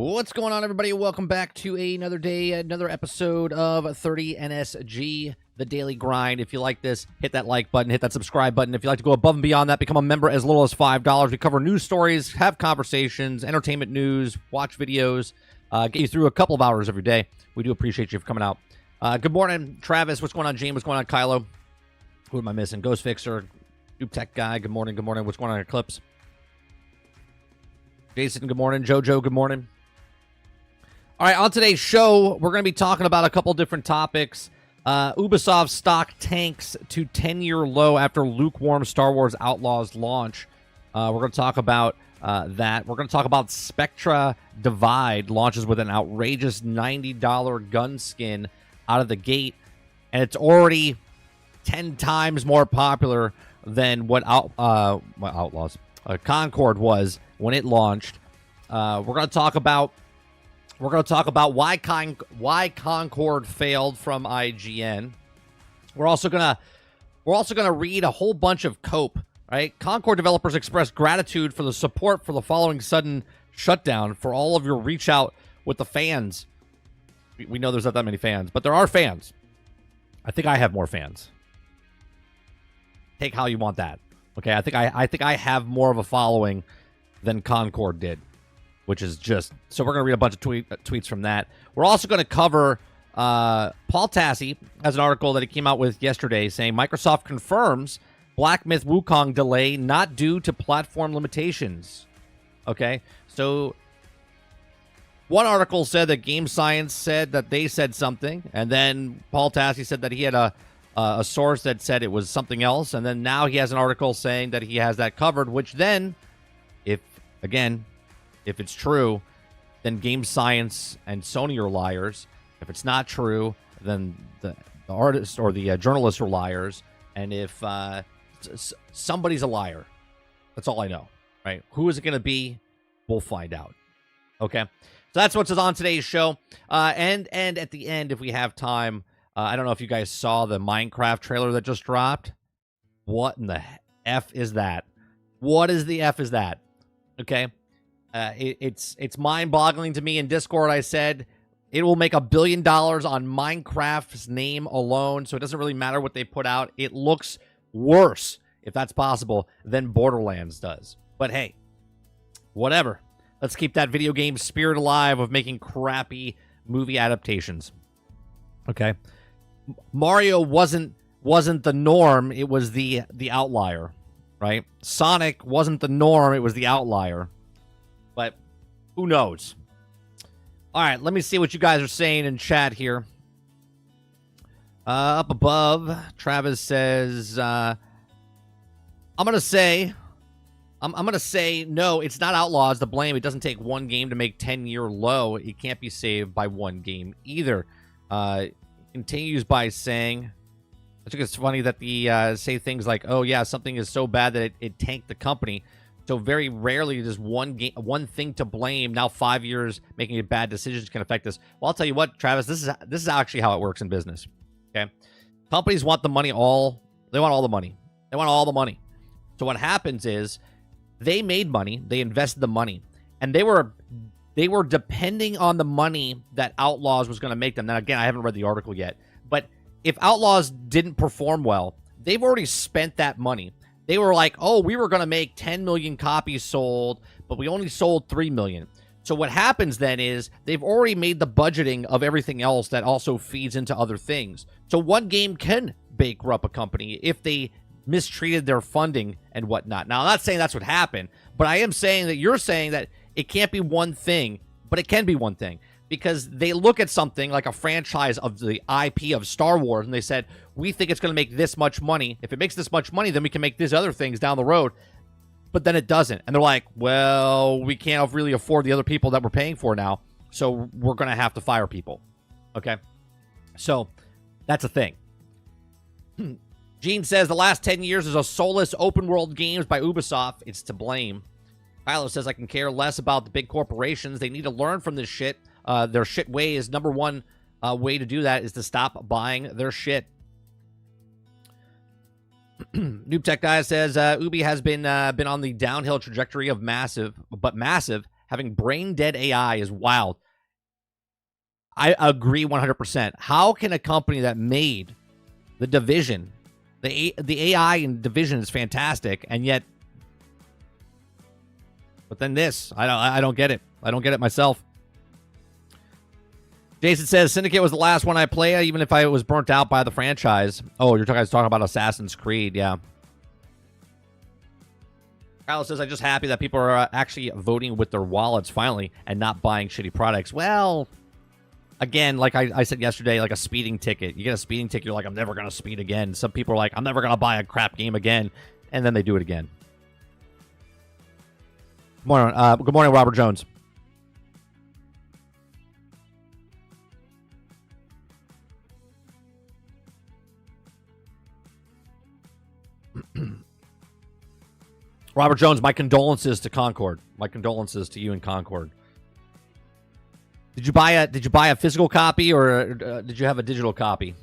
What's going on, everybody? Welcome back to another day, another episode of 30 NSG, the daily grind. If you like this, hit that like button, hit that subscribe button. If you'd like to go above and beyond that, become a member as little as $5. We cover news stories, have conversations, entertainment news, watch videos, get you through a couple of hours of your day. We do appreciate you for coming out. Good morning, Travis. What's going on, James? What's going on, Kylo? Who am I missing? Ghost Fixer, Noob Tech Guy. Good morning. Good morning. What's going on, Eclipse? Jason, good morning. Jojo, good morning. All right, on today's show, we're going to be talking about a couple different topics. Ubisoft Stock Tanks to 10-year low after lukewarm Star Wars Outlaws launch. We're going to talk about that. We're going to talk about Spectre Divide launches with an outrageous $90 gun skin out of the gate. And it's already 10 times more popular than what Outlaws Concord was when it launched. We're going to talk about why Concord failed from IGN. We're also gonna read a whole bunch of cope. Right, Concord developers expressed gratitude for the support for the following sudden shutdown. For all of your reach out with the fans. We know there's not that many fans, but there are fans. I think I have more fans. Take how you want that. Okay, I think I have more of a following than Concord did. Which is just, so we're going to read a bunch of tweets from that. We're also going to cover, Paul Tassi has an article that he came out with yesterday saying Microsoft confirms Black Myth Wukong delay not due to platform limitations. Okay, so one article said that Game Science said that they said something, and then Paul Tassi said that he had a source that said it was something else, and then now he has an article saying that he has that covered, which then, if it's true, then Game Science and Sony are liars. If it's not true, then the artist or the journalists are liars. And if somebody's a liar, that's all I know, right? Who is it going to be? We'll find out. Okay, so that's what's on today's show. And at the end, if we have time, I don't know if you guys saw the Minecraft trailer that just dropped. What in the F is that? What is the F is that? Okay. It's mind-boggling to me. In Discord, I said it will make $1 billion on Minecraft's name alone, so it doesn't really matter what they put out. It looks worse, if that's possible, than Borderlands does. But hey, whatever. Let's keep that video game spirit alive of making crappy movie adaptations. Okay, Mario wasn't the norm; it was the outlier, right? Sonic wasn't the norm; it was the outlier. But who knows? All right, let me see what you guys are saying in chat here. Up above, Travis says, I'm gonna say no. It's not Outlaws to blame. It doesn't take one game to make 10-year low. It can't be saved by one game either. Continues by saying, I think it's funny that the say things like, "Oh yeah, something is so bad that it tanked the company." So very rarely does one thing to blame. Now 5 years making a bad decisions can affect this. Well, I'll tell you what, Travis, this is actually how it works in business. Okay, companies want the money they want all the money. They want all the money. So what happens is they made money, they invested the money, and they were depending on the money that Outlaws was going to make them. Now again, I haven't read the article yet, but if Outlaws didn't perform well, they've already spent that money. They were like, oh, we were going to make 10 million copies sold, but we only sold 3 million. So what happens then is they've already made the budgeting of everything else that also feeds into other things. So one game can bankrupt a company if they mistreated their funding and whatnot. Now, I'm not saying that's what happened, but I am saying that you're saying that it can't be one thing, but it can be one thing. Because they look at something like a franchise of the IP of Star Wars, and they said, we think it's going to make this much money. If it makes this much money, then we can make these other things down the road. But then it doesn't. And they're like, well, we can't really afford the other people that we're paying for now, so we're going to have to fire people. Okay? So, that's a thing. Gene says, the last 10 years is a soulless open-world games by Ubisoft. It's to blame. Kylo says, I can care less about the big corporations. They need to learn from this shit. Their shit way is number one way to do that is to stop buying their shit. Noob Tech Guy says, Ubi has been on the downhill trajectory of massive having brain-dead AI is wild. I agree 100%. How can a company that made The Division, the AI in Division is fantastic, and yet, but then this, I don't get it. I don't get it myself. Jason says, Syndicate was the last one I played, even if I was burnt out by the franchise. Oh, you're talking about Assassin's Creed, yeah. Carlos says, I'm just happy that people are actually voting with their wallets finally and not buying shitty products. Well, again, like I said yesterday, like a speeding ticket. You get a speeding ticket, you're like, I'm never going to speed again. Some people are like, I'm never going to buy a crap game again. And then they do it again. Good morning, Robert Jones. Robert Jones, my condolences to Concord. My condolences to you and Concord. Did you buy a physical copy or did you have a digital copy?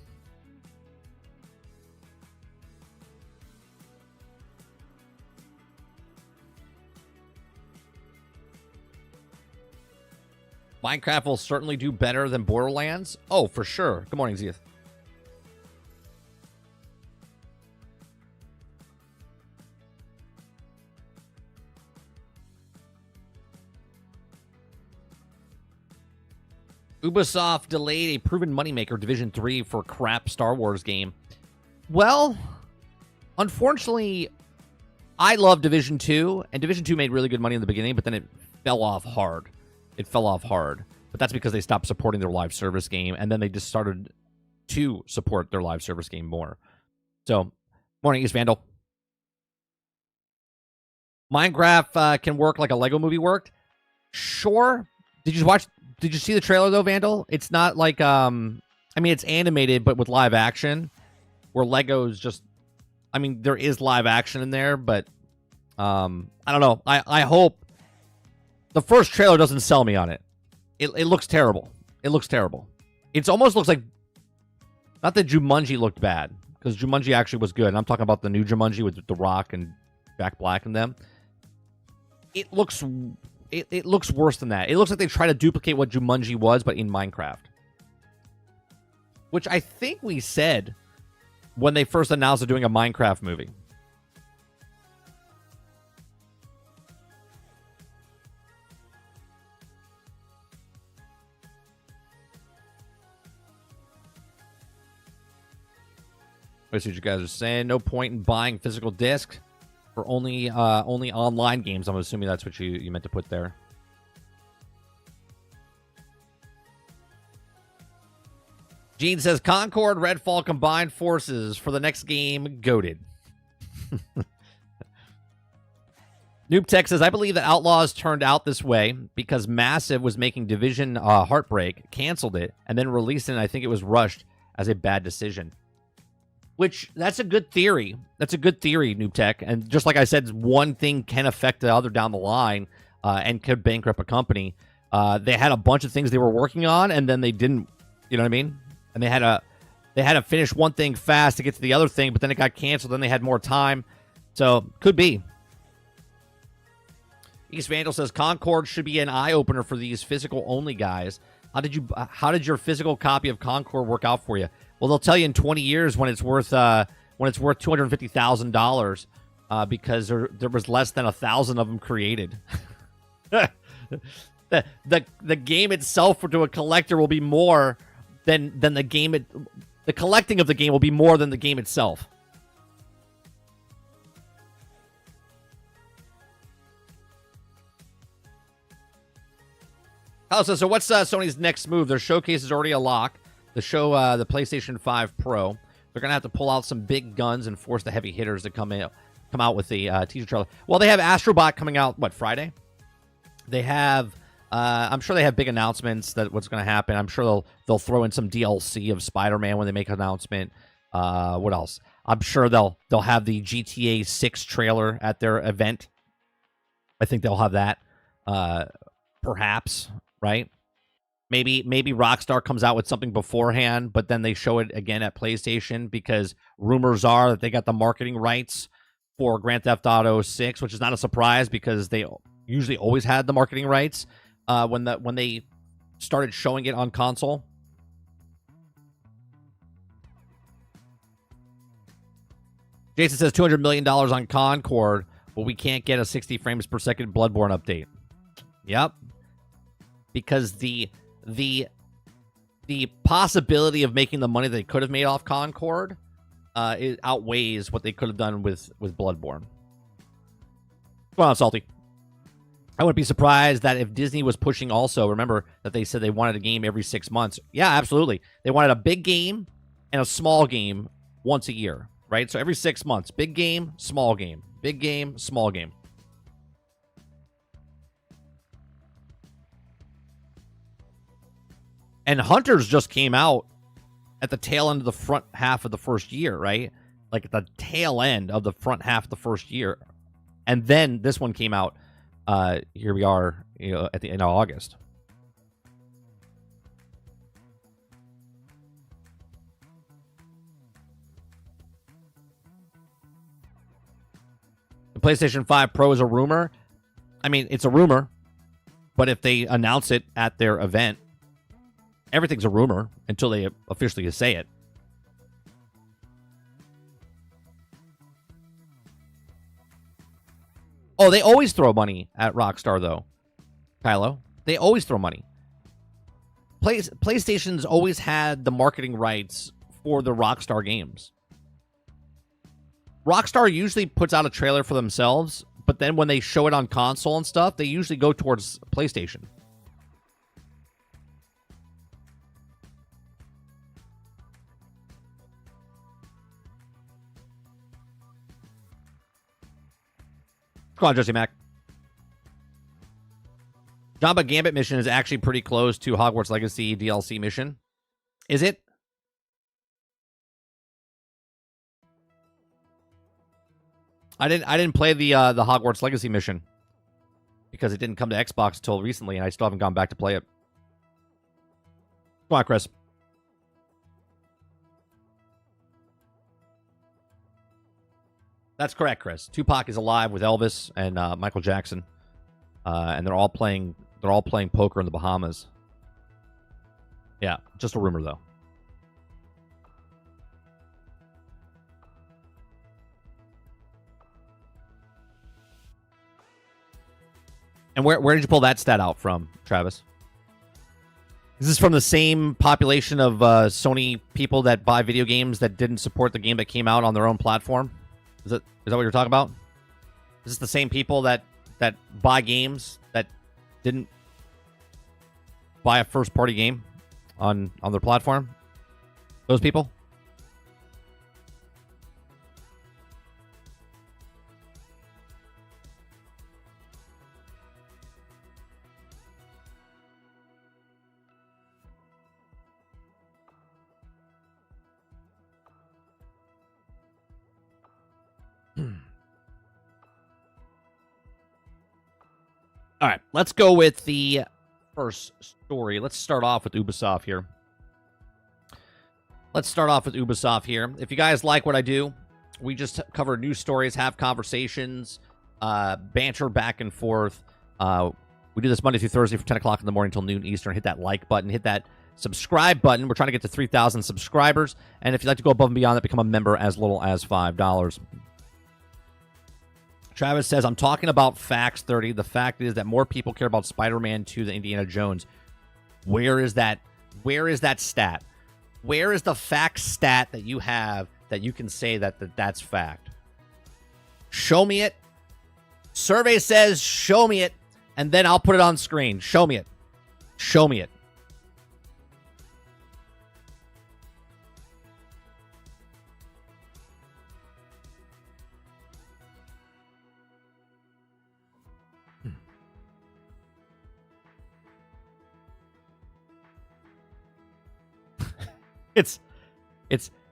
Minecraft will certainly do better than Borderlands. Oh, for sure. Good morning, Zeus. Ubisoft delayed a proven moneymaker, Division 3, for crap Star Wars game. Well, unfortunately, I love Division 2, and Division 2 made really good money in the beginning, but then it fell off hard. It fell off hard. But that's because they stopped supporting their live service game, and then they just started to support their live service game more. So, morning, East Vandal. Minecraft can work like a Lego movie worked. Sure. Did you see the trailer, though, Vandal? It's not like, I mean, it's animated, but with live action, where Lego's just, I mean, there is live action in there, but, I don't know. I hope the first trailer doesn't sell me on it. It looks terrible. It looks terrible. It almost looks like, not that Jumanji looked bad, because Jumanji actually was good. And I'm talking about the new Jumanji with The Rock and Jack Black and them. It looks worse than that. It looks like they try to duplicate what Jumanji was, but in Minecraft. Which I think we said when they first announced they're doing a Minecraft movie. Let's see what you guys are saying. No point in buying physical disc for only online games. I'm assuming that's what you meant to put there. Gene says, Concord, Redfall combined forces for the next game. Goated. Noob Tech says, I believe that Outlaws turned out this way because Massive was making Division Heartbreak, canceled it, and then released it, and I think it was rushed as a bad decision. Which, that's a good theory. That's a good theory, Noob Tech. And just like I said, one thing can affect the other down the line and could bankrupt a company. They had a bunch of things they were working on, and then they didn't, you know what I mean? And they had to finish one thing fast to get to the other thing, but then it got canceled, then they had more time. So, could be. East Vandal says, Concord should be an eye-opener for these physical-only guys. How did your physical copy of Concord work out for you? Well, they'll tell you in 20 years when it's worth $250,000 because there was less than 1,000 of them created. the game itself to a collector will be more than the game. The collecting of the game will be more than the game itself. So what's Sony's next move? Their showcase is already a lock. The PlayStation 5 Pro. They're going to have to pull out some big guns and force the heavy hitters to come out with the teaser trailer. Well, they have Astrobot coming out, Friday? They have, I'm sure they have big announcements that what's going to happen. I'm sure they'll throw in some DLC of Spider-Man when they make an announcement. What else? I'm sure they'll have the GTA 6 trailer at their event. I think they'll have that, perhaps, right? Maybe Rockstar comes out with something beforehand, but then they show it again at PlayStation because rumors are that they got the marketing rights for Grand Theft Auto 6, which is not a surprise because they usually always had the marketing rights when they started showing it on console. Jason says $200 million on Concord, but we can't get a 60 frames per second Bloodborne update. Yep. Because the possibility of making the money they could have made off Concord it outweighs what they could have done with Bloodborne. Go on, Salty. I wouldn't be surprised that if Disney was pushing also, remember that they said they wanted a game every 6 months. Yeah, absolutely. They wanted a big game and a small game once a year, right? So every 6 months, big game, small game, big game, small game. And Hunters just came out at the tail end of the front half of the first year, right? Like at the tail end of the front half of the first year. And then this one came out, here we are, at the end of August. The PlayStation 5 Pro is a rumor. I mean, it's a rumor, but if they announce it at their event, everything's a rumor until they officially say it. Oh, they always throw money at Rockstar, though, Kylo. They always throw money. PlayStation's always had the marketing rights for the Rockstar games. Rockstar usually puts out a trailer for themselves, but then when they show it on console and stuff, they usually go towards PlayStation. Come on, Jesse Mac. Jamba Gambit mission is actually pretty close to Hogwarts Legacy DLC mission. Is it? I didn't play the Hogwarts Legacy mission because it didn't come to Xbox until recently, and I still haven't gone back to play it. Come on, Chris. That's correct, Chris. Tupac is alive with Elvis and Michael Jackson, and they're all playing poker in the Bahamas. Yeah, just a rumor though. And where did you pull that stat out from, Travis? Is this from the same population of Sony people that buy video games that didn't support the game that came out on their own platform? Is that what you're talking about? Is this the same people that buy games that didn't buy a first-party game on their platform? Those people? All right, let's go with the first story. Let's start off with Ubisoft here. If you guys like what I do, we just cover news stories, have conversations, banter back and forth. We do this Monday through Thursday from 10 o'clock in the morning until noon Eastern. Hit that like button. Hit that subscribe button. We're trying to get to 3,000 subscribers. And if you'd like to go above and beyond that, become a member as little as $5. Travis says, I'm talking about facts, 30. The fact is that more people care about Spider-Man 2 than Indiana Jones. Where is that? Where is that stat? Where is the fact stat that you have that you can say that's fact? Show me it. Survey says, show me it, and then I'll put it on screen. Show me it. Show me it.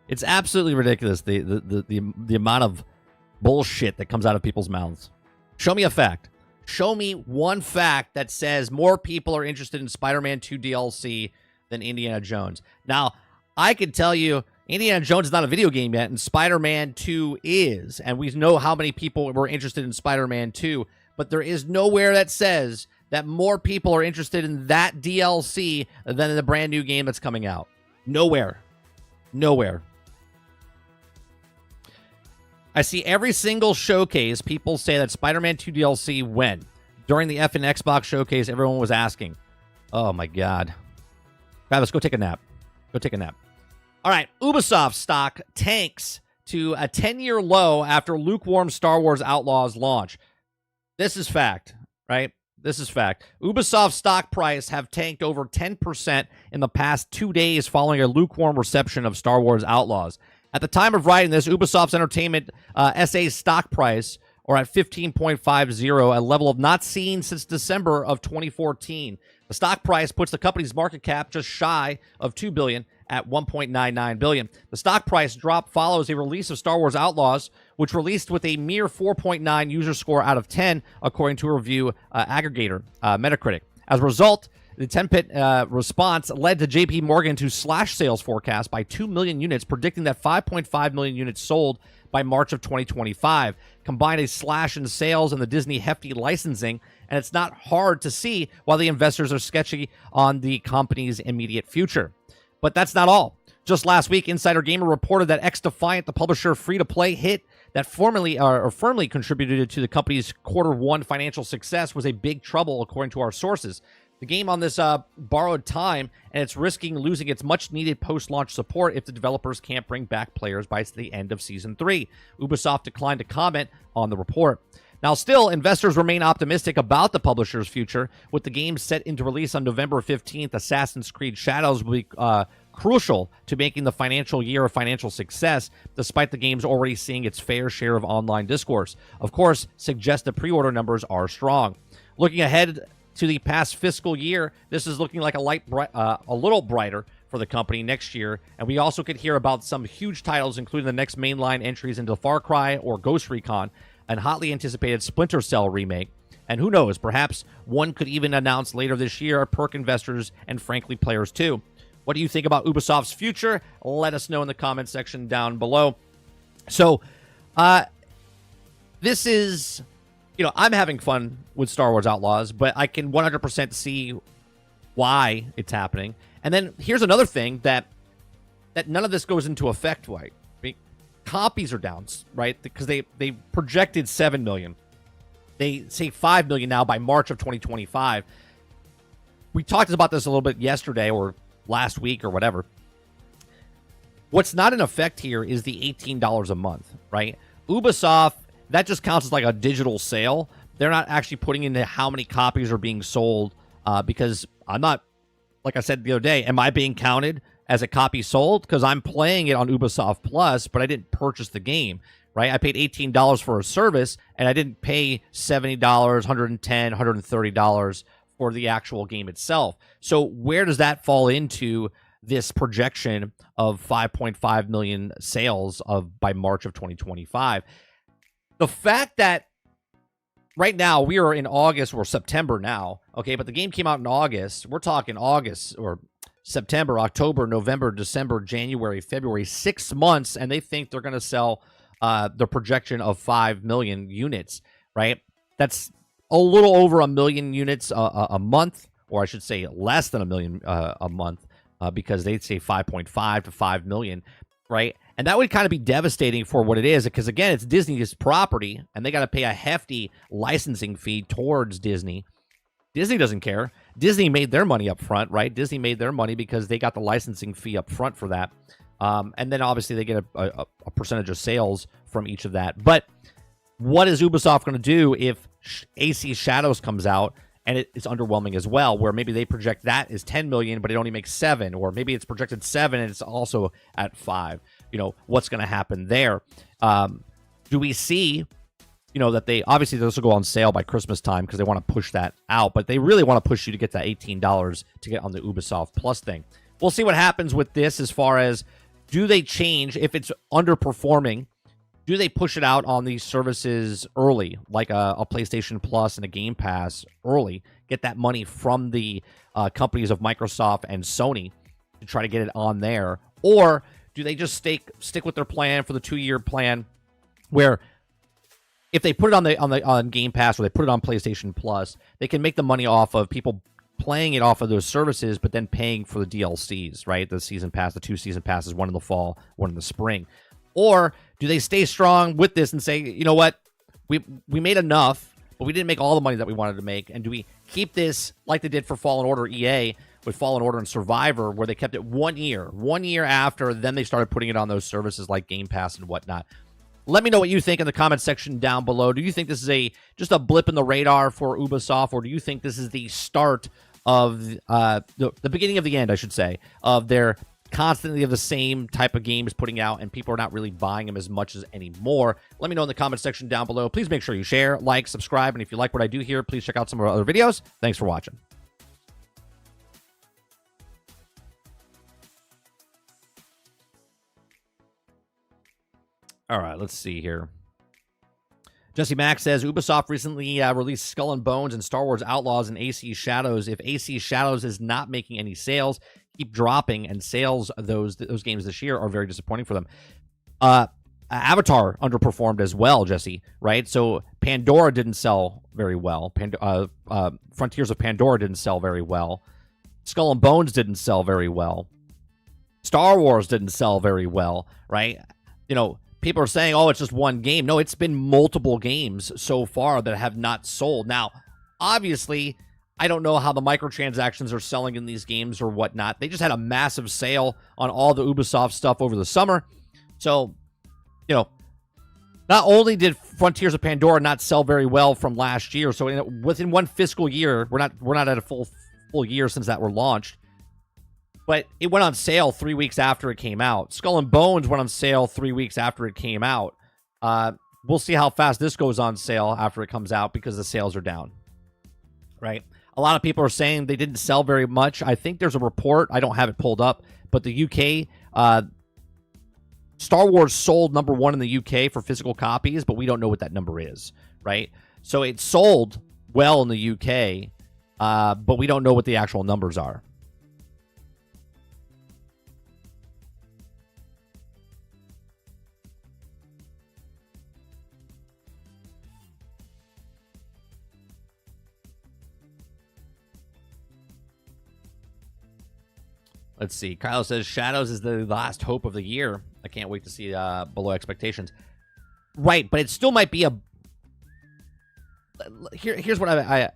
It's absolutely ridiculous, the amount of bullshit that comes out of people's mouths. Show me a fact. Show me one fact that says more people are interested in Spider-Man 2 DLC than Indiana Jones. Now, I could tell you Indiana Jones is not a video game yet, and Spider-Man 2 is. And we know how many people were interested in Spider-Man 2. but there is nowhere that says that more people are interested in that DLC than in the brand new game that's coming out. Nowhere. Nowhere. I see every single showcase, people say that Spider-Man 2 DLC when? During the F and Xbox showcase, everyone was asking. Oh, my God. Travis, go take a nap. Go take a nap. All right, Ubisoft stock tanks to a 10-year low after lukewarm Star Wars Outlaws launch. This is fact, right? This is fact. Ubisoft stock price have tanked over 10% in the past 2 days following a lukewarm reception of Star Wars Outlaws. At the time of writing this, Ubisoft's Entertainment SA stock price are at 15.50, a level of not seen since December of 2014. The stock price puts the company's market cap just shy of $2 billion at $1.99 billion. The stock price drop follows a release of Star Wars Outlaws, which released with a mere 4.9 user score out of 10, according to a review aggregator, Metacritic. As a result, the 10-pit response led to JP Morgan to slash sales forecast by 2 million units, predicting that 5.5 million units sold by March of 2025. Combine a slash in sales and the Disney hefty licensing, and it's not hard to see why the investors are sketchy on the company's immediate future. But that's not all. Just last week, Insider Gamer reported that X-Defiant, the publisher free-to-play hit that firmly contributed to the company's Q1 financial success, was a big trouble, according to our sources. The game on this borrowed time, and it's risking losing its much-needed post-launch support if the developers can't bring back players by the end of Season 3. Ubisoft declined to comment on the report. Now, still, investors remain optimistic about the publisher's future. With the game set into release on November 15th, Assassin's Creed Shadows will be crucial to making the financial year a financial success, despite the game's already seeing its fair share of online discourse. Of course, suggested pre-order numbers are strong. Looking ahead to the past fiscal year, this is looking like a little brighter for the company next year, and we also could hear about some huge titles, including the next mainline entries into Far Cry or Ghost Recon, and hotly anticipated Splinter Cell remake. And who knows, perhaps one could even announce later this year, perk investors and frankly players too. What do you think about Ubisoft's future? Let us know in the comment section down below. So, this is, I'm having fun with Star Wars Outlaws, but I can 100% see why it's happening. And then here's another thing that none of this goes into effect, right? Copies are down, right? Because they projected 7 million. They say 5 million now by March of 2025. We talked about this a little bit yesterday or last week or whatever. What's not in effect here is the $18 a month, right? Ubisoft, that just counts as like a digital sale. They're not actually putting into how many copies are being sold because I'm not, like I said the other day, am I being counted as a copy sold? Because I'm playing it on Ubisoft Plus, but I didn't purchase the game, right? I paid $18 for a service, and I didn't pay $70, $110, $130 for the actual game itself. So where does that fall into this projection of 5.5 million sales by March of 2025? The fact that right now we are in August or September now, okay, but the game came out in August. We're talking August or September, October, November, December, January, February, 6 months, and they think they're going to sell the projection of 5 million units, right? That's a little over 1 million units a month, or I should say less than 1 million a month, because they'd say 5.5 to 5 million, right? And that would kind of be devastating for what it is, because again, it's Disney's property, and they got to pay a hefty licensing fee towards Disney. Disney doesn't care. Disney made their money up front, right? Disney made their money because they got the licensing fee up front for that. And then obviously they get a percentage of sales from each of that. But what is Ubisoft going to do if AC Shadows comes out and it is underwhelming as well, where maybe they project that as 10 million, but it only makes 7, or maybe it's projected 7 and it's also at 5. What's going to happen there? Do we see that they obviously this will go on sale by Christmas time because they want to push that out, but they really want to push you to get that $18 to get on the Ubisoft Plus thing. We'll see what happens with this as far as, do they change if it's underperforming? Do they push it out on these services early, like a PlayStation Plus and a Game Pass early, get that money from the companies of Microsoft and Sony to try to get it on there? Or do they just stick with their plan for the 2-year plan where if they put it on Game Pass or they put it on PlayStation Plus, they can make the money off of people playing it off of those services, but then paying for the DLCs, right? The season pass, the 2 season passes, one in the fall, one in the spring. Or do they stay strong with this and say, you know what, we made enough, but we didn't make all the money that we wanted to make, and do we keep this like they did for Fallen Order EA with Fallen Order and Survivor, where they kept it 1 year after, then they started putting it on those services like Game Pass and whatnot. Let me know what you think in the comment section down below. Do you think this is just a blip in the radar for Ubisoft, or do you think this is the start of the beginning of the end, I should say, of their constantly of the same type of games putting out, and people are not really buying them as much as anymore? Let me know in the comment section down below. Please make sure you share, like, subscribe, and if you like what I do here, please check out some of our other videos. Thanks for watching. All right, let's see here. Jesse Mack says, Ubisoft recently released Skull and Bones and Star Wars Outlaws and AC Shadows. If AC Shadows is not making any sales, keep dropping, and sales of those games this year are very disappointing for them. Avatar underperformed as well, Jesse, right? So Pandora didn't sell very well. Frontiers of Pandora didn't sell very well. Skull and Bones didn't sell very well. Star Wars didn't sell very well, right? You know, people are saying, oh, it's just one game. No, it's been multiple games so far that have not sold. Now, obviously, I don't know how the microtransactions are selling in these games or whatnot. They just had a massive sale on all the Ubisoft stuff over the summer. So, you know, not only did Frontiers of Pandora not sell very well from last year, so within one fiscal year, we're not at a full year since that were launched, but it went on sale 3 weeks after it came out. Skull and Bones went on sale 3 weeks after it came out. We'll see how fast this goes on sale after it comes out, because the sales are down, right? A lot of people are saying they didn't sell very much. I think there's a report. I don't have it pulled up, but the UK, Star Wars sold #1 in the UK for physical copies, but we don't know what that number is, right? So it sold well in the UK, but we don't know what the actual numbers are. Let's see. Kylo says, Shadows is the last hope of the year. I can't wait to see below expectations. Right, but it still might be a... Here's what I...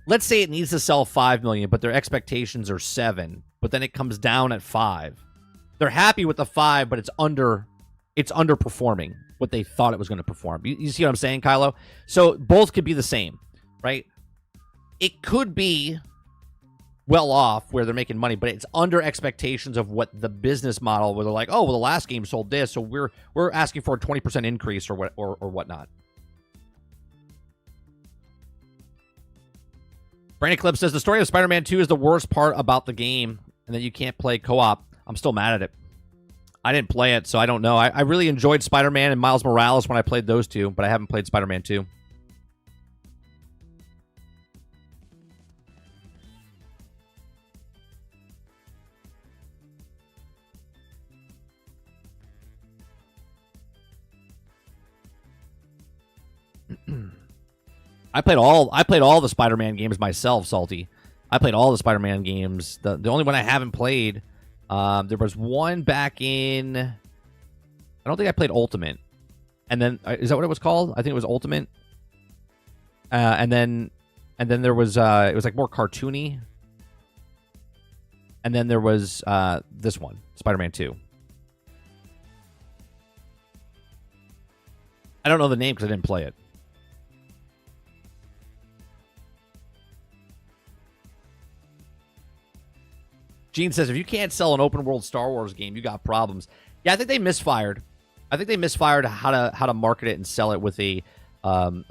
Let's say it needs to sell 5 million, but their expectations are 7, but then it comes down at 5. They're happy with the 5, but it's underperforming what they thought it was going to perform. You see what I'm saying, Kylo? So both could be the same, right? It could be well off where they're making money, but it's under expectations of what the business model, where they're like, oh, well, the last game sold this, so we're asking for a 20% increase or whatnot. Brandon Clip says, the story of Spider-Man 2 is the worst part about the game, and that you can't play co-op. I'm still mad at it. I didn't play it, so I don't know. I really enjoyed Spider-Man and Miles Morales when I played those two, but I haven't played Spider-Man 2. I played all the Spider-Man games myself, Salty. I played all the Spider-Man games. The only one I haven't played, there was one back in... I don't think I played Ultimate. And then, is that what it was called? I think it was Ultimate. And then there was, it was like more cartoony. And then there was this one, Spider-Man 2. I don't know the name because I didn't play it. Gene says, if you can't sell an open world Star Wars game, you got problems. Yeah, I think they misfired. I think they misfired how to market it and sell it with a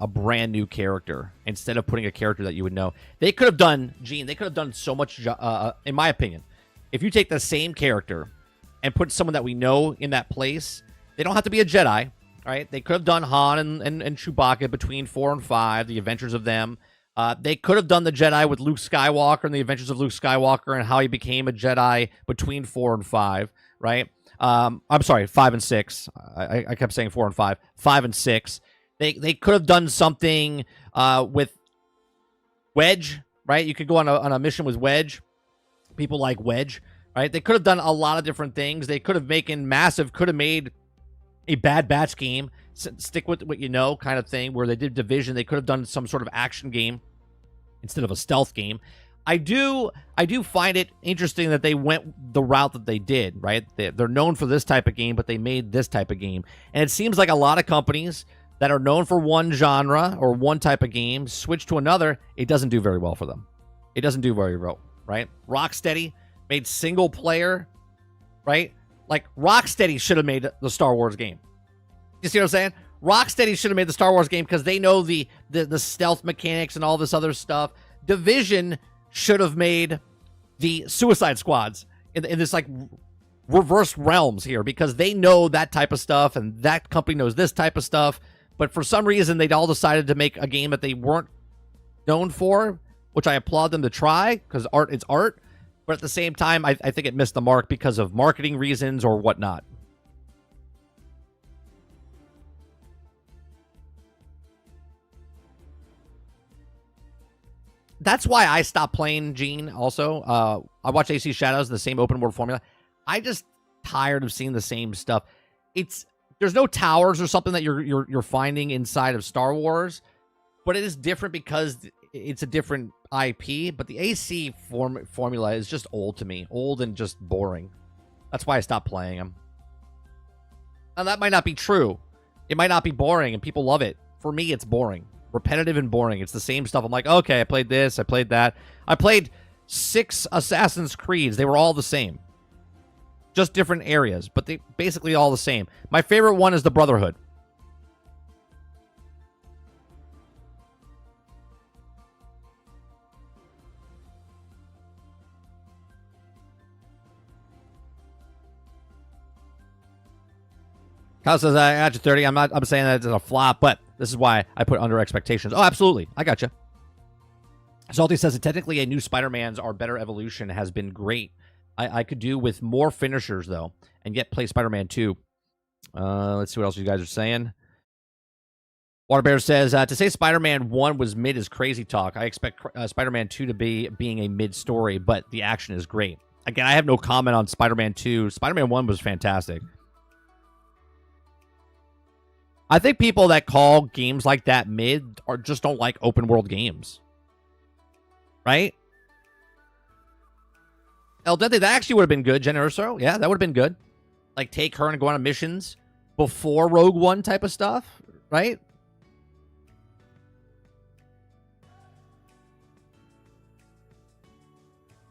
brand new character instead of putting a character that you would know. They could have done, Gene, they could have done so much, in my opinion. If you take the same character and put someone that we know in that place, they don't have to be a Jedi, right? They could have done Han and Chewbacca between 4 and 5, the adventures of them. They could have done the Jedi with Luke Skywalker and the adventures of Luke Skywalker and how he became a Jedi between 4 and 5, right? I'm sorry, 5 and 6. I kept saying 4 and 5. 5 and 6. They could have done something with Wedge, right? You could go on a mission with Wedge. People like Wedge, right? They could have done a lot of different things. They could have made a Bad Batch game, stick with what you know kind of thing, where they did Division. They could have done some sort of action game instead of a stealth game. I do find it interesting that they went the route that they did, right? They're known for this type of game, but they made this type of game. And it seems like a lot of companies that are known for one genre or one type of game switch to another. It doesn't do very well for them. It doesn't do very well, right? Rocksteady made single player, right? Like, Rocksteady should have made the Star Wars game. You see what I'm saying? Rocksteady should have made the Star Wars game because they know the stealth mechanics and all this other stuff. Division should have made the Suicide Squads in this, like, reverse realms here, because they know that type of stuff and that company knows this type of stuff. But for some reason, they'd all decided to make a game that they weren't known for, which I applaud them to try, because it's art. But at the same time, I think it missed the mark because of marketing reasons or whatnot. That's why I stopped playing, Gene, also. I watch AC Shadows, the same open world formula. I just tired of seeing the same stuff. There's no towers or something that you're finding inside of Star Wars, but it is different because it's a different IP. But the AC formula is just old to me, old and just boring. That's why I stopped playing them. Now, that might not be true. It might not be boring, and people love it. For me, it's boring, repetitive and boring. It's the same stuff. I'm like, okay, I played this, I played that. I played 6 Assassin's Creeds. They were all the same. Just different areas, but they basically all the same. My favorite one is the Brotherhood. Kyle says, I got you 30. I'm saying that it's a flop, but this is why I put under expectations. Oh, absolutely. I got you. Salty says that technically a new Spider-Man's or better evolution has been great. I could do with more finishers, though, and yet play Spider-Man 2. Let's see what else you guys are saying. Waterbear says, to say Spider-Man 1 was mid is crazy talk. I expect Spider-Man 2 to being a mid-story, but the action is great. Again, I have no comment on Spider-Man 2. Spider-Man 1 was fantastic. I think people that call games like that mid just don't like open-world games. Right? El Dente, that actually would have been good. Jen Urso, yeah, that would have been good. Like, take her and go on missions before Rogue One type of stuff, right?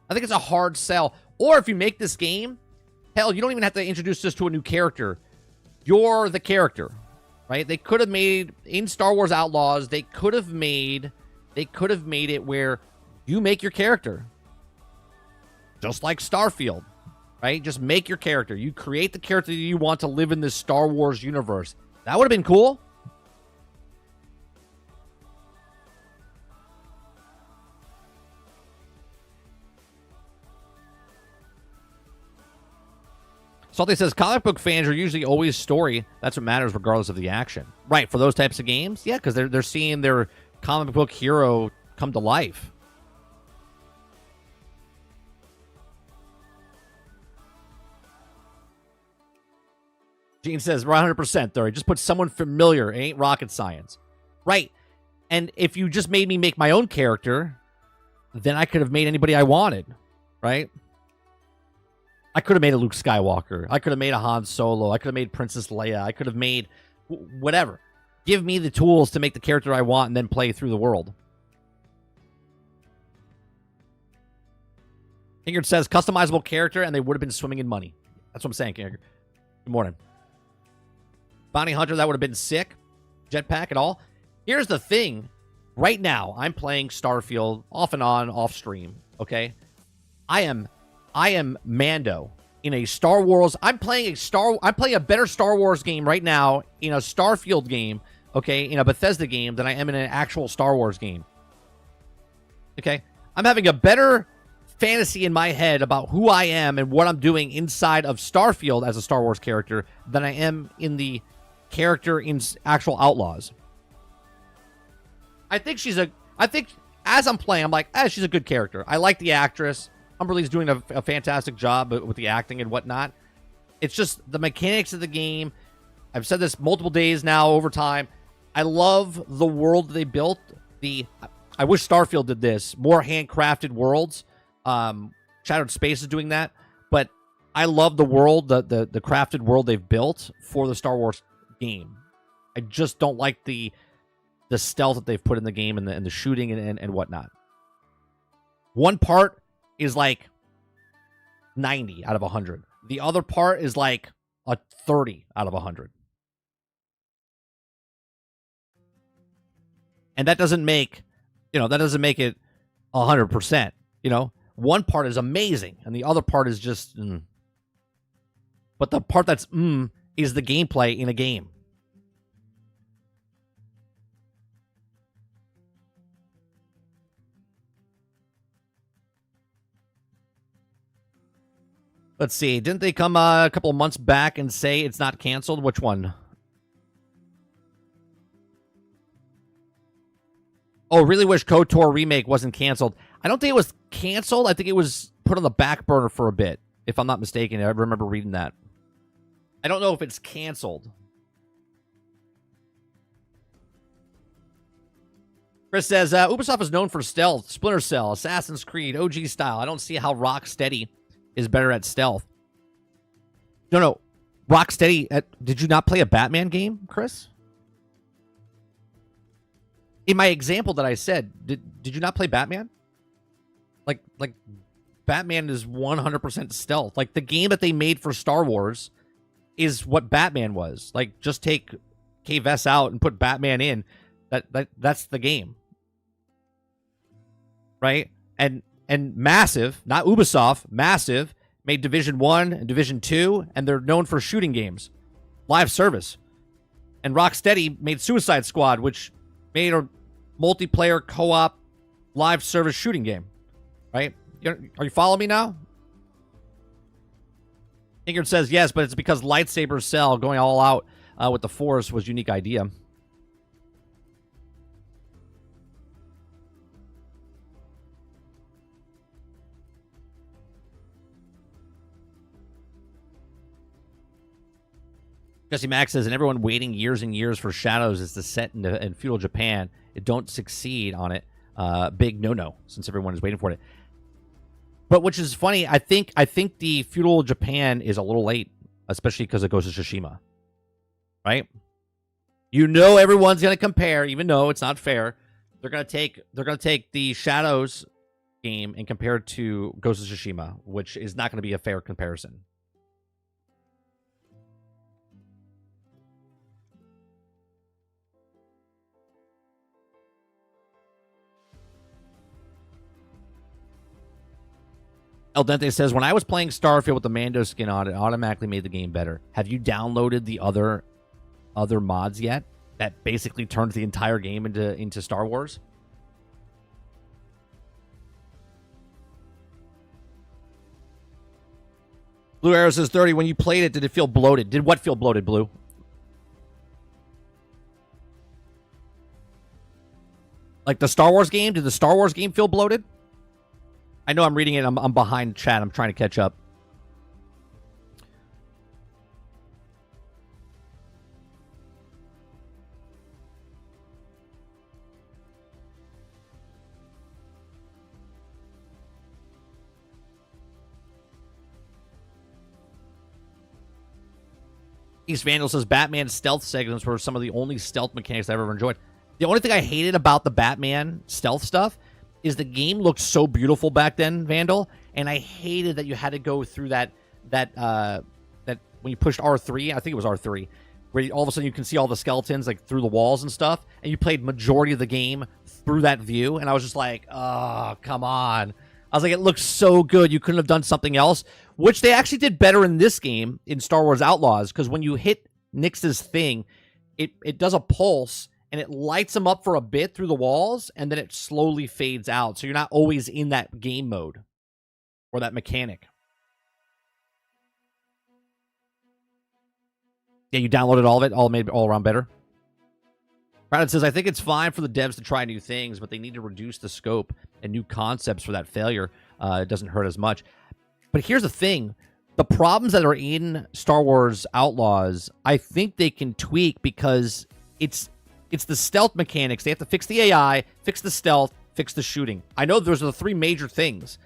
I think it's a hard sell. Or if you make this game, hell, you don't even have to introduce this to a new character. You're the character, right? They could have made, in Star Wars Outlaws, they could have made it where you make your character. Just like Starfield, right? Just make your character. You create the character that you want to live in this Star Wars universe. That would have been cool. Salty says, comic book fans are usually always story. That's what matters regardless of the action. Right, for those types of games? Yeah, because they're seeing their comic book hero come to life. Gene says, 100%, Thurry. Just put someone familiar. It ain't rocket science. Right. And if you just made me make my own character, then I could have made anybody I wanted. Right? I could have made a Luke Skywalker. I could have made a Han Solo. I could have made Princess Leia. I could have made whatever. Give me the tools to make the character I want and then play through the world. Ingrid says, customizable character, and they would have been swimming in money. That's what I'm saying, Ingrid. Good morning. Bounty Hunter, that would have been sick. Jetpack at all. Here's the thing. Right now, I'm playing Starfield off and on, off stream. Okay? I am Mando in a Star Wars. I'm playing a better Star Wars game right now in a Starfield game, okay, in a Bethesda game than I am in an actual Star Wars game. Okay? I'm having a better fantasy in my head about who I am and what I'm doing inside of Starfield as a Star Wars character than I am in the character in actual Outlaws. I think as I'm playing, I'm like, she's a good character. I like the actress. Humberly's doing a fantastic job with the acting and whatnot. It's just the mechanics of the game. I've said this multiple days now over time. I love the world they built. I wish Starfield did this. More handcrafted worlds. Shattered Space is doing that. But I love the world, the crafted world they've built for the Star Wars game. I just don't like the stealth that they've put in the game and the shooting and whatnot. One part is like 90 out of 100. The other part is like a 30 out of 100. And that doesn't make it 100%. One part is amazing and the other part is just But the part that's is the gameplay in a game. Let's see. Didn't they come a couple of months back and say it's not canceled? Which one? Oh, really wish KOTOR remake wasn't canceled. I don't think it was canceled. I think it was put on the back burner for a bit, if I'm not mistaken. I remember reading that. I don't know if it's canceled. Chris says, Ubisoft is known for stealth, Splinter Cell, Assassin's Creed, OG style. I don't see how Rocksteady is better at stealth. No. Rocksteady, did you not play a Batman game, Chris? In my example that I said, did you not play Batman? Like Batman is 100% stealth. Like the game that they made for Star Wars is what Batman was. Like just take K-Vess out and put Batman in. That's the game. Right? And Massive, not Ubisoft, Massive made Division 1 and Division 2 and they're known for shooting games. Live service. And Rocksteady made Suicide Squad, which made a multiplayer co-op live service shooting game, right? Are you following me now? Ingrid says yes, but it's because lightsabers sell. Going all out with the Force was a unique idea. Jesse Max says, and everyone waiting years and years for Shadows is to set in feudal Japan. It don't succeed on it. Big no-no, since everyone is waiting for it. But which is funny, I think the feudal Japan is a little late, especially because it goes to Tsushima. Right? Everyone's gonna compare, even though it's not fair. They're gonna take the Shadows game and compare it to Ghost of Tsushima, which is not gonna be a fair comparison. El Dente says, when I was playing Starfield with the Mando skin on, it automatically made the game better. Have you downloaded the other mods yet that basically turns the entire game into Star Wars? Blue Arrow says, 30, when you played it, did it feel bloated? Did what feel bloated, Blue? Like the Star Wars game? Did the Star Wars game feel bloated? I know I'm reading it. I'm behind chat. I'm trying to catch up. East Vandal says, Batman stealth segments were some of the only stealth mechanics I've ever enjoyed. The only thing I hated about the Batman stealth stuff is the game looked so beautiful back then, Vandal, and I hated that you had to go through that when you pushed R3, I think it was R3, where all of a sudden you can see all the skeletons like through the walls and stuff, and you played majority of the game through that view, and I was just like, oh, come on. I was like, it looks so good. You couldn't have done something else, which they actually did better in this game in Star Wars Outlaws, because when you hit Nyx's thing, it does a pulse, and it lights them up for a bit through the walls, and then it slowly fades out. So you're not always in that game mode or that mechanic. Yeah, you downloaded all of it, all made it all around better. Brad says, I think it's fine for the devs to try new things, but they need to reduce the scope and new concepts for that failure. It doesn't hurt as much. But here's the thing. The problems that are in Star Wars Outlaws, I think they can tweak because it's the stealth mechanics. They have to fix the AI, fix the stealth, fix the shooting. I know those are the three major things,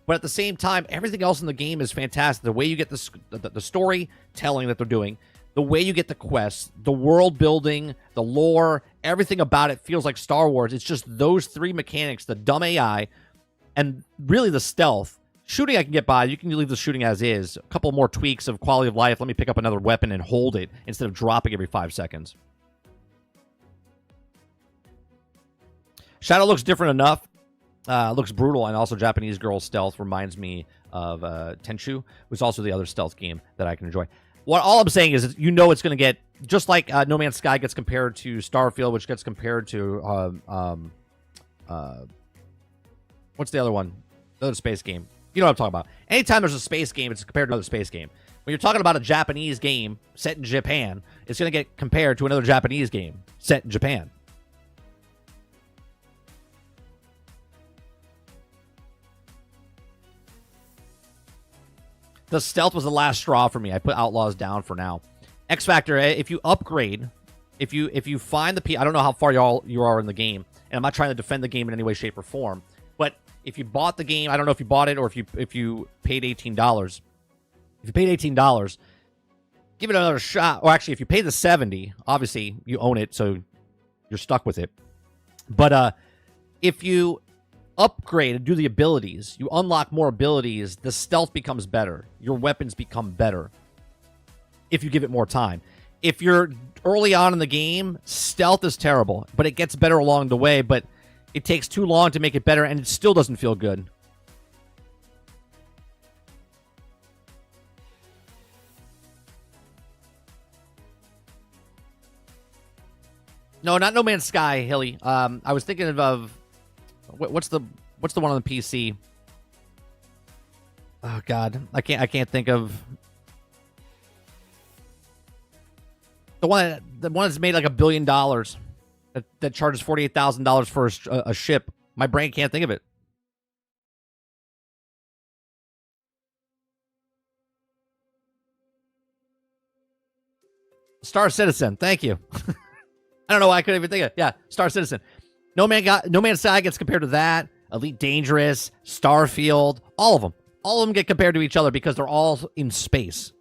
but at the same time, everything else in the game is fantastic. The way you get the storytelling that they're doing, the way you get the quests, the world building, the lore, everything about it feels like Star Wars. It's just those three mechanics, the dumb AI, and really the stealth. Shooting I can get by. You can leave the shooting as is. A couple more tweaks of quality of life. Let me pick up another weapon and hold it instead of dropping every 5 seconds. Shadow looks different enough. Looks brutal, and also Japanese girl stealth reminds me of Tenchu, which is also the other stealth game that I can enjoy. All I'm saying is, you know, it's going to get, just like No Man's Sky gets compared to Starfield, which gets compared to what's the other one? The other space game. You know what I'm talking about. Anytime there's a space game, it's compared to another space game. When you're talking about a Japanese game set in Japan, it's going to get compared to another Japanese game set in Japan. The stealth was the last straw for me. I put Outlaws down for now. X Factor, if you upgrade, if you find the I don't know how far you are in the game, and I'm not trying to defend the game in any way, shape, or form, but if you bought the game, I don't know if you bought it or if you paid $18. If you paid $18, give it another shot. Or actually, if you pay the $70, obviously you own it, so you're stuck with it. But if you upgrade and do the abilities, you unlock more abilities, the stealth becomes better. Your weapons become better if you give it more time. If you're early on in the game, stealth is terrible, but it gets better along the way, but it takes too long to make it better, and it still doesn't feel good. No, not No Man's Sky, Hilly. I was thinking of what's the one on the PC? Oh God, I can't think of the one that's made like $1 billion that charges $48,000 for a ship. My brain can't think of it. Star Citizen, thank you. I don't know why I couldn't even think of it. Yeah, Star Citizen. No Man's Sky gets compared to that. Elite Dangerous, Starfield, all of them get compared to each other because they're all in space.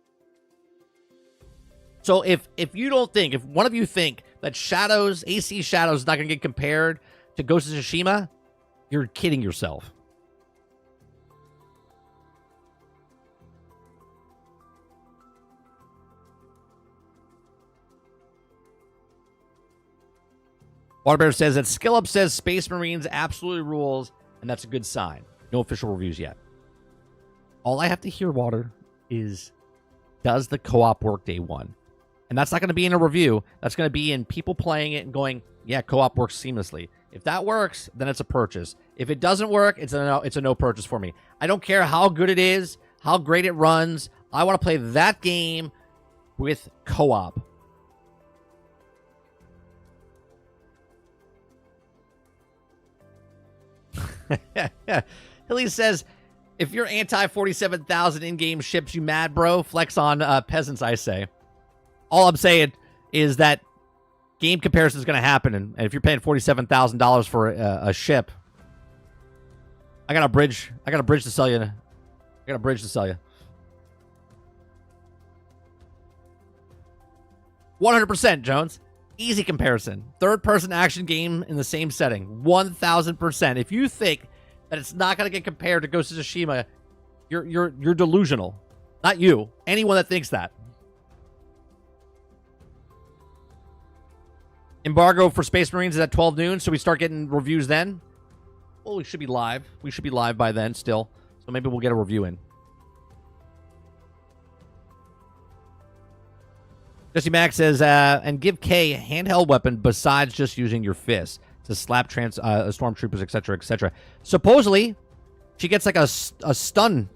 So if one of you think that AC Shadows is not going to get compared to Ghost of Tsushima, you're kidding yourself. Waterbear says that Skill Up says Space Marines absolutely rules, and that's a good sign. No official reviews yet. All I have to hear, Water, is does the co-op work day one? And that's not going to be in a review. That's going to be in people playing it and going, yeah, co-op works seamlessly. If that works, then it's a purchase. If it doesn't work, it's a no purchase for me. I don't care how good it is, how great it runs. I want to play that game with co-op. Hilly says, if you're anti-47,000 in-game ships, you mad, bro? Flex on peasants, I say. All I'm saying is that game comparison is going to happen, and if you're paying $47,000 for a ship, I got a bridge to sell you. I got a bridge to sell you. 100%, Jones. Easy comparison. Third-person action game in the same setting. 1,000%. If you think that it's not going to get compared to Ghost of Tsushima, you're delusional. Not you. Anyone that thinks that. Embargo for Space Marines is at 12 noon, so we start getting reviews then. Well, we should be live. We should be live by then still. So maybe we'll get a review in. Jesse Max says, and give Kay a handheld weapon besides just using your fist to slap stormtroopers, etc., etc. Supposedly, she gets like a stun,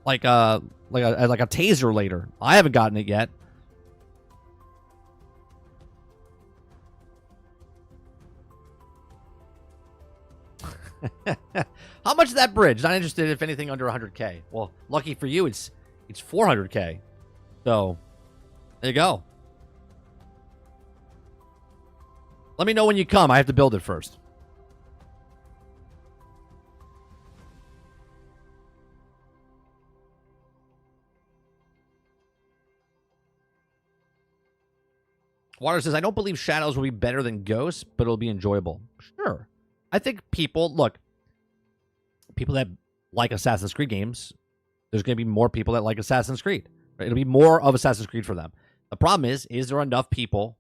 like a taser later. I haven't gotten it yet. How much is that bridge? Not interested if anything under 100K. Well, lucky for you, it's 400K. So, there you go. Let me know when you come. I have to build it first. Water says, I don't believe Shadows will be better than Ghosts, but it'll be enjoyable. Sure. I think people that like Assassin's Creed games, there's going to be more people that like Assassin's Creed. Right? It'll be more of Assassin's Creed for them. The problem is there enough people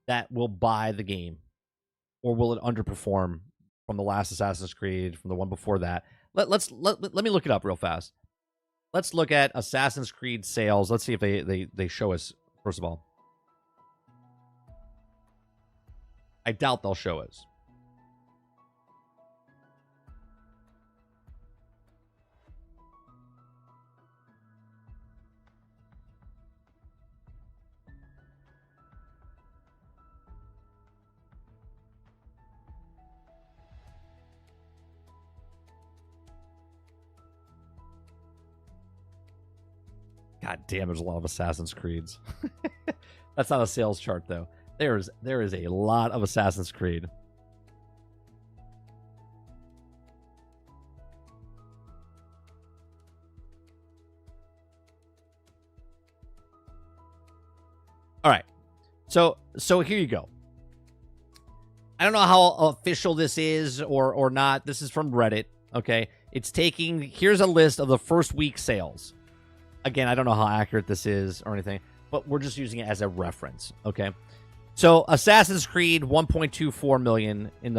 that will buy the game? Or will it underperform from the last Assassin's Creed, from the one before that? Let me look it up real fast. Let's look at Assassin's Creed sales. Let's see if they show us, first of all. I doubt they'll show us. God damn, there's a lot of Assassin's Creeds. That's not a sales chart, though. There is a lot of Assassin's Creed. All right. So here you go. I don't know how official this is or not. This is from Reddit, okay? Here's a list of the first week sales. Again, I don't know how accurate this is or anything, but we're just using it as a reference, okay? So Assassin's Creed 1.24 million in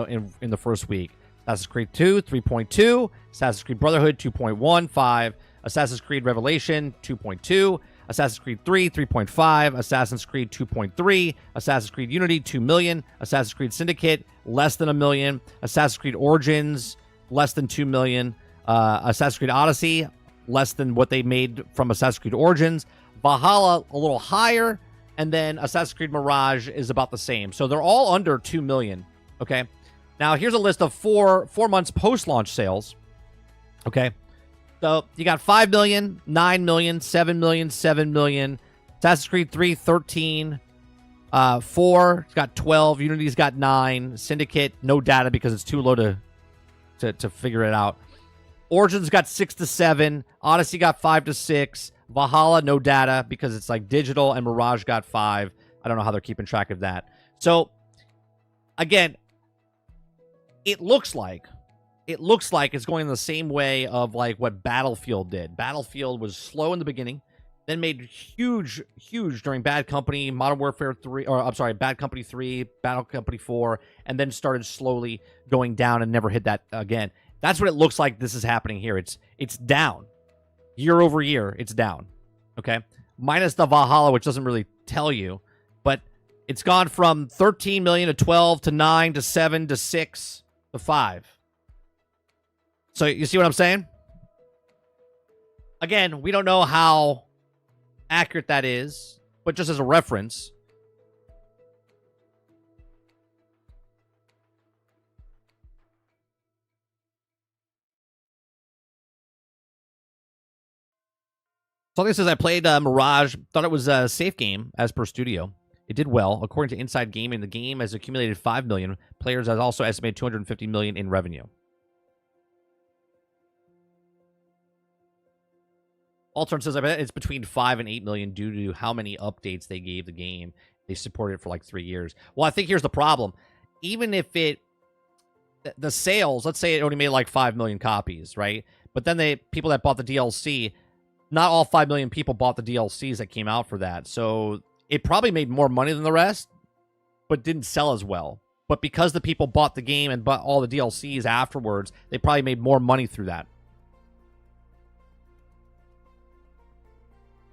the first week. Assassin's Creed 2 3.2, Assassin's Creed Brotherhood 2.15, Assassin's Creed Revelation 2.2, Assassin's Creed 3 3.5, Assassin's Creed 2.3, Assassin's Creed Unity 2 million, Assassin's Creed Syndicate less than 1 million, Assassin's Creed Origins less than 2 million, Assassin's Creed Odyssey less than what they made from Assassin's Creed Origins, Valhalla a little higher, and then Assassin's Creed Mirage is about the same. So they're all under 2 million, okay? Now, here's a list of four months post-launch sales, okay? So you got 5 million, 9 million, 7 million, 7 million. Assassin's Creed 3, 13. 4, it's got 12. Unity's got 9. Syndicate, no data because it's too low to figure it out. Origins got 6 to 7. Odyssey got 5 to 6. Valhalla, no data because it's like digital, and Mirage got 5. I don't know how they're keeping track of that. So, again, it looks like it's going the same way of like what Battlefield did. Battlefield was slow in the beginning, then made huge during Bad Company, Modern Warfare 3, or I'm sorry, Bad Company 3, Battle Company 4, and then started slowly going down and never hit that again. That's what it looks like this is happening here. It's down. Year over year, it's down. Okay? Minus the Valhalla, which doesn't really tell you, but it's gone from 13 million to 12 to 9 to 7 to 6 to 5. So you see what I'm saying? Again, we don't know how accurate that is, but just as a reference. Something says I played Mirage, thought it was a safe game as per studio. It did well. According to Inside Gaming, the game has accumulated 5 million. Players has also estimated 250 million in revenue. Altern says I bet it's between 5 and 8 million due to how many updates they gave the game. They supported it for like 3 years. Well, I think here's the problem. Even if the sales, let's say it only made like 5 million copies, right? But then people that bought the DLC, not all 5 million people bought the DLCs that came out for that. So it probably made more money than the rest, but didn't sell as well. But because the people bought the game and bought all the DLCs afterwards, they probably made more money through that.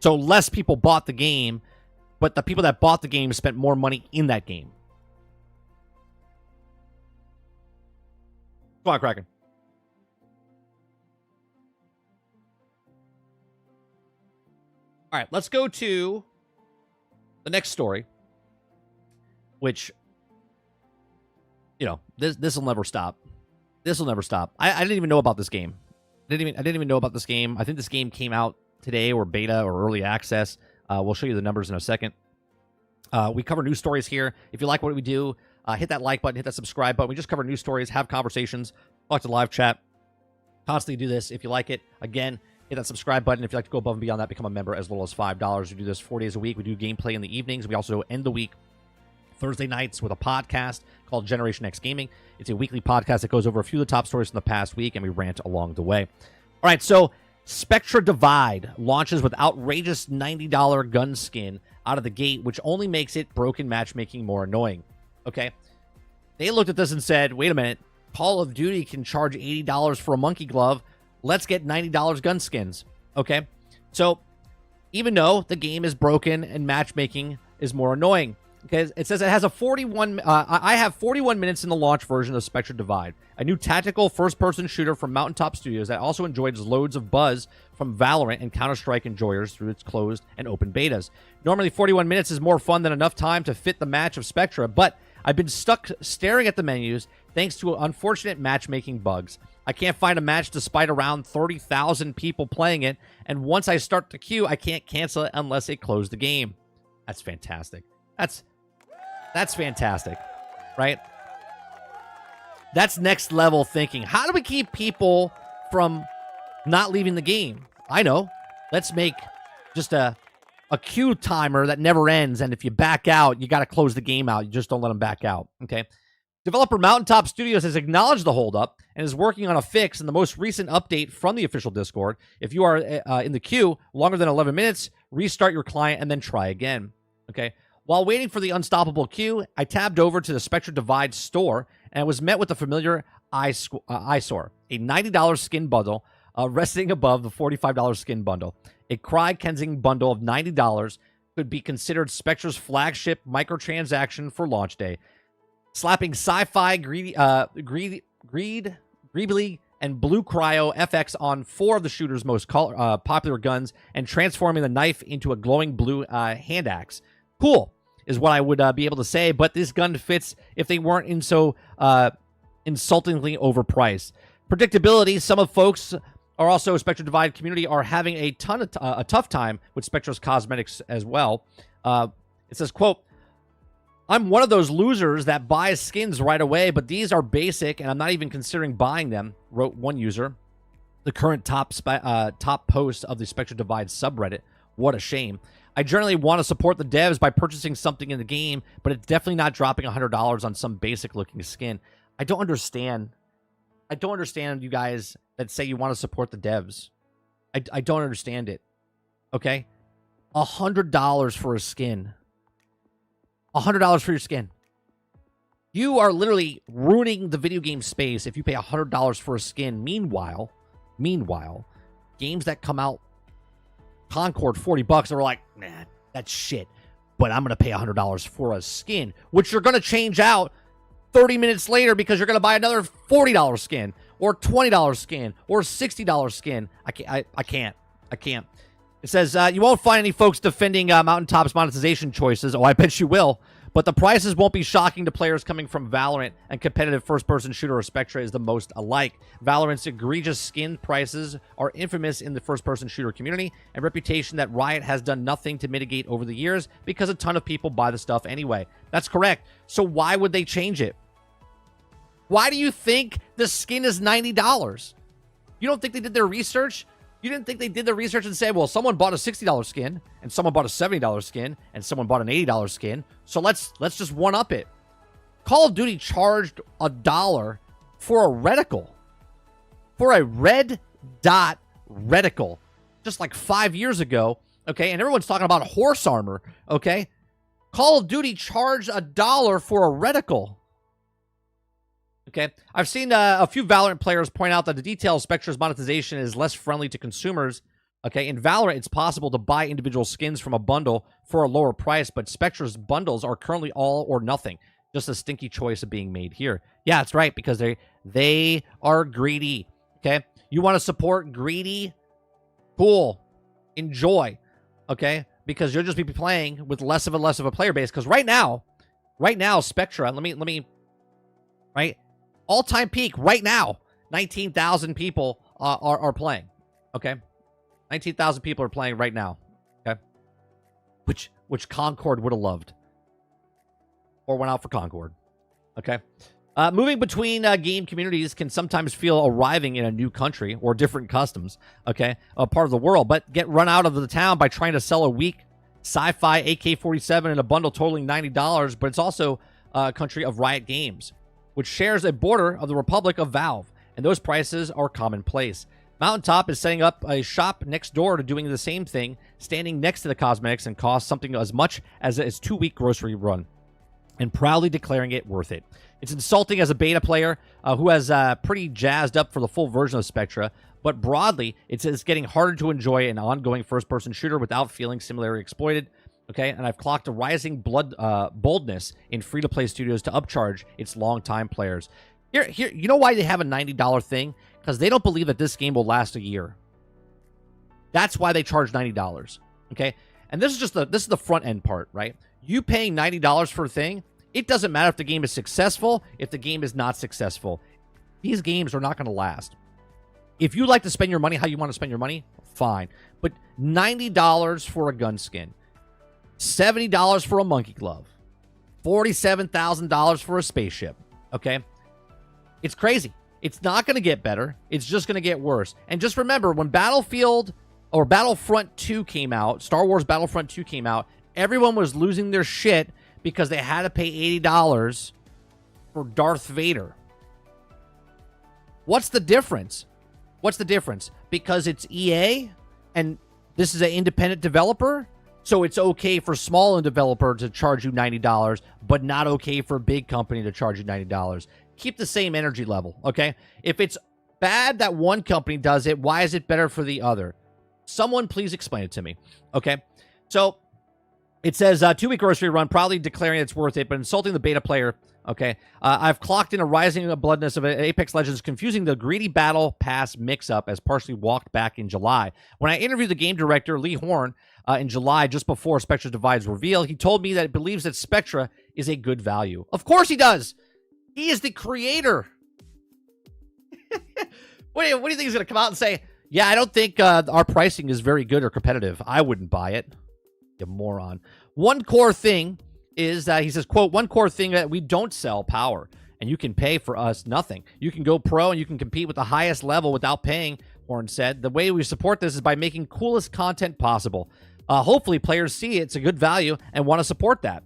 So less people bought the game, but the people that bought the game spent more money in that game. Come on, Kraken. All right, let's go to the next story, which, you know, this will never stop. This will never stop. I didn't even know about this game. I didn't even know about this game. I think this game came out today, or beta, or early access. We'll show you the numbers in a second. We cover news stories here. If you like what we do, hit that like button, hit that subscribe button. We just cover news stories, have conversations, talk to live chat. Constantly do this. If you like it, again, hit that subscribe button. If you'd like to go above and beyond that, become a member as little as $5. We do this 4 days a week. We do gameplay in the evenings. We also end the week Thursday nights with a podcast called Generation X Gaming. It's a weekly podcast that goes over a few of the top stories from the past week, and we rant along the way. All right, so Spectre Divide launches with outrageous $90 gun skin out of the gate, which only makes it broken matchmaking more annoying. Okay? They looked at this and said, wait a minute, Call of Duty can charge $80 for a monkey glove. Let's get $90 gun skins. Okay? So, even though the game is broken and matchmaking is more annoying, okay, it says it has a 41... I have 41 minutes in the launch version of Spectre Divide, a new tactical first-person shooter from Mountaintop Studios that also enjoys loads of buzz from Valorant and Counter-Strike enjoyers through its closed and open betas. Normally, 41 minutes is more fun than enough time to fit the match of Spectre, but I've been stuck staring at the menus thanks to unfortunate matchmaking bugs. I can't find a match despite around 30,000 people playing it, and once I start the queue, I can't cancel it unless it closed the game. That's fantastic. That's fantastic, right? That's next level thinking. How do we keep people from not leaving the game? I know. Let's make just a queue timer that never ends, and if you back out, you got to close the game out. You just don't let them back out, okay? Developer Mountaintop Studios has acknowledged the holdup and is working on a fix in the most recent update from the official Discord. If you are in the queue longer than 11 minutes, restart your client and then try again, okay? While waiting for the unstoppable queue, I tabbed over to the Spectre Divide store and was met with the familiar eyesore, a $90 skin bundle resting above the $45 skin bundle. A cry-cleansing bundle of $90 could be considered Spectre's flagship microtransaction for launch day, slapping sci-fi, greedly, and blue cryo FX on 4 of the shooter's most popular guns and transforming the knife into a glowing blue hand axe. Cool is what I would be able to say, but this gun fits if they weren't in so insultingly overpriced. Predictability, some of folks are also Spectre Divide community are having a tough time with Spectre's cosmetics as well. It says, quote, I'm one of those losers that buys skins right away, but these are basic and I'm not even considering buying them, wrote one user. The current top post of the Spectre Divide subreddit. What a shame. I generally want to support the devs by purchasing something in the game, but it's definitely not dropping $100 on some basic-looking skin. I don't understand. I don't understand you guys that say you want to support the devs. I don't understand it. Okay? $100 for a skin. $100 for your skin. You are literally ruining the video game space if you pay $100 for a skin. Meanwhile, games that come out Concord $40, are like, nah, that's shit. But I'm going to pay $100 for a skin, which you're going to change out 30 minutes later because you're going to buy another $40 skin or $20 skin or $60 skin. I can't. It says, you won't find any folks defending Mountaintop's monetization choices. Oh, I bet you will. But the prices won't be shocking to players coming from Valorant, and competitive first-person shooter or Spectre is the most alike. Valorant's egregious skin prices are infamous in the first-person shooter community, and reputation that Riot has done nothing to mitigate over the years because a ton of people buy the stuff anyway. That's correct. So why would they change it? Why do you think the skin is $90? You don't think they did their research? You didn't think they did the research and say, well, someone bought a $60 skin, and someone bought a $70 skin, and someone bought an $80 skin, so let's just one-up it. Call of Duty charged $1 for a reticle. For a red dot reticle. Just like 5 years ago, okay? And everyone's talking about horse armor, okay? Call of Duty charged $1 for a reticle. Okay, I've seen a few Valorant players point out that the detail of Spectre's monetization is less friendly to consumers. Okay, in Valorant, it's possible to buy individual skins from a bundle for a lower price, but Spectre's bundles are currently all or nothing. Just a stinky choice of being made here. Yeah, that's right, because they are greedy. Okay, you want to support greedy? Cool, enjoy. Okay, because you'll just be playing with less of a player base. Because right now, Spectre. Let me right. All-time peak right now. 19,000 people are playing. Okay, 19,000 people are playing right now. Okay, which Concord would have loved, or went out for Concord. Okay. Moving between game communities can sometimes feel arriving in a new country or different customs, okay, a part of the world, but get run out of the town by trying to sell a weak sci-fi AK-47 in a bundle totaling $90, but it's also a country of Riot Games, which shares a border of the Republic of Valve, and those prices are commonplace. Mountaintop is setting up a shop next door to doing the same thing, standing next to the cosmetics and costs something as much as its 2-week grocery run, and proudly declaring it worth it. It's insulting as a beta player who has pretty jazzed up for the full version of Spectre, but broadly, it's getting harder to enjoy an ongoing first-person shooter without feeling similarly exploited. Okay, and I've clocked a rising boldness in free-to-play studios to upcharge its long-time players. Here, you know why they have a $90 thing? Because they don't believe that this game will last a year. That's why they charge $90. Okay, and this is the front end part, right? You paying $90 for a thing. It doesn't matter if the game is successful, if the game is not successful. These games are not going to last. If you like to spend your money how you want to spend your money, fine. But $90 for a gun skin, $70 for a monkey glove, $47,000 for a spaceship, okay? It's crazy. It's not going to get better. It's just going to get worse. And just remember, when Battlefront 2 came out, Star Wars Battlefront 2 came out, everyone was losing their shit because they had to pay $80 for Darth Vader. What's the difference? What's the difference? Because it's EA and this is an independent developer, so it's okay for small developer to charge you $90, but not okay for a big company to charge you $90. Keep the same energy level, okay? If it's bad that one company does it, why is it better for the other? Someone please explain it to me, okay? So it says 2-week grocery run, proudly declaring it's worth it, but insulting the beta player. Okay, I've clocked in a rising bloodness of Apex Legends, confusing the greedy battle pass mix-up as partially walked back in July. When I interviewed the game director, Lee Horn, in July, just before Spectre Divide's reveal, he told me that he believes that Spectre is a good value. Of course he does! He is the creator! What do you think he's going to come out and say? Yeah, I don't think our pricing is very good or competitive. I wouldn't buy it. You moron. One core thing is that he says, quote, one core thing that we don't sell power, and you can pay for us nothing. You can go pro and you can compete with the highest level without paying, Horn said. The way we support this is by making coolest content possible. Hopefully players see it's a good value and want to support that.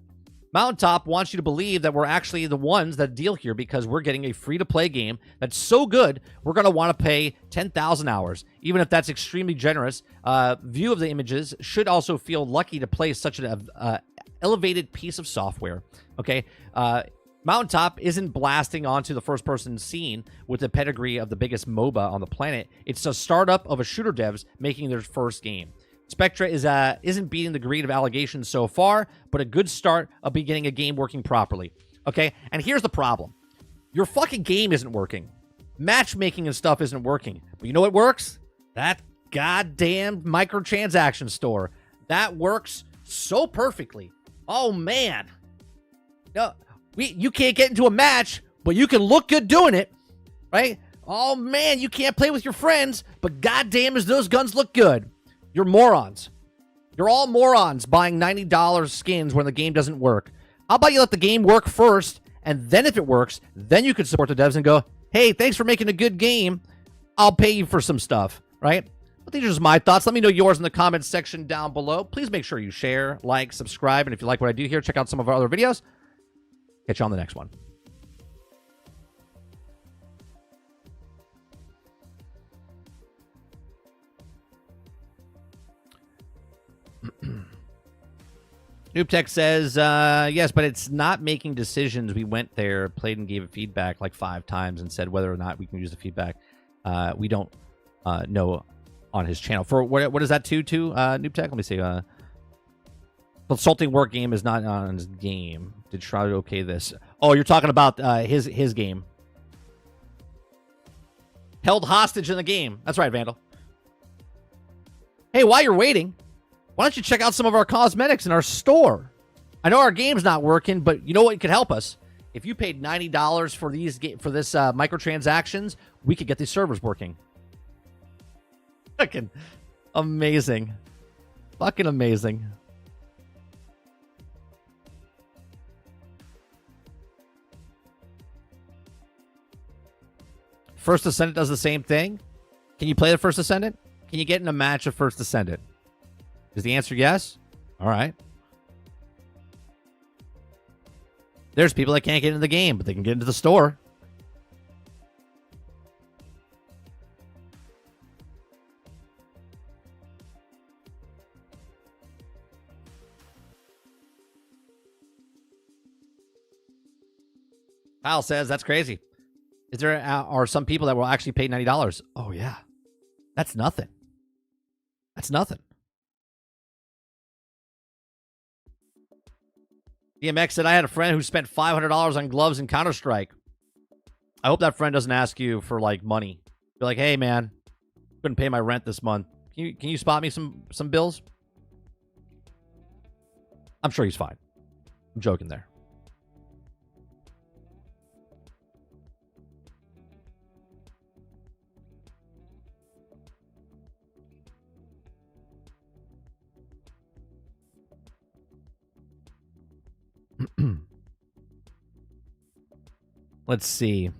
Mountaintop wants you to believe that we're actually the ones that deal here because we're getting a free-to-play game that's so good, we're going to want to pay 10,000 hours. Even if that's extremely generous, view of the images should also feel lucky to play such an elevated piece of software. Okay, Mountaintop isn't blasting onto the first-person scene with the pedigree of the biggest MOBA on the planet. It's a startup of a shooter devs making their first game. Spectre isn't beating the greed of allegations so far, but a good start of beginning a game working properly. Okay, and here's the problem. Your fucking game isn't working. Matchmaking and stuff isn't working. But you know what works? That goddamn microtransaction store. That works so perfectly. Oh, man. No, you can't get into a match, but you can look good doing it, right? Oh, man, you can't play with your friends, but goddamn does those guns look good. You're morons. You're all morons buying $90 skins when the game doesn't work. How about you let the game work first, and then if it works, then you could support the devs and go, hey, thanks for making a good game. I'll pay you for some stuff, right? But these are just my thoughts. Let me know yours in the comments section down below. Please make sure you share, like, subscribe, and if you like what I do here, check out some of our other videos. Catch you on the next one. NoobTech says, yes, but it's not making decisions. We went there, played and gave it feedback like 5 times and said whether or not we can use the feedback. We don't know on his channel. For what is that to NoobTech? Let me see. Consulting work game is not on his game. Did Shroud okay this? Oh, you're talking about his game. Held hostage in the game. That's right, Vandal. Hey, while you're waiting, why don't you check out some of our cosmetics in our store? I know our game's not working, but you know what could help us? If you paid $90 for these for this microtransactions, we could get these servers working. Fucking amazing. Fucking amazing. First Descendant does the same thing. Can you play the First Descendant? Can you get in a match of First Descendant? Is the answer yes? All right. There's people that can't get into the game, but they can get into the store. Kyle says that's crazy. Is there are some people that will actually pay $90? Oh yeah, that's nothing. That's nothing. DMX said I had a friend who spent $500 on gloves in Counter-Strike. I hope that friend doesn't ask you for like money. Be like, hey man, couldn't pay my rent this month. Can you spot me some bills? I'm sure he's fine. I'm joking there. Let's see.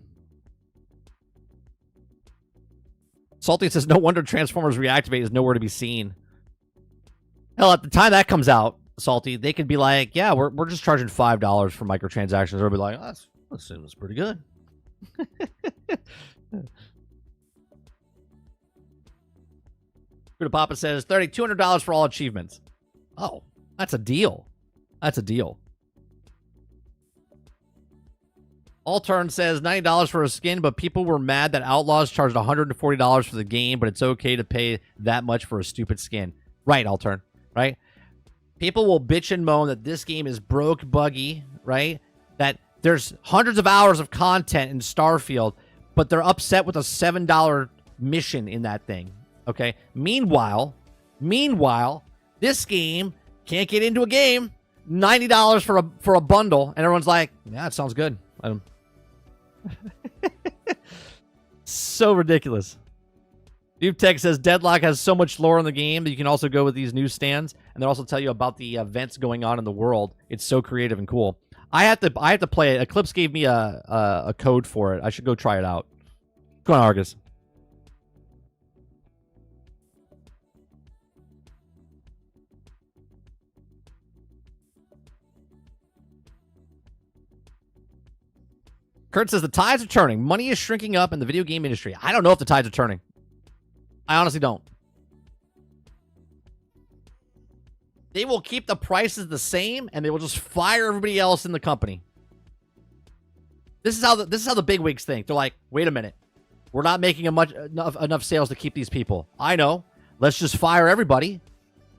Salty says, no wonder Transformers Reactivate is nowhere to be seen. Hell, at the time that comes out, Salty, they could be like, yeah, we're just charging $5 for microtransactions. They'll be like, oh, that seems pretty good. Papa says, $200 for all achievements. Oh, that's a deal. That's a deal. Altern says $90 for a skin, but people were mad that Outlaws charged $140 for the game, but it's okay to pay that much for a stupid skin. Right, Altern, right? People will bitch and moan that this game is broke, buggy, right? That there's hundreds of hours of content in Starfield, but they're upset with a $7 mission in that thing, okay? Meanwhile, this game can't get into a game, $90 for a bundle, and everyone's like, yeah, that sounds good. So ridiculous. Noob Tech says Deadlock has so much lore in the game that you can also go with these newsstands, and they'll also tell you about the events going on in the world. It's so creative and cool. I have to play it. Eclipse gave me a code for it. I should go try it out. What's going on, Argus? Kurt says the tides are turning. Money is shrinking up in the video game industry. I don't know if the tides are turning. I honestly don't. They will keep the prices the same, and they will just fire everybody else in the company. This is how the bigwigs think. They're like, wait a minute, we're not making enough sales to keep these people. I know. Let's just fire everybody.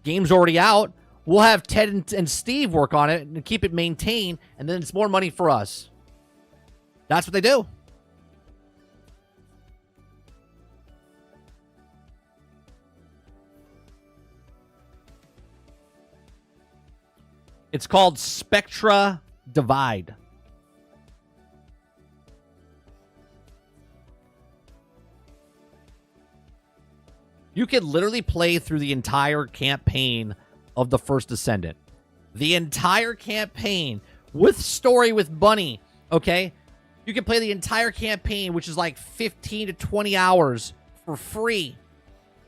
Game's already out. We'll have Ted and Steve work on it and keep it maintained, and then it's more money for us. That's what they do. It's called Spectre Divide. You could literally play through the entire campaign of the First Descendant. The entire campaign with story with Bunny, okay? You can play the entire campaign, which is like 15 to 20 hours for free.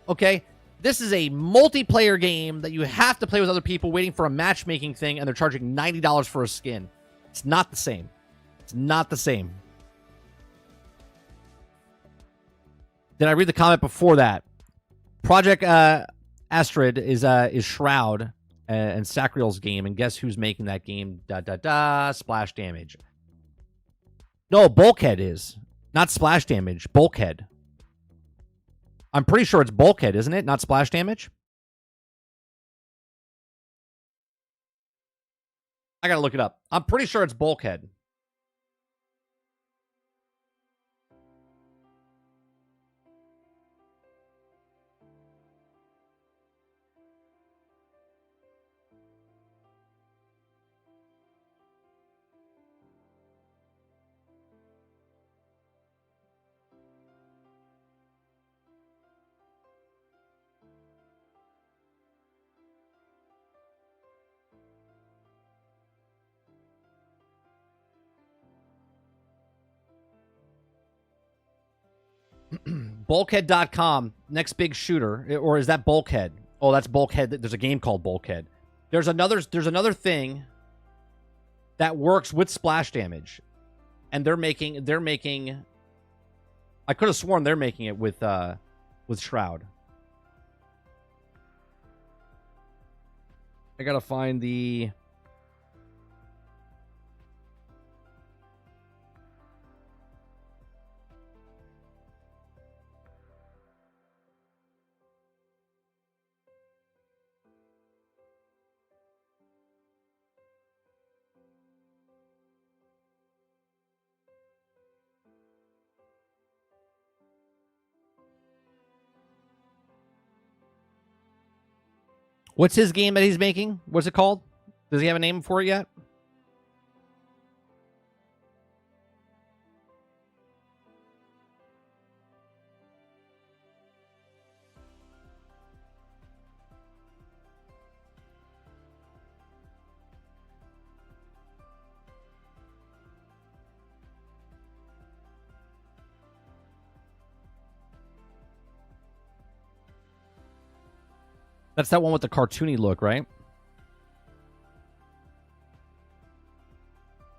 Okay? This is a multiplayer game that you have to play with other people waiting for a matchmaking thing, and they're charging $90 for a skin. It's not the same. It's not the same. Did I read the comment before that? Project Astrid is Shroud and Sacriel's game, and guess who's making that game? Splash Damage. No, Bulkhead is. Not Splash Damage. Bulkhead. I'm pretty sure it's Bulkhead, isn't it? Not Splash Damage? I gotta look it up. I'm pretty sure it's Bulkhead. Bulkhead.com, next big shooter, or is that Bulkhead? Oh, that's Bulkhead. There's a game called Bulkhead. There's another thing that works with splash damage, and they're making. I could have sworn they're making it with Shroud. I gotta find the. What's his game that he's making? What's it called? Does he have a name for it yet? That's that one with the cartoony look, right?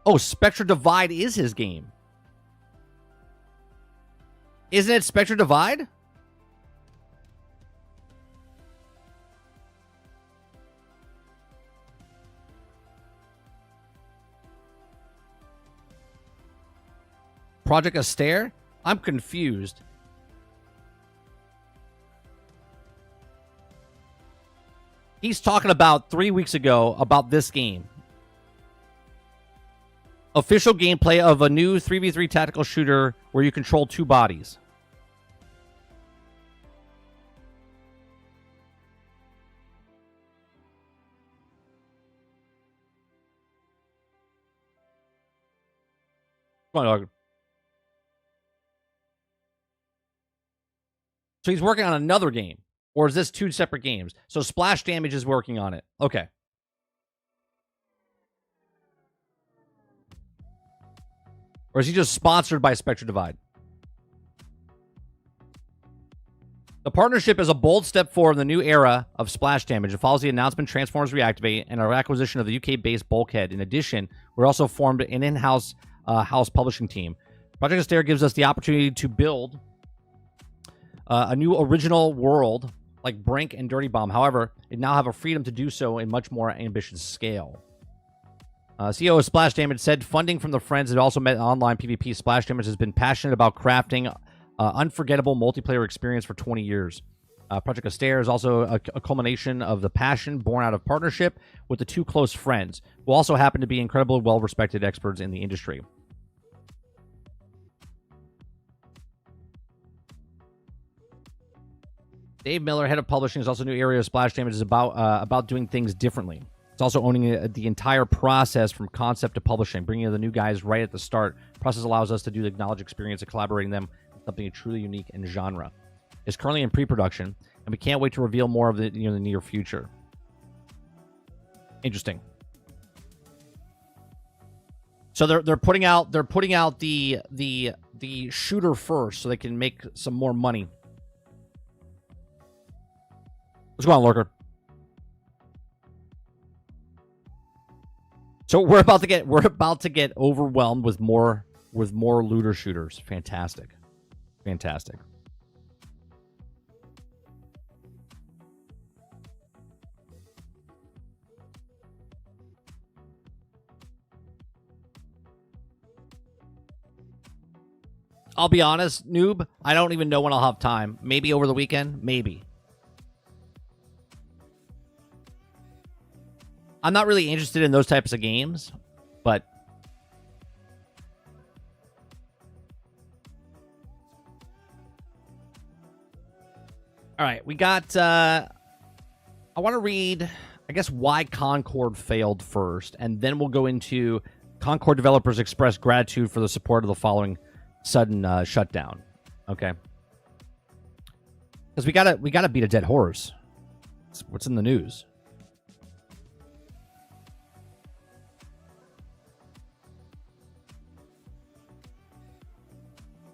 Oh, Spectre Divide is his game. Isn't it Spectre Divide? Project Astaire? I'm confused. He's talking about 3 weeks ago about this game. Official gameplay of a new 3v3 tactical shooter where you control 2 bodies. Come on, dog. So he's working on another game. Or is this 2 separate games? So Splash Damage is working on it. Okay. Or is he just sponsored by Spectre Divide? The partnership is a bold step forward in the new era of Splash Damage. It follows the announcement Transformers Reactivate and our acquisition of the UK-based Bulkhead. In addition, we're also formed an in-house house publishing team. Project Astaire gives us the opportunity to build a new original world like Brink and Dirty Bomb. However, it now have a freedom to do so in much more ambitious scale. CEO of Splash Damage said funding from the friends had also met online PvP. Splash Damage has been passionate about crafting unforgettable multiplayer experience for 20 years. Project Astaire is also a culmination of the passion born out of partnership with the 2 close friends, who also happen to be incredibly well-respected experts in the industry. Dave Miller, head of publishing, is also a new area of Splash Damage is about doing things differently. It's also owning the entire process from concept to publishing, bringing the new guys right at the start. The process allows us to do the knowledge experience of collaborating them with something truly unique in genre. It's currently in pre-production, and we can't wait to reveal more of it in the near future. Interesting. So they're putting out the shooter first, so they can make some more money. What's going on, Lurker? So we're about to get overwhelmed with more looter shooters. Fantastic. Fantastic. I'll be honest, noob, I don't even know when I'll have time. Maybe over the weekend, maybe. I'm not really interested in those types of games, but all right, we got I want to read, I guess, why Concord failed first, and then we'll go into Concord developers express gratitude for the support of the following sudden shutdown. Okay, because we gotta beat a dead horse. What's in the news?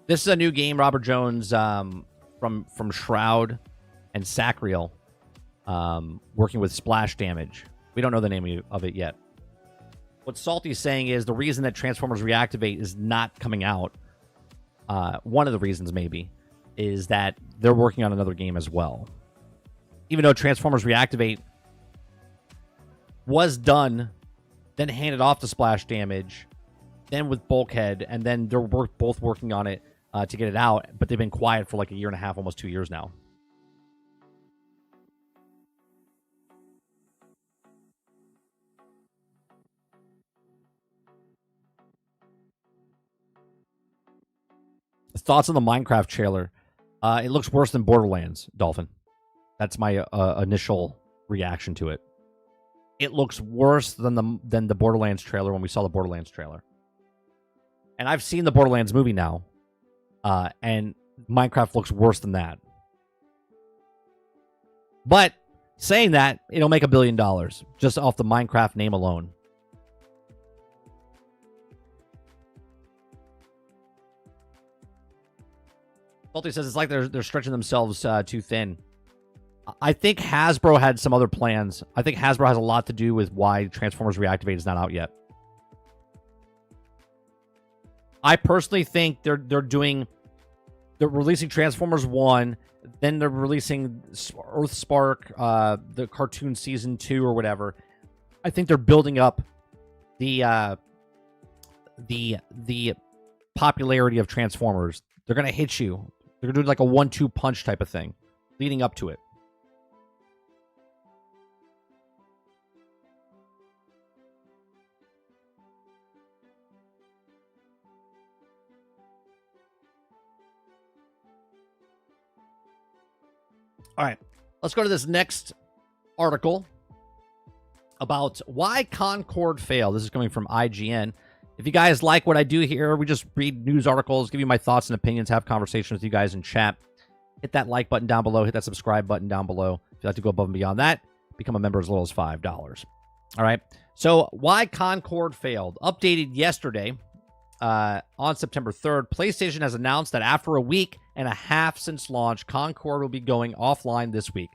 This is a new game Robert Jones from Shroud and Sacriel, working with splash damage. We don't know the name of it yet. What Salty's saying is the reason that Transformers Reactivate is not coming out, one of the reasons maybe, is that they're working on another game as well. Even though Transformers Reactivate was done, then handed off to Splash Damage, then with Bulkhead, and then they're both working on it to get it out, but they've been quiet for like a year and a half, almost 2 years now. Thoughts on the Minecraft trailer? It looks worse than Borderlands, Dolphin. That's my initial reaction to it. It looks worse than the Borderlands trailer when we saw the Borderlands trailer. And I've seen the Borderlands movie now, and Minecraft looks worse than that. But saying that, it'll make $1 billion just off the Minecraft name alone. Salty says it's like they're stretching themselves too thin. I think Hasbro had some other plans. I think Hasbro has a lot to do with why Transformers Reactivate is not out yet. I personally think they're releasing Transformers 1, then they're releasing Earthspark, the cartoon season 2 or whatever. I think they're building up the popularity of Transformers. They're gonna hit you. They're gonna do like a 1-2 punch type of thing, leading up to it. All right, let's go to this next article about why Concord failed. This is coming from IGN. If you guys like what I do here, we just read news articles, give you my thoughts and opinions, have conversations with you guys in chat. Hit that like button down below. Hit that subscribe button down below. If you'd like to go above and beyond that, become a member as little as $5. All right. So why Concord failed? Updated yesterday on September 3rd. PlayStation has announced that after a week and a half since launch, Concord will be going offline this week.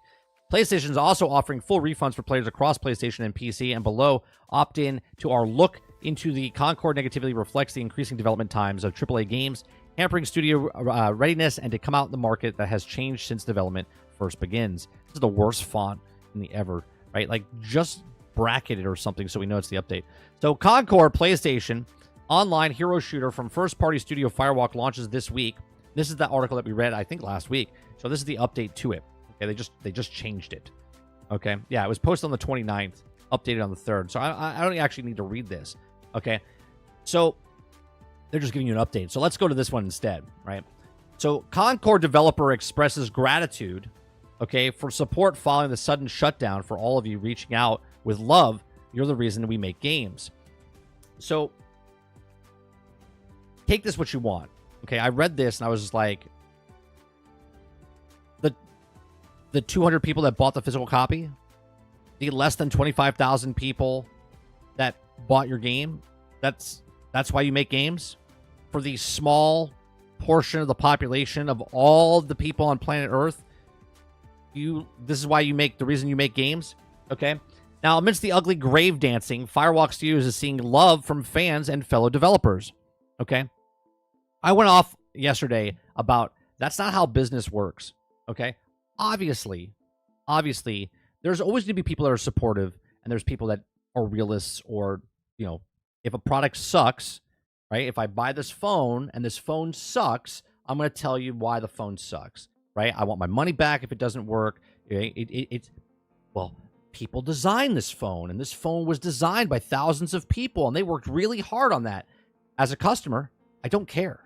PlayStation is also offering full refunds for players across PlayStation and PC, and below, opt in to our look into the Concord negativity reflects the increasing development times of AAA games, hampering studio readiness, and to come out in the market that has changed since development first begins. This is the worst font in the ever, right? Like, just bracket it or something so we know it's the update. So Concord PlayStation online hero shooter from first-party studio Firewalk launches this week. This is the article that we read, I think, last week. So this is the update to it. Okay, they just changed it. Okay, yeah, it was posted on the 29th, updated on the 3rd. So I don't actually need to read this. Okay, so they're just giving you an update. So let's go to this one instead, right? So Concord developer expresses gratitude, okay, for support following the sudden shutdown. For all of you reaching out with love, you're the reason we make games. So take this what you want. Okay, I read this and I was just like, the 200 people that bought the physical copy, the less than 25,000 people that bought your game, that's why you make games? For the small portion of the population of all the people on planet Earth, this is why you make, the reason you make games? Okay? Now, amidst the ugly grave dancing, Firewalk Studios is seeing love from fans and fellow developers. Okay? I went off yesterday about that's not how business works. Okay? Obviously, there's always going to be people that are supportive, and there's people that are realists, or, you know, if a product sucks, right? If I buy this phone and this phone sucks, I'm going to tell you why the phone sucks, right? I want my money back if it doesn't work. Well, people designed this phone, and this phone was designed by thousands of people, and they worked really hard on that. As a customer, I don't care.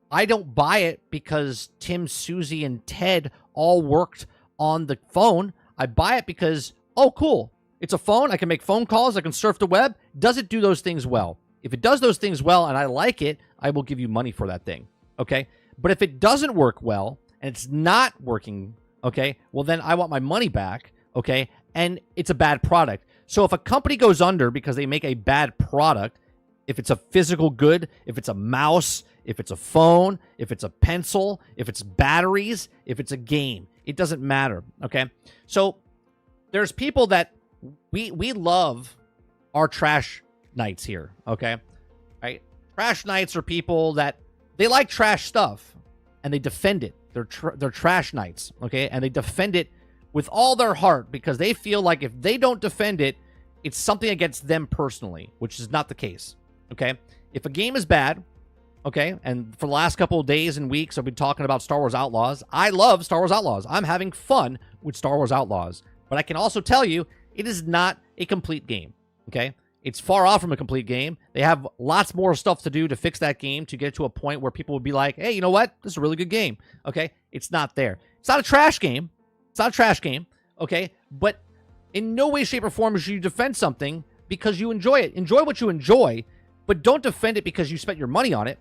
I don't buy it because Tim, Susie, and Ted all worked on the phone. I buy it because, oh, cool. It's a phone. I can make phone calls. I can surf the web. Does it do those things well? If it does those things well and I like it, I will give you money for that thing. Okay? But if it doesn't work well and it's not working, okay, well, then I want my money back, okay? And it's a bad product. So if a company goes under because they make a bad product, If it's a physical good, if it's a mouse, if it's a phone, if it's a pencil, if it's batteries, if it's a game, it doesn't matter, okay? So there's people that we love our trash nights here, okay? Right? Trash nights are people that they like trash stuff and they defend it. They're trash nights, okay? And they defend it with all their heart because they feel like if they don't defend it, it's something against them personally, which is not the case, okay? If a game is bad, okay, and for the last couple of days and weeks, I've been talking about Star Wars Outlaws. I love Star Wars Outlaws. I'm having fun with Star Wars Outlaws. But I can also tell you, it is not a complete game, okay? It's far off from a complete game. They have lots more stuff to do to fix that game to get to a point where people would be like, hey, you know what? This is a really good game, okay? It's not there. It's not a trash game. It's not a trash game, okay? But in no way, shape, or form should you defend something because you enjoy it. Enjoy what you enjoy, but don't defend it because you spent your money on it,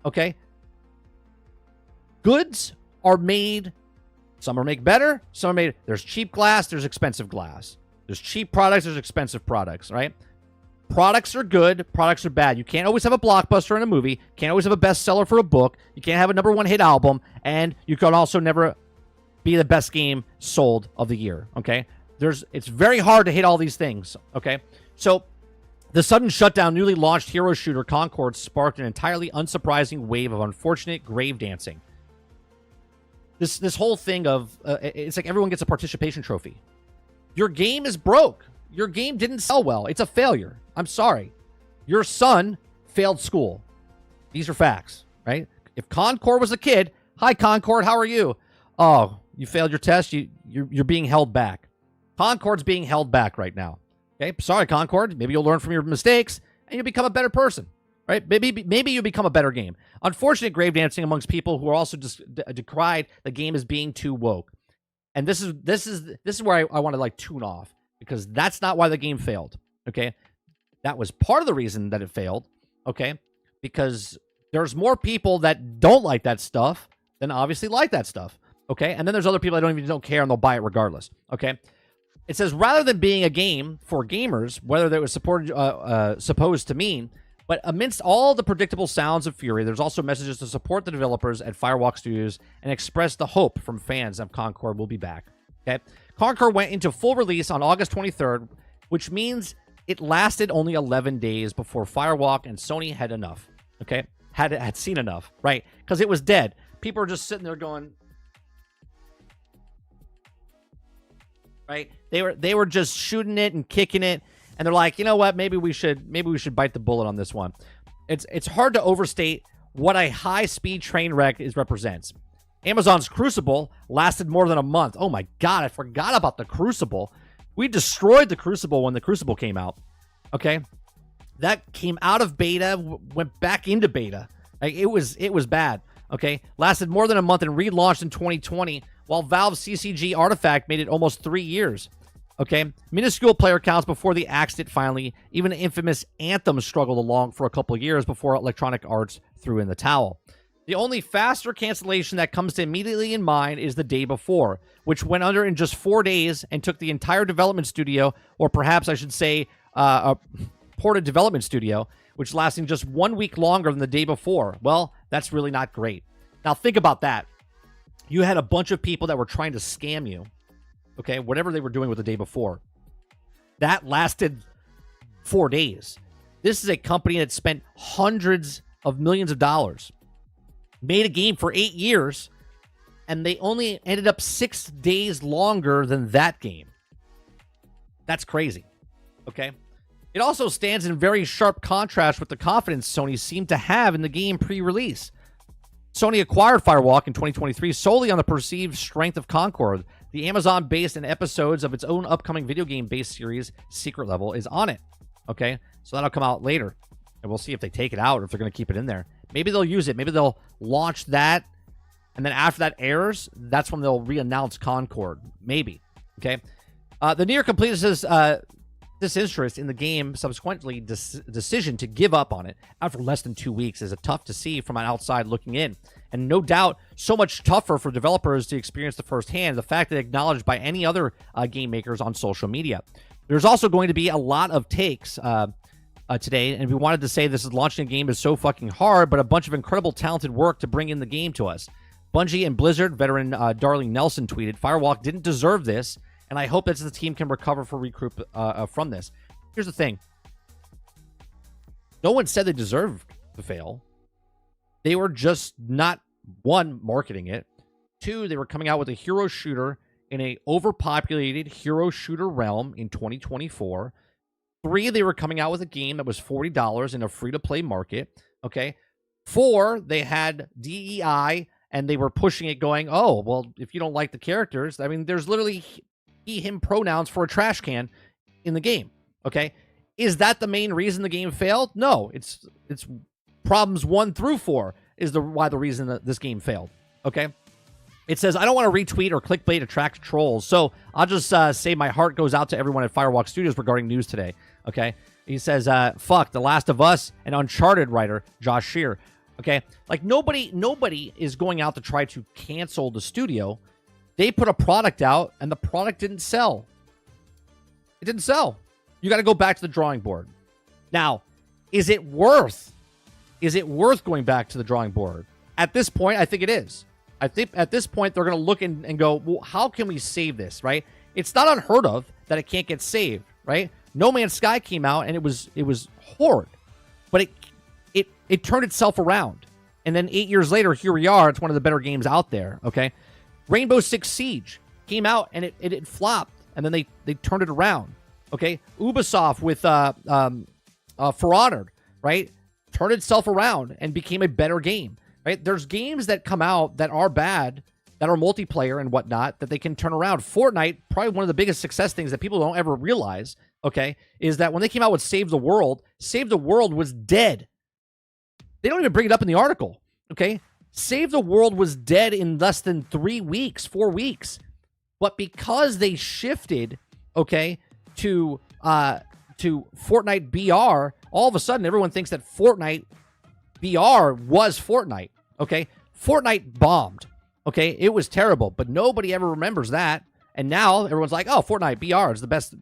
okay? Goods are made, some are made better, some are made, there's cheap glass, there's expensive glass. There's cheap products, there's expensive products, right? Products are good, products are bad. You can't always have a blockbuster in a movie, can't always have a bestseller for a book, you can't have a #1 hit album, and you can also never be the best game sold of the year, okay? It's very hard to hit all these things, okay? So the sudden shutdown newly launched hero shooter Concord sparked an entirely unsurprising wave of unfortunate grave dancing. This whole thing of, it's like everyone gets a participation trophy. Your game is broke. Your game didn't sell well. It's a failure. I'm sorry. Your son failed school. These are facts, right? If Concord was a kid, hi Concord, how are you? Oh, you failed your test. You're being held back. Concord's being held back right now. Okay, sorry Concord. Maybe you'll learn from your mistakes and you'll become a better person, right? Maybe you become a better game. Unfortunate grave dancing amongst people who are also decried the game as being too woke. And this is where I want to like tune off because that's not why the game failed. Okay, that was part of the reason that it failed. Okay, because there's more people that don't like that stuff than obviously like that stuff. Okay, and then there's other people that don't care and they'll buy it regardless. Okay, it says rather than being a game for gamers, whether that was supposed to mean. But amidst all the predictable sounds of fury, there's also messages to support the developers at Firewalk Studios and express the hope from fans of Concord will be back. Okay, Concord went into full release on August 23rd, which means it lasted only 11 days before Firewalk and Sony had enough. Okay, had seen enough, right? Because it was dead. People are just sitting there going, right? They were just shooting it and kicking it. And they're like, you know what? Maybe we should bite the bullet on this one. It's hard to overstate what a high-speed train wreck represents. Amazon's Crucible lasted more than a month. Oh my God, I forgot about the Crucible. We destroyed the Crucible when the Crucible came out. Okay, that came out of beta, went back into beta. Like, it was bad. Okay, lasted more than a month and relaunched in 2020, while Valve's CCG Artifact made it almost 3 years. Okay, minuscule player counts before the axed it finally. Even infamous Anthem struggled along for a couple of years before Electronic Arts threw in the towel. The only faster cancellation that comes to immediately in mind is the day before, which went under in just 4 days and took the entire development studio, or perhaps I should say a ported development studio, which lasting just 1 week longer than the day before. Well, that's really not great. Now think about that. You had a bunch of people that were trying to scam you. Okay, whatever they were doing with the day before. That lasted 4 days. This is a company that spent hundreds of millions of dollars, made a game for 8 years, and they only ended up 6 days longer than that game. That's crazy. Okay? It also stands in very sharp contrast with the confidence Sony seemed to have in the game pre-release. Sony acquired Firewalk in 2023 solely on the perceived strength of Concord. The Amazon-based and episodes of its own upcoming video game-based series, Secret Level, is on it. Okay? So that'll come out later. And we'll see if they take it out or if they're going to keep it in there. Maybe they'll use it. Maybe they'll launch that. And then after that airs, that's when they'll re-announce Concord. Maybe. Okay? The near completeness disinterest in the game, subsequently decision to give up on it after less than 2 weeks is tough to see from an outside looking in. And no doubt, so much tougher for developers to experience the firsthand, the fact that acknowledged by any other game makers on social media. There's also going to be a lot of takes today, and we wanted to say this is launching a game is so fucking hard, but a bunch of incredible talented work to bring in the game to us. Bungie and Blizzard, veteran Darling Nelson tweeted, Firewalk didn't deserve this, and I hope that the team can recover for regroup from this. Here's the thing. No one said they deserved to fail. They were just not, one, marketing it. Two, they were coming out with a hero shooter in a overpopulated hero shooter realm in 2024. Three, they were coming out with a game that was $40 in a free-to-play market. Okay. Four, they had DEI, and they were pushing it going, oh, well, if you don't like the characters, I mean, there's literally he, him pronouns for a trash can in the game. Okay. Is that the main reason the game failed? No, it's problems 1 through 4 is the reason that this game failed. Okay. It says, I don't want to retweet or clickbait attract trolls, so I'll just say my heart goes out to everyone at Firewalk Studios regarding news today. Okay. He says, fuck, The Last of Us and Uncharted writer Josh Shear. Okay. Like nobody is going out to try to cancel the studio. They put a product out and the product didn't sell. It didn't sell. You got to go back to the drawing board. Now, is it worth going back to the drawing board? At this point, I think it is. I think at this point, they're going to look and go, well, how can we save this, right? It's not unheard of that it can't get saved, right? No Man's Sky came out, and it was horrid. But it turned itself around. And then 8 years later, here we are. It's one of the better games out there, okay? Rainbow Six Siege came out, and it flopped. And then they turned it around. Okay, Ubisoft with For Honored, right, turned itself around and became a better game, right? There's games that come out that are bad, that are multiplayer and whatnot, that they can turn around. Fortnite, probably one of the biggest success things that people don't ever realize, okay, is that when they came out with Save the World was dead. They don't even bring it up in the article, okay? Save the World was dead in less than 3 weeks, 4 weeks. But because they shifted, okay, to Fortnite BR, all of a sudden everyone thinks that Fortnite BR was Fortnite. Okay, Fortnite bombed. Okay, it was terrible, but nobody ever remembers that. And now everyone's like, oh, Fortnite BR is the best,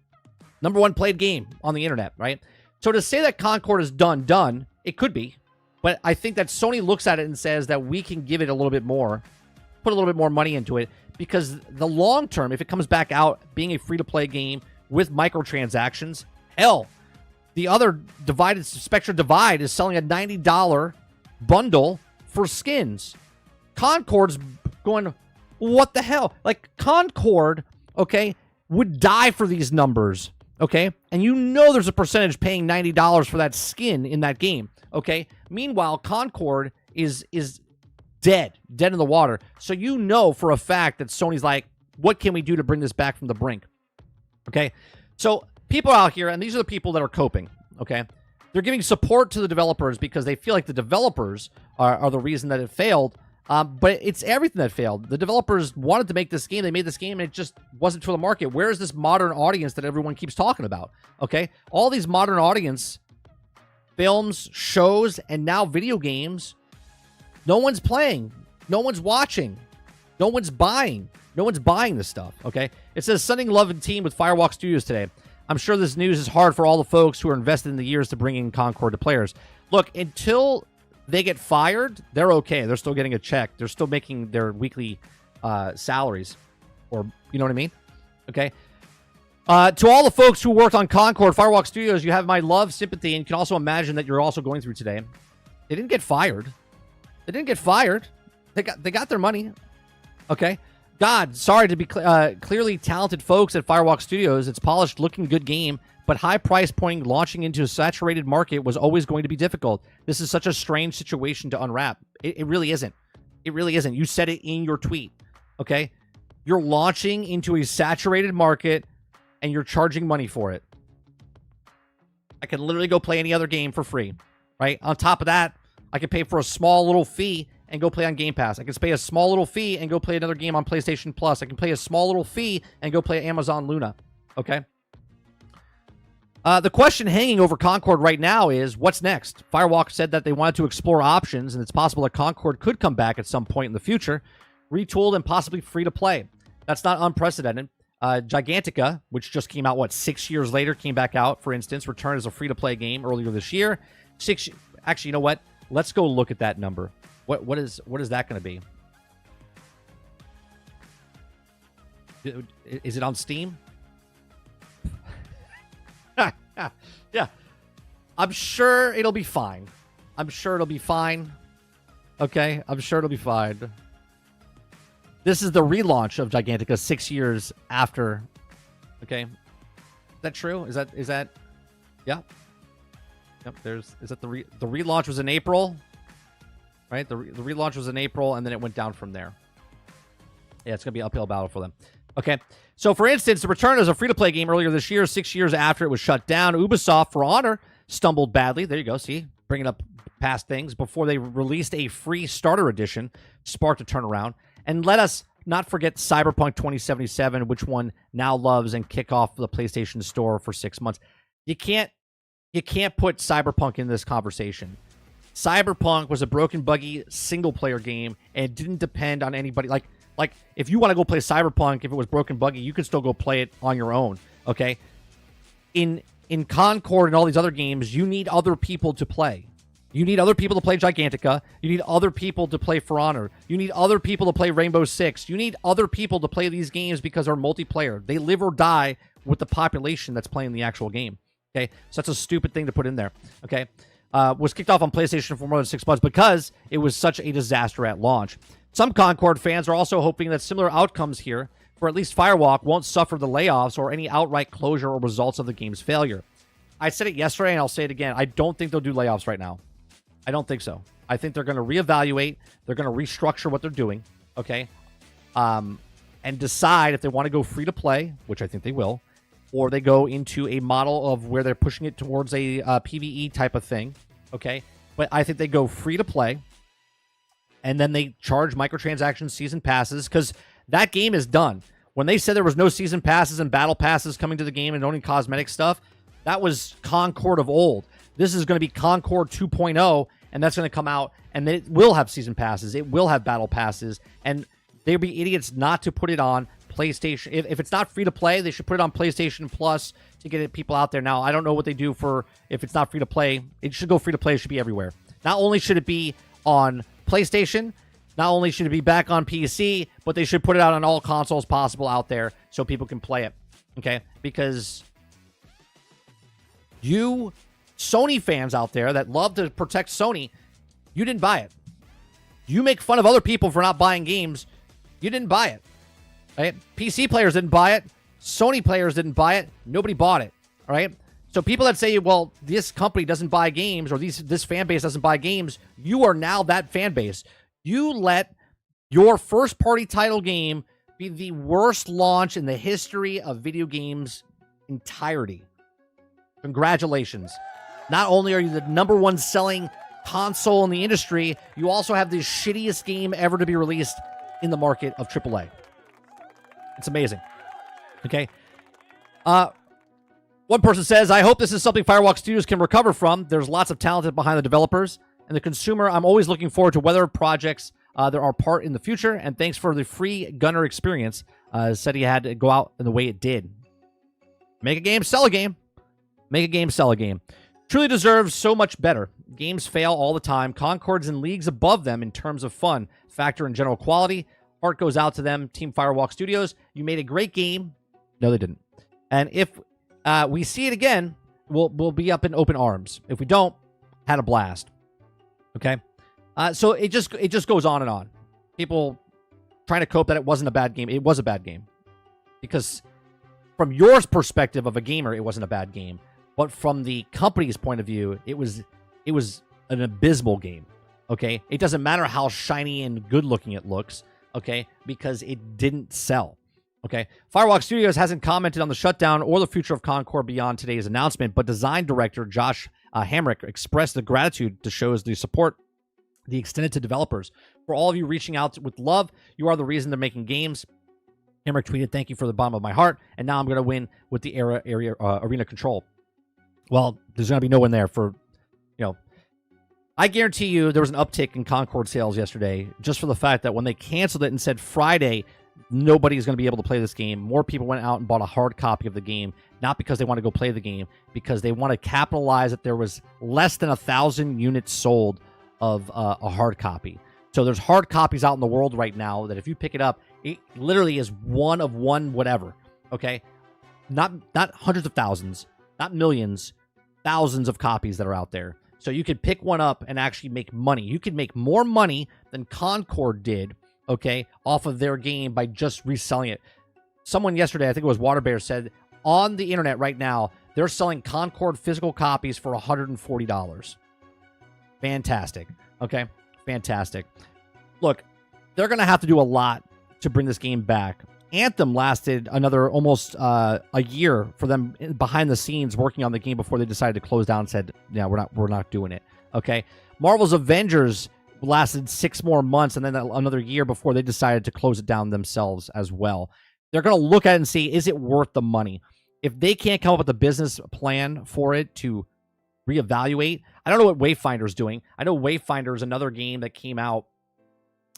#1 played game on the internet, right? So to say that Concord is done, it could be, but I think that Sony looks at it and says that we can give it a little bit more, put a little bit more money into it, because the long term, if it comes back out being a free-to-play game with microtransactions, hell, the other Spectre Divide is selling a $90 bundle for skins. Concord's going, what the hell? Like, Concord, okay, would die for these numbers, okay? And you know there's a percentage paying $90 for that skin in that game, okay? Meanwhile, Concord is dead in the water. So you know for a fact that Sony's like, what can we do to bring this back from the brink? Okay, so people out here, and these are the people that are coping, okay? They're giving support to the developers because they feel like the developers are the reason that it failed, but it's everything that failed. The developers wanted to make this game. They made this game, and it just wasn't for the market. Where is this modern audience that everyone keeps talking about, okay? All these modern audience, films, shows, and now video games, no one's playing. No one's watching. No one's buying. No one's buying this stuff, okay? It says, sending love and team with Firewalk Studios today. I'm sure this news is hard for all the folks who are invested in the years to bring in Concord to players. Look, until they get fired, they're okay. They're still getting a check. They're still making their weekly salaries, or you know what I mean? Okay? To all the folks who worked on Concord, Firewalk Studios, you have my love, sympathy, and you can also imagine that you're also going through today. They didn't get fired. They didn't get fired. They got their money. Okay? God, sorry to be clearly talented folks at Firewalk Studios. It's polished, looking good game, but high price point launching into a saturated market was always going to be difficult. This is such a strange situation to unwrap. It really isn't. It really isn't. You said it in your tweet, okay? You're launching into a saturated market, and you're charging money for it. I can literally go play any other game for free, right? On top of that, I can pay for a small little fee and go play on Game Pass. I can pay a small little fee and go play another game on PlayStation Plus. I can pay a small little fee and go play Amazon Luna. Okay? The question hanging over Concord right now is, what's next? Firewalk said that they wanted to explore options, and it's possible that Concord could come back at some point in the future, retooled and possibly free to play. That's not unprecedented. Gigantica, which just came out, 6 years later, came back out, for instance, returned as a free-to-play game earlier this year. Actually, you know what? Let's go look at that number. What is that going to be? Is it on Steam? Yeah. I'm sure it'll be fine. Okay, I'm sure it'll be fine. This is the relaunch of Gigantica 6 years after. Okay. Is that true? Is that yeah. Yep, is that the relaunch was in April? Right? The relaunch was in April, and then it went down from there. Yeah, it's going to be an uphill battle for them. Okay. So, for instance, the return as a free-to-play game earlier this year, 6 years after it was shut down. Ubisoft, For Honor, stumbled badly. There you go. See? Bringing up past things. Before they released a free starter edition, sparked a turnaround. And let us not forget Cyberpunk 2077, which one now loves and kick off the PlayStation Store for 6 months. You can't put Cyberpunk in this conversation. Cyberpunk was a broken, buggy, single-player game and didn't depend on anybody. Like if you want to go play Cyberpunk, if it was broken, buggy, you can still go play it on your own, okay? In Concord and all these other games, you need other people to play. You need other people to play Gigantica. You need other people to play For Honor. You need other people to play Rainbow Six. You need other people to play these games because they're multiplayer. They live or die with the population that's playing the actual game. Okay, so that's a stupid thing to put in there. Okay, was kicked off on PlayStation for more than 6 months because it was such a disaster at launch. Some Concord fans are also hoping that similar outcomes here, for at least Firewalk, won't suffer the layoffs or any outright closure or results of the game's failure. I said it yesterday, and I'll say it again. I don't think they'll do layoffs right now. I don't think so. I think they're going to reevaluate. They're going to restructure what they're doing, okay, and decide if they want to go free to play, which I think they will, or they go into a model of where they're pushing it towards a PvE type of thing, okay? But I think they go free to play, and then they charge microtransactions, season passes, because that game is done. When they said there was no season passes and battle passes coming to the game and only cosmetic stuff, that was Concord of old. This is going to be Concord 2.0, and that's going to come out, and it will have season passes. It will have battle passes, and they'd be idiots not to put it on PlayStation. If it's not free to play, they should put it on PlayStation Plus to get people out there. Now, I don't know what they do for if it's not free to play. It should go free to play. It should be everywhere. Not only should it be on PlayStation, not only should it be back on PC, but they should put it out on all consoles possible out there so people can play it. Okay? Because you Sony fans out there that love to protect Sony, you didn't buy it. You make fun of other people for not buying games. You didn't buy it. Right? PC players didn't buy it. Sony players didn't buy it. Nobody bought it. All right? So people that say, well, this company doesn't buy games or this fan base doesn't buy games, you are now that fan base. You let your first-party title game be the worst launch in the history of video games entirety. Congratulations. Not only are you the number one selling console in the industry, you also have the shittiest game ever to be released in the market of AAA. It's amazing. Okay. One person says, I hope this is something Firewalk Studios can recover from. There's lots of talent behind the developers and the consumer. I'm always looking forward to whether projects there are part in the future. And thanks for the free Gunner experience. Said he had to go out in the way it did. Make a game, sell a game. Make a game, sell a game. Truly deserves so much better. Games fail all the time. Concord's in leagues above them in terms of fun, factor, and general quality. Heart goes out to them, Team Firewalk Studios. You made a great game. No, they didn't. And if we see it again, we'll be up in open arms. If we don't, had a blast. Okay? So it just goes on and on. People trying to cope that it wasn't a bad game. It was a bad game. Because from your perspective of a gamer, it wasn't a bad game. But from the company's point of view, it was an abysmal game. Okay? It doesn't matter how shiny and good looking it looks. Okay? Because it didn't sell. Okay? Firewalk Studios hasn't commented on the shutdown or the future of Concord beyond today's announcement, but design director Josh Hamrick expressed the gratitude to shows the support the extended to developers. For all of you reaching out with love, you are the reason they're making games. Hamrick tweeted, thank you for the bottom of my heart, and now I'm going to win with the arena control. Well, there's going to be no one there for, I guarantee you there was an uptick in Concord sales yesterday just for the fact that when they canceled it and said Friday, nobody's going to be able to play this game. More people went out and bought a hard copy of the game, not because they want to go play the game, because they want to capitalize that there was less than 1,000 units sold of a hard copy. So there's hard copies out in the world right now that if you pick it up, it literally is one of one whatever, okay? Not hundreds of thousands, not millions, thousands of copies that are out there. So you could pick one up and actually make money. You could make more money than Concord did, okay, off of their game by just reselling it. Someone yesterday, I think it was Waterbear, said on the internet right now, they're selling Concord physical copies for $140. Fantastic, okay? Fantastic. Look, they're going to have to do a lot to bring this game back. Anthem lasted another almost a year for them behind the scenes working on the game before they decided to close down and said, yeah, we're not doing it. Okay. Marvel's Avengers lasted 6 more months and then another year before they decided to close it down themselves as well. They're going to look at it and see, is it worth the money? If they can't come up with a business plan for it to reevaluate, I don't know what Wayfinder's doing. I know Wayfinder's another game that came out.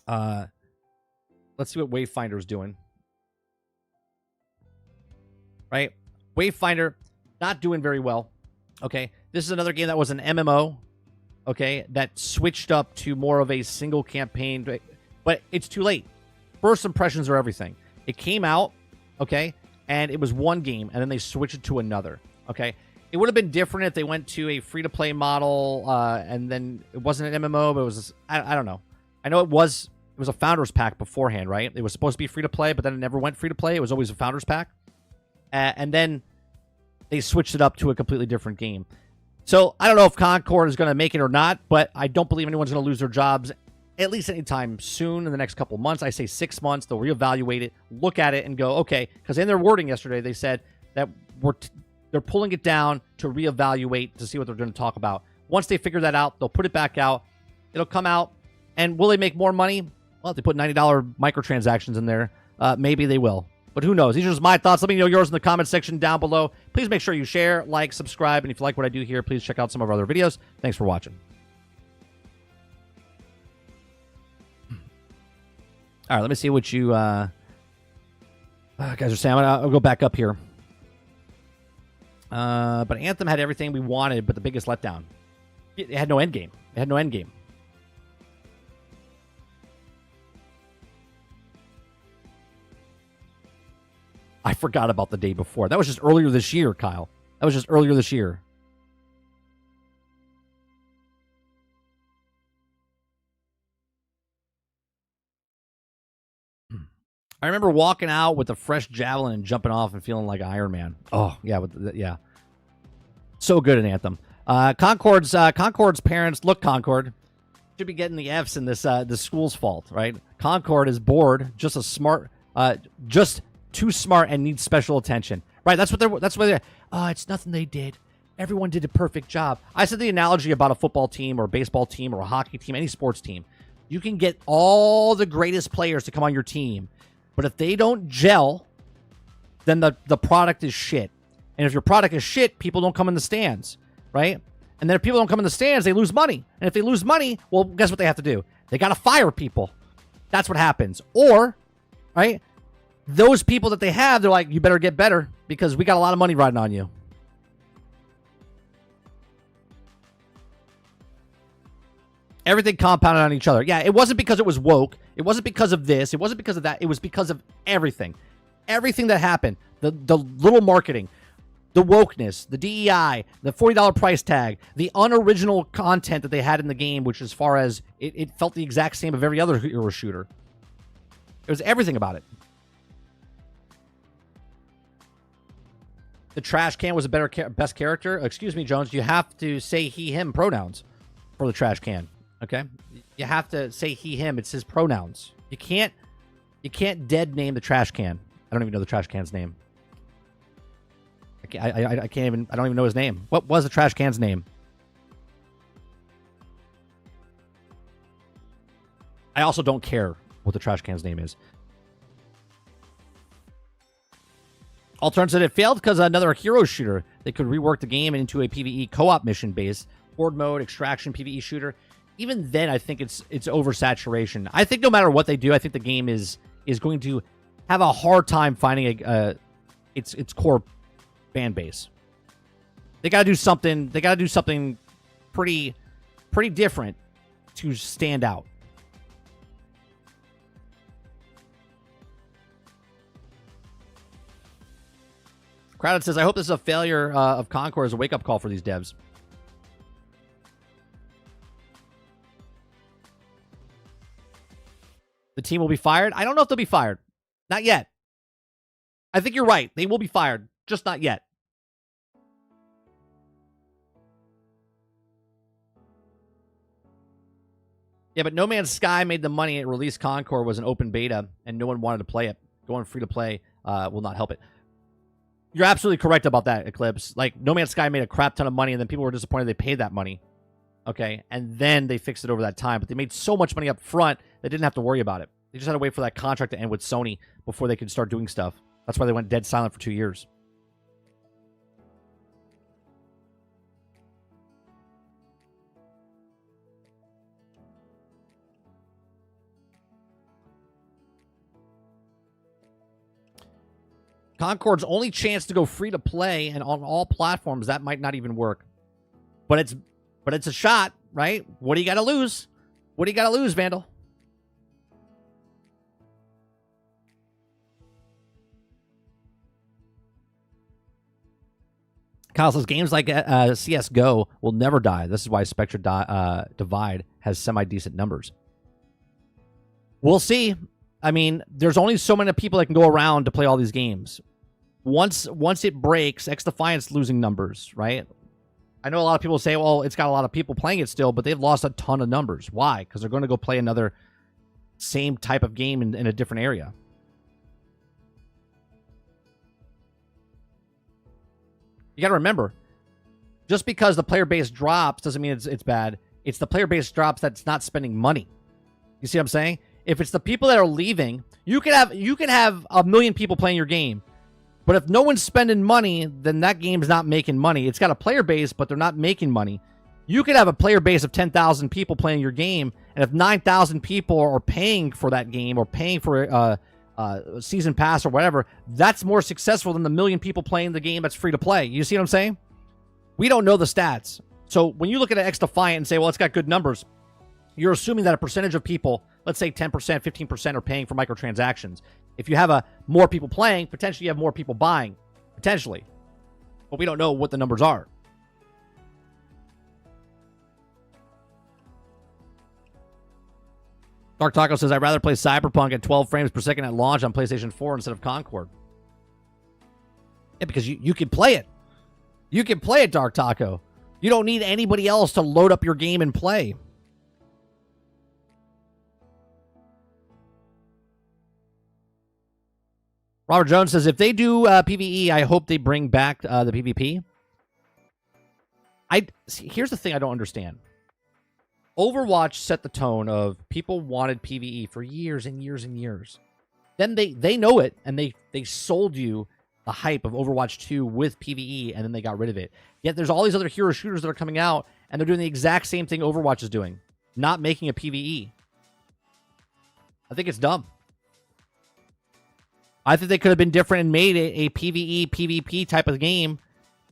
Let's see what Wayfinder's doing. Right? Wayfinder, not doing very well. Okay? This is another game that was an MMO. Okay? That switched up to more of a single campaign. But it's too late. First impressions are everything. It came out, okay? And it was one game, and then they switched it to another. Okay? It would have been different if they went to a free-to-play model, and then it wasn't an MMO, but it was... I don't know. I know it was a Founders Pack beforehand, right? It was supposed to be free-to-play, but then it never went free-to-play. It was always a Founders Pack. And then they switched it up to a completely different game. So I don't know if Concord is going to make it or not, but I don't believe anyone's going to lose their jobs at least anytime soon in the next couple months. I say 6 months. They'll reevaluate it, look at it, and go, okay. Because in their wording yesterday, they said that they're pulling it down to reevaluate to see what they're going to talk about. Once they figure that out, they'll put it back out. It'll come out. And will they make more money? Well, if they put $90 microtransactions in there, maybe they will. But who knows? These are just my thoughts. Let me know yours in the comment section down below. Please make sure you share, like, subscribe, and if you like what I do here, please check out some of our other videos. Thanks for watching. All right, let me see what you guys are saying. I'll go back up here. But Anthem had everything we wanted, but the biggest letdown. It had no end game. It had no end game. I forgot about the day before. That was just earlier this year, Kyle. That was just earlier this year. I remember walking out with a fresh javelin and jumping off and feeling like Iron Man. Oh, yeah. Yeah. So good in Anthem. Concord's parents, look, Concord, should be getting the Fs in this school's fault, right? Concord is bored, just too smart and needs special attention. Right, that's what they're it's nothing they did. Everyone did a perfect job. I said the analogy about a football team or a baseball team or a hockey team, any sports team. You can get all the greatest players to come on your team, but if they don't gel, then the product is shit. And if your product is shit, people don't come in the stands, right? And then if people don't come in the stands, they lose money. And if they lose money, well, guess what they have to do? They got to fire people. That's what happens. Or, right, those people that they have, they're like, you better get better because we got a lot of money riding on you. Everything compounded on each other. Yeah, it wasn't because it was woke. It wasn't because of this. It wasn't because of that. It was because of everything. Everything that happened. The little marketing, the wokeness, the DEI, the $40 price tag, the unoriginal content that they had in the game, which as far as it felt the exact same of every other hero shooter. It was everything about it. The trash can was a best character. Excuse me, Jones. You have to say he, him pronouns for the trash can. Okay? You have to say he, him. It's his pronouns. You can't dead name the trash can. I don't even know the trash can's name. I can't even. I don't even know his name. What was the trash can's name? I also don't care what the trash can's name is. Alternative failed because another hero shooter. They could rework the game into a PvE co-op mission based horde mode extraction PvE shooter. Even then, I think it's oversaturation. I think no matter what they do, I think the game is going to have a hard time finding its core fan base. They got to do something. They got to do something pretty different to stand out. Crowded says, I hope this is a failure of Concord as a wake-up call for these devs. The team will be fired? I don't know if they'll be fired. Not yet. I think you're right. They will be fired. Just not yet. Yeah, but No Man's Sky made the money. It released Concord was an open beta, and no one wanted to play it. Going free to play will not help it. You're absolutely correct about that, Eclipse. Like, No Man's Sky made a crap ton of money, and then people were disappointed they paid that money. Okay, and then they fixed it over that time. But they made so much money up front, they didn't have to worry about it. They just had to wait for that contract to end with Sony before they could start doing stuff. That's why they went dead silent for 2 years. Concord's only chance to go free to play and on all platforms, that might not even work. But it's a shot, right? What do you got to lose? What do you got to lose, Vandal? Kyle says games like CSGO will never die. This is why Spectre Divide has semi-decent numbers. We'll see. I mean, there's only so many people that can go around to play all these games. Once it breaks, X Defiant's losing numbers, right? I know a lot of people say, well, it's got a lot of people playing it still, but they've lost a ton of numbers. Why? Because they're going to go play another same type of game in a different area. You got to remember, just because the player base drops doesn't mean it's bad. It's the player base drops that's not spending money. You see what I'm saying? If it's the people that are leaving, you can have 1 million people playing your game. But if no one's spending money, then that game's not making money. It's got a player base, but they're not making money. You could have a player base of 10,000 people playing your game, and if 9,000 people are paying for that game or paying for a season pass or whatever, that's more successful than the 1 million people playing the game that's free to play. You see what I'm saying? We don't know the stats. So when you look at an X Defiant and say, well, it's got good numbers, you're assuming that a percentage of people, let's say 10%, 15% are paying for microtransactions. If you have more people playing, potentially you have more people buying. Potentially. But we don't know what the numbers are. Dark Taco says, I'd rather play Cyberpunk at 12 frames per second at launch on PlayStation 4 instead of Concord. Yeah, because you can play it. You can play it, Dark Taco. You don't need anybody else to load up your game and play. Robert Jones says, if they do PvE, I hope they bring back the PvP. Here's the thing I don't understand. Overwatch set the tone of people wanted PvE for years and years and years. Then they know it, and they sold you the hype of Overwatch 2 with PvE, and then they got rid of it. Yet there's all these other hero shooters that are coming out, and they're doing the exact same thing Overwatch is doing. Not making a PvE. I think it's dumb. I think they could have been different and made it a PvE, PvP type of game,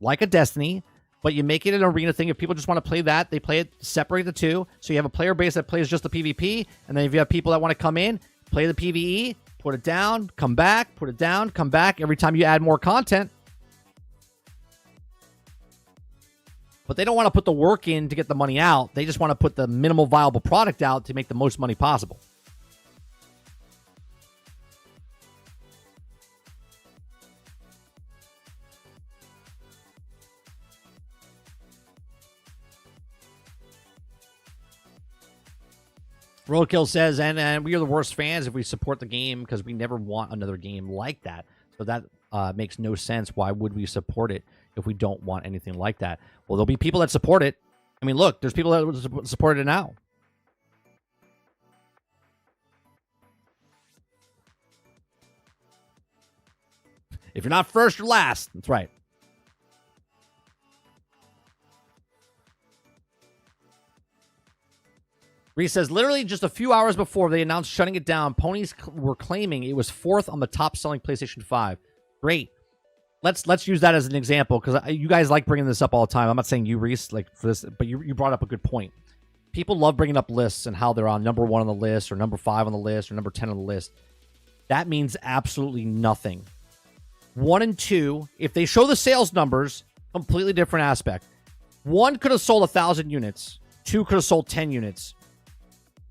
like a Destiny, but you make it an arena thing. If people just want to play that, they play it, separate the two. So you have a player base that plays just the PvP, and then if you have people that want to come in, play the PvE, put it down, come back, put it down, come back every time you add more content. But they don't want to put the work in to get the money out. They just want to put the minimal viable product out to make the most money possible. Roadkill says, and we are the worst fans if we support the game because we never want another game like that. So that makes no sense. Why would we support it if we don't want anything like that? Well, there'll be people that support it. I mean, look, there's people that support it now. If you're not first, you're last. That's right. Reese says, literally just a few hours before they announced shutting it down, ponies were claiming it was 4th on the top-selling PlayStation 5. Great. Let's use that as an example, because you guys like bringing this up all the time. I'm not saying you, Reese, like for this, but you brought up a good point. People love bringing up lists and how they're on number 1 on the list, or number 5 on the list, or number 10 on the list. That means absolutely nothing. 1 and 2, if they show the sales numbers, completely different aspect. 1 could have sold 1,000 units. 2 could have sold 10 units.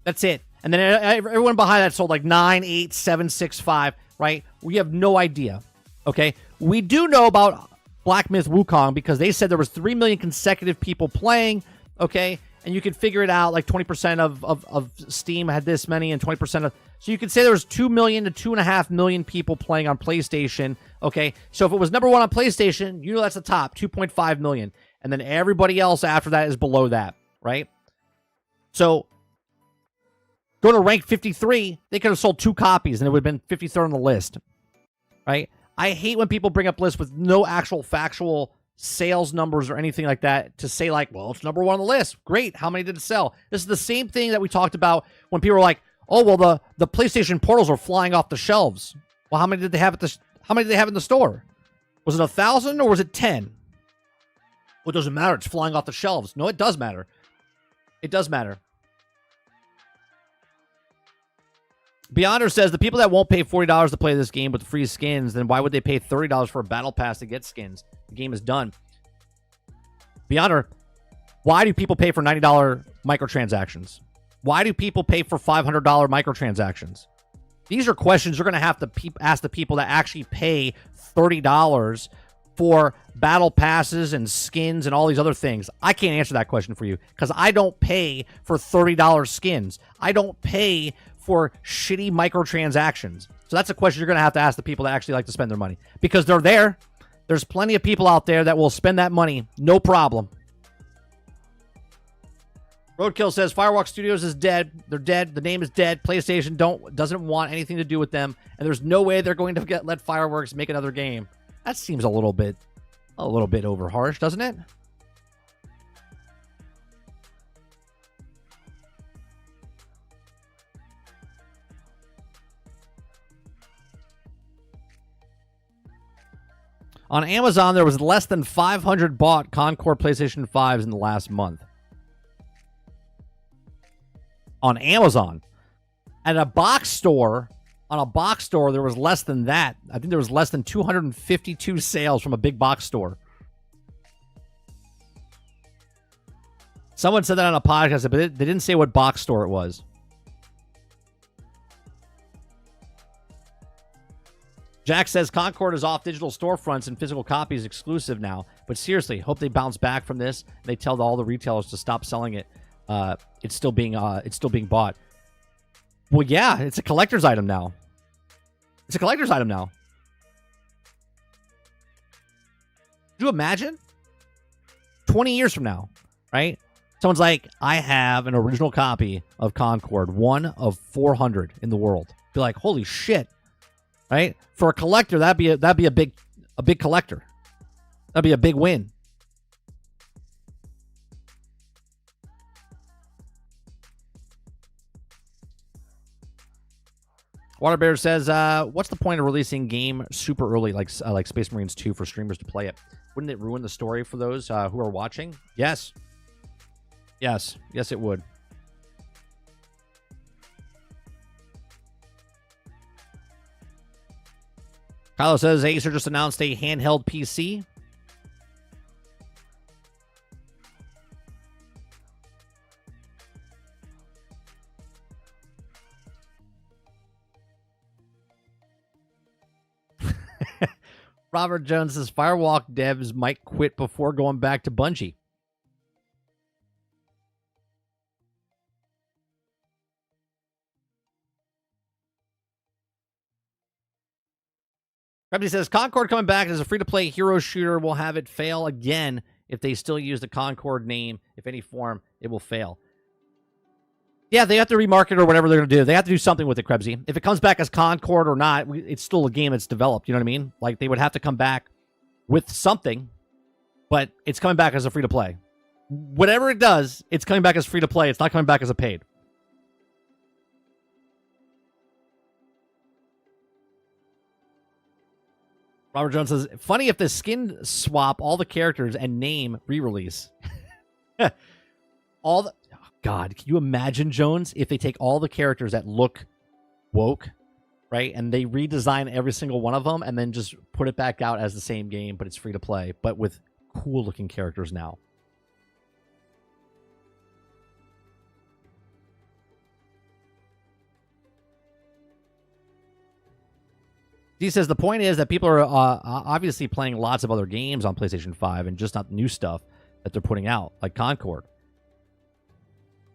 That's it. And then everyone behind that sold like 9, 8, 7, 6, 5, right? We have no idea. Okay? We do know about Black Myth Wukong because they said there was 3 million consecutive people playing, okay? And you could figure it out, like 20% of Steam had this many and 20% of... So you could say there was 2 million to 2.5 million people playing on PlayStation, okay? So if it was number 1 on PlayStation, you know that's the top, 2.5 million. And then everybody else after that is below that, right? So go to rank 53, they could have sold 2 copies and it would have been 53rd on the list, right? I hate when people bring up lists with no actual factual sales numbers or anything like that to say like, well, it's number 1 on the list. Great. How many did it sell? This is the same thing that we talked about when people were like, oh, well, the PlayStation portals are flying off the shelves. Well, how many did they have how many did they have in the store? Was it 1,000 or was it 10? Well, it doesn't matter. It's flying off the shelves. No, it does matter. It does matter. Beyonder says, the people that won't pay $40 to play this game with free skins, then why would they pay $30 for a battle pass to get skins? The game is done. Beyonder, why do people pay for $90 microtransactions? Why do people pay for $500 microtransactions? These are questions you're going to have to ask the people that actually pay $30 for battle passes and skins and all these other things. I can't answer that question for you because I don't pay for $30 skins. I don't pay for shitty microtransactions. So that's a question you're going to have to ask the people that actually like to spend their money because they're there. There's plenty of people out there that will spend that money. No problem. Roadkill says Firewalk Studios is dead. They're dead. The name is dead. PlayStation doesn't want anything to do with them, and there's no way they're going to let Fireworks make another game. That seems a little bit over harsh, doesn't it? On Amazon, there was less than 500 bought Concord PlayStation 5s in the last month. On Amazon. At a box store, there was less than that. I think there was less than 252 sales from a big box store. Someone said that on a podcast, but they didn't say what box store it was. Jack says Concord is off digital storefronts and physical copies exclusive now. But seriously, hope they bounce back from this. They tell all the retailers to stop selling it. It's still being bought. Well, yeah, it's a collector's item now. It's a collector's item now. Could you imagine? 20 years from now, right? Someone's like, I have an original copy of Concord, 1 of 400 in the world. Be like, holy shit. Right? For a collector, that'd be a big collector. That'd be a big win. Waterbear says, what's the point of releasing game super early like Space Marines 2 for streamers to play it? Wouldn't it ruin the story for those who are watching? Yes. Yes, it would. Kylo says Acer just announced a handheld PC. Robert Jones says Firewalk devs might quit before going back to Bungie. Rebby says Concord coming back as a free-to-play hero shooter will have it fail again if they still use the Concord name. If any form, it will fail. Yeah, they have to remarket or whatever they're going to do. They have to do something with it, Krebsy. If it comes back as Concord or not, it's still a game that's developed. You know what I mean? Like, they would have to come back with something, but it's coming back as a free-to-play. Whatever it does, it's coming back as free-to-play. It's not coming back as a paid. Robert Jones says, funny if the skin swap all the characters and name re-release. Oh, God, can you imagine, Jones, if they take all the characters that look woke, right, and they redesign every single one of them and then just put it back out as the same game, but it's free to play, but with cool-looking characters now. He says the point is that people are obviously playing lots of other games on PlayStation 5 and just not new stuff that they're putting out, like Concord.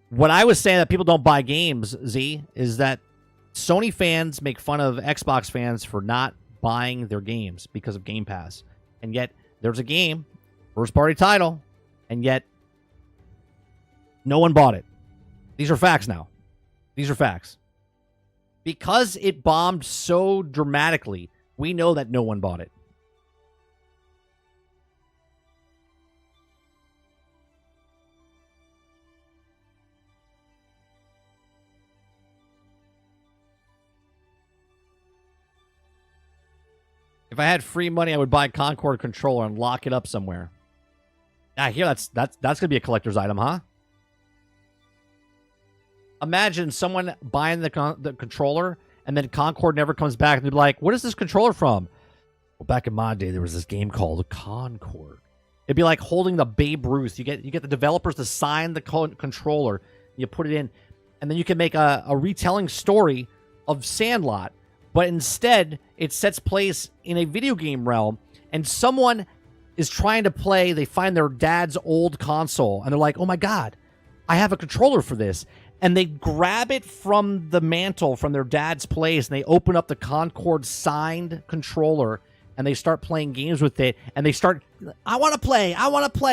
What I was saying that people don't buy games, Z, is that Sony fans make fun of Xbox fans for not buying their games because of Game Pass. And yet, there's a game, first-party title, and yet no one bought it. These are facts now. These are facts. Because it bombed so dramatically, we know that no one bought it. If I had free money, I would buy a Concord controller and lock it up somewhere. I hear that's going to be a collector's item, huh? Imagine someone buying the controller, and then Concord never comes back, and they're like, what is this controller from? Well, back in my day, there was this game called Concord. It'd be like holding the Babe Ruth. You get the developers to sign the controller, you put it in, and then you can make a retelling story of Sandlot, but instead, it sets place in a video game realm, and someone is trying to play, they find their dad's old console, and they're like, oh my God, I have a controller for this. And they grab it from the mantle from their dad's place, and they open up the Concord signed controller, and they start playing games with it, and they start, I want to play,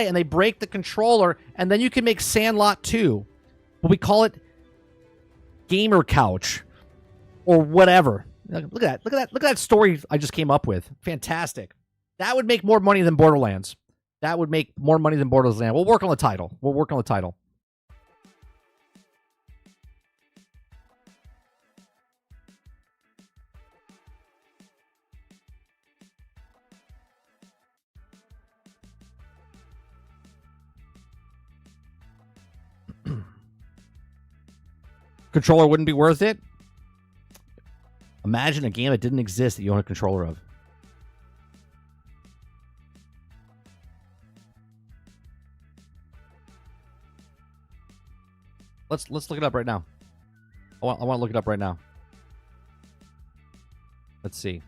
and they break the controller, and then you can make Sandlot 2. But we call it Gamer Couch or whatever. Look at that story I just came up with. Fantastic. That would make more money than Borderlands. We'll work on the title. Controller wouldn't be worth it? Imagine a game that didn't exist that you own a controller of. Let's look it up right now. I want to look it up right now. Let's see.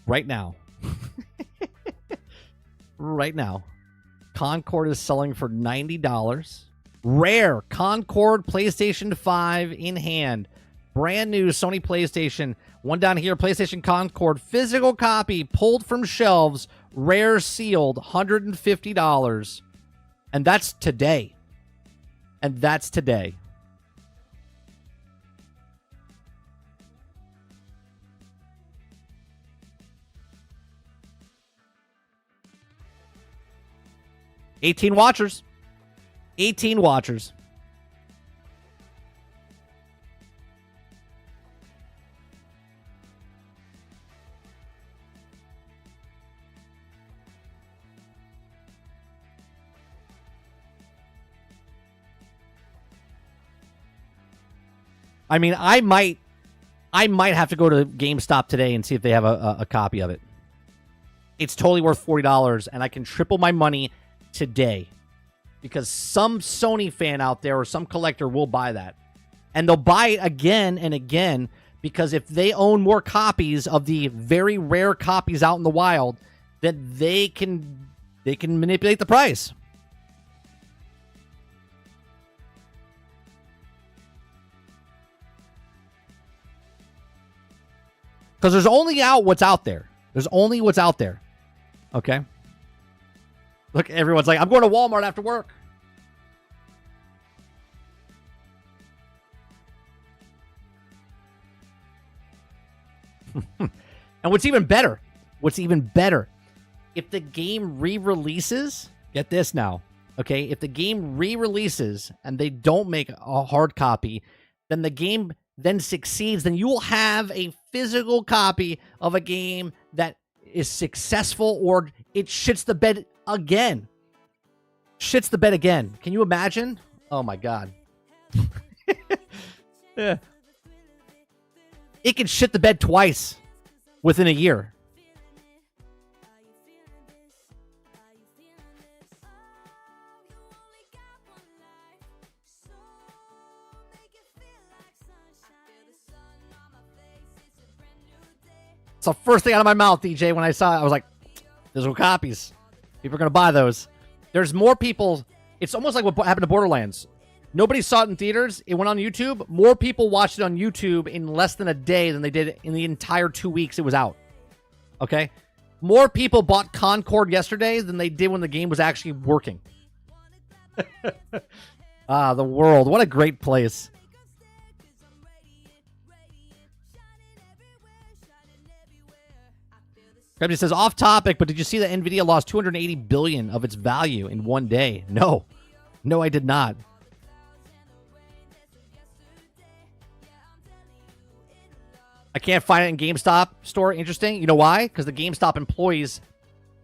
Right now. Right now. Concord is selling for $90. Rare Concord PlayStation 5 in hand. Brand new Sony PlayStation. One down here, PlayStation Concord. Physical copy pulled from shelves. Rare sealed. $150. And that's today. $18 watchers. 18 watchers. I mean, I might have to go to GameStop today and see if they have a copy of it. It's totally worth $40, and I can triple my money today because some Sony fan out there or some collector will buy that, and they'll buy it again and again because if they own more copies of the very rare copies out in the wild, then they can manipulate the price. Because there's only what's out there. There's only what's out there. Okay? Look, everyone's like, I'm going to Walmart after work. And what's even better if the game re-releases, get this now, okay? If the game re-releases and they don't make a hard copy, then the game then succeeds. Then you will have a physical copy of a game that is successful, or it shits the bed again. Shits the bed again. Can you imagine? Oh my God. Yeah. It can shit the bed twice within a year. It's the first thing out of my mouth, DJ, when I saw it. I was like, there's no copies. People are going to buy those. There's more people. It's almost like what happened to Borderlands. Nobody saw it in theaters. It went on YouTube. More people watched it on YouTube in less than a day than they did in the entire 2 weeks it was out. Okay? More people bought Concord yesterday than they did when the game was actually working. The world. What a great place. Krebs says, off topic, but did you see that NVIDIA lost $280 billion of its value in one day? No. No, I did not. I can't find it in GameStop store. Interesting. You know why? Because the GameStop employees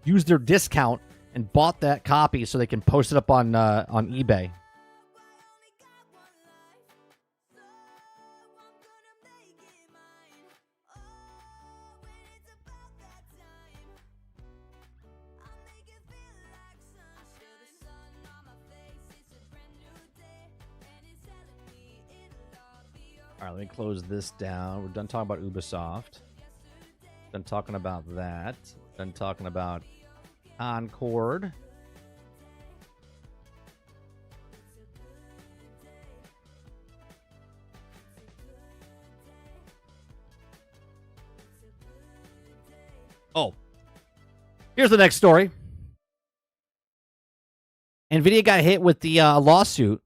used their discount and bought that copy so they can post it up on eBay. All right, let me close this down. We're done talking about Ubisoft. Done talking about that. Done talking about Concord. Oh, here's the next story. NVIDIA got hit with the lawsuit,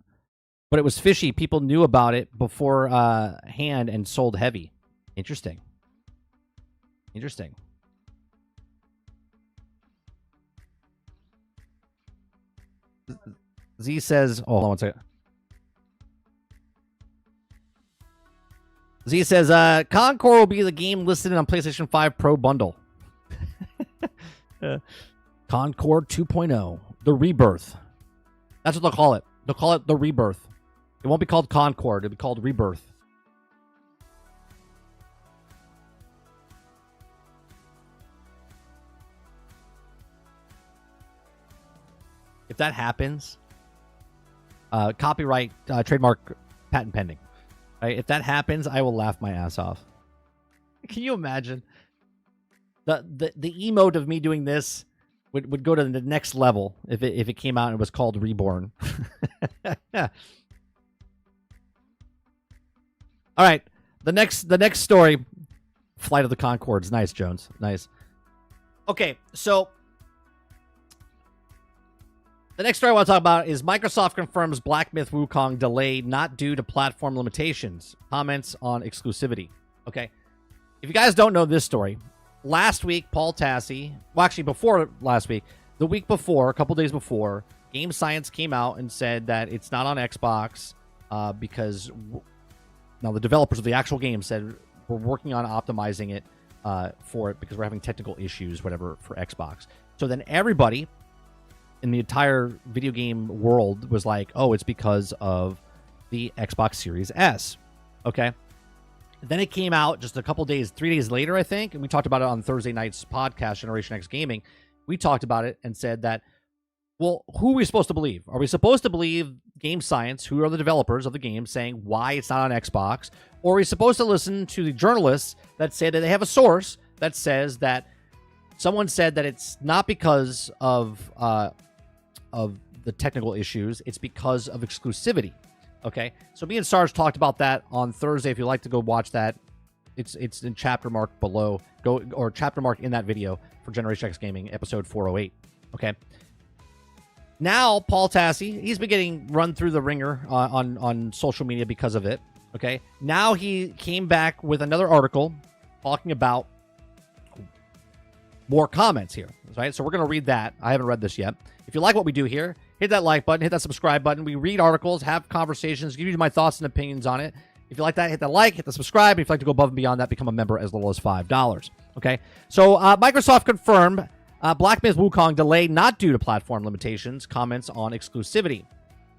but it was fishy. People knew about it beforehand and sold heavy. Interesting. Interesting. Z says, oh, hold on one second. Z says, Concord will be the game listed on PlayStation 5 Pro bundle. Concord 2.0, the rebirth. That's what they'll call it. They'll call it the rebirth. It won't be called Concord. It'll be called Rebirth. If that happens, copyright, trademark, patent pending. Right? If that happens, I will laugh my ass off. Can you imagine? The emote of me doing this would go to the next level if it came out and it was called Reborn. All right, the next story, Flight of the Conchords. Nice, Jones. Nice. Okay, so the next story I want to talk about is Microsoft confirms Black Myth Wukong delayed not due to platform limitations. Comments on exclusivity. Okay, if you guys don't know this story, last week Paul Tassi, well, actually before last week, the week before, a couple days before, Game Science came out and said that it's not on Xbox because. Now, the developers of the actual game said we're working on optimizing it for it because we're having technical issues, whatever, for Xbox. So then everybody in the entire video game world was like, oh, it's because of the Xbox Series S. Okay. Then it came out just a couple days, 3 days later, I think, and we talked about it on Thursday night's podcast, Generation X Gaming. We talked about it and said that, well, who are we supposed to believe? Are we supposed to believe Game Science, who are the developers of the game, saying why it's not on Xbox? Or are we supposed to listen to the journalists that say that they have a source that says that someone said that it's not because of the technical issues, it's because of exclusivity? Okay, so me and Sarge talked about that on Thursday. If you'd like to go watch that, it's in chapter mark below, or chapter mark in that video for Generation X Gaming, episode 408. Okay. Now, Paul Tassi, he's been getting run through the ringer on social media because of it, okay? Now he came back with another article talking about more comments here, right? So we're going to read that. I haven't read this yet. If you like what we do here, hit that like button, hit that subscribe button. We read articles, have conversations, give you my thoughts and opinions on it. If you like that, hit that like, hit the subscribe. If you'd like to go above and beyond that, become a member as little as $5. Okay? So Microsoft confirmed Black Myth Wukong delay not due to platform limitations, comments on exclusivity.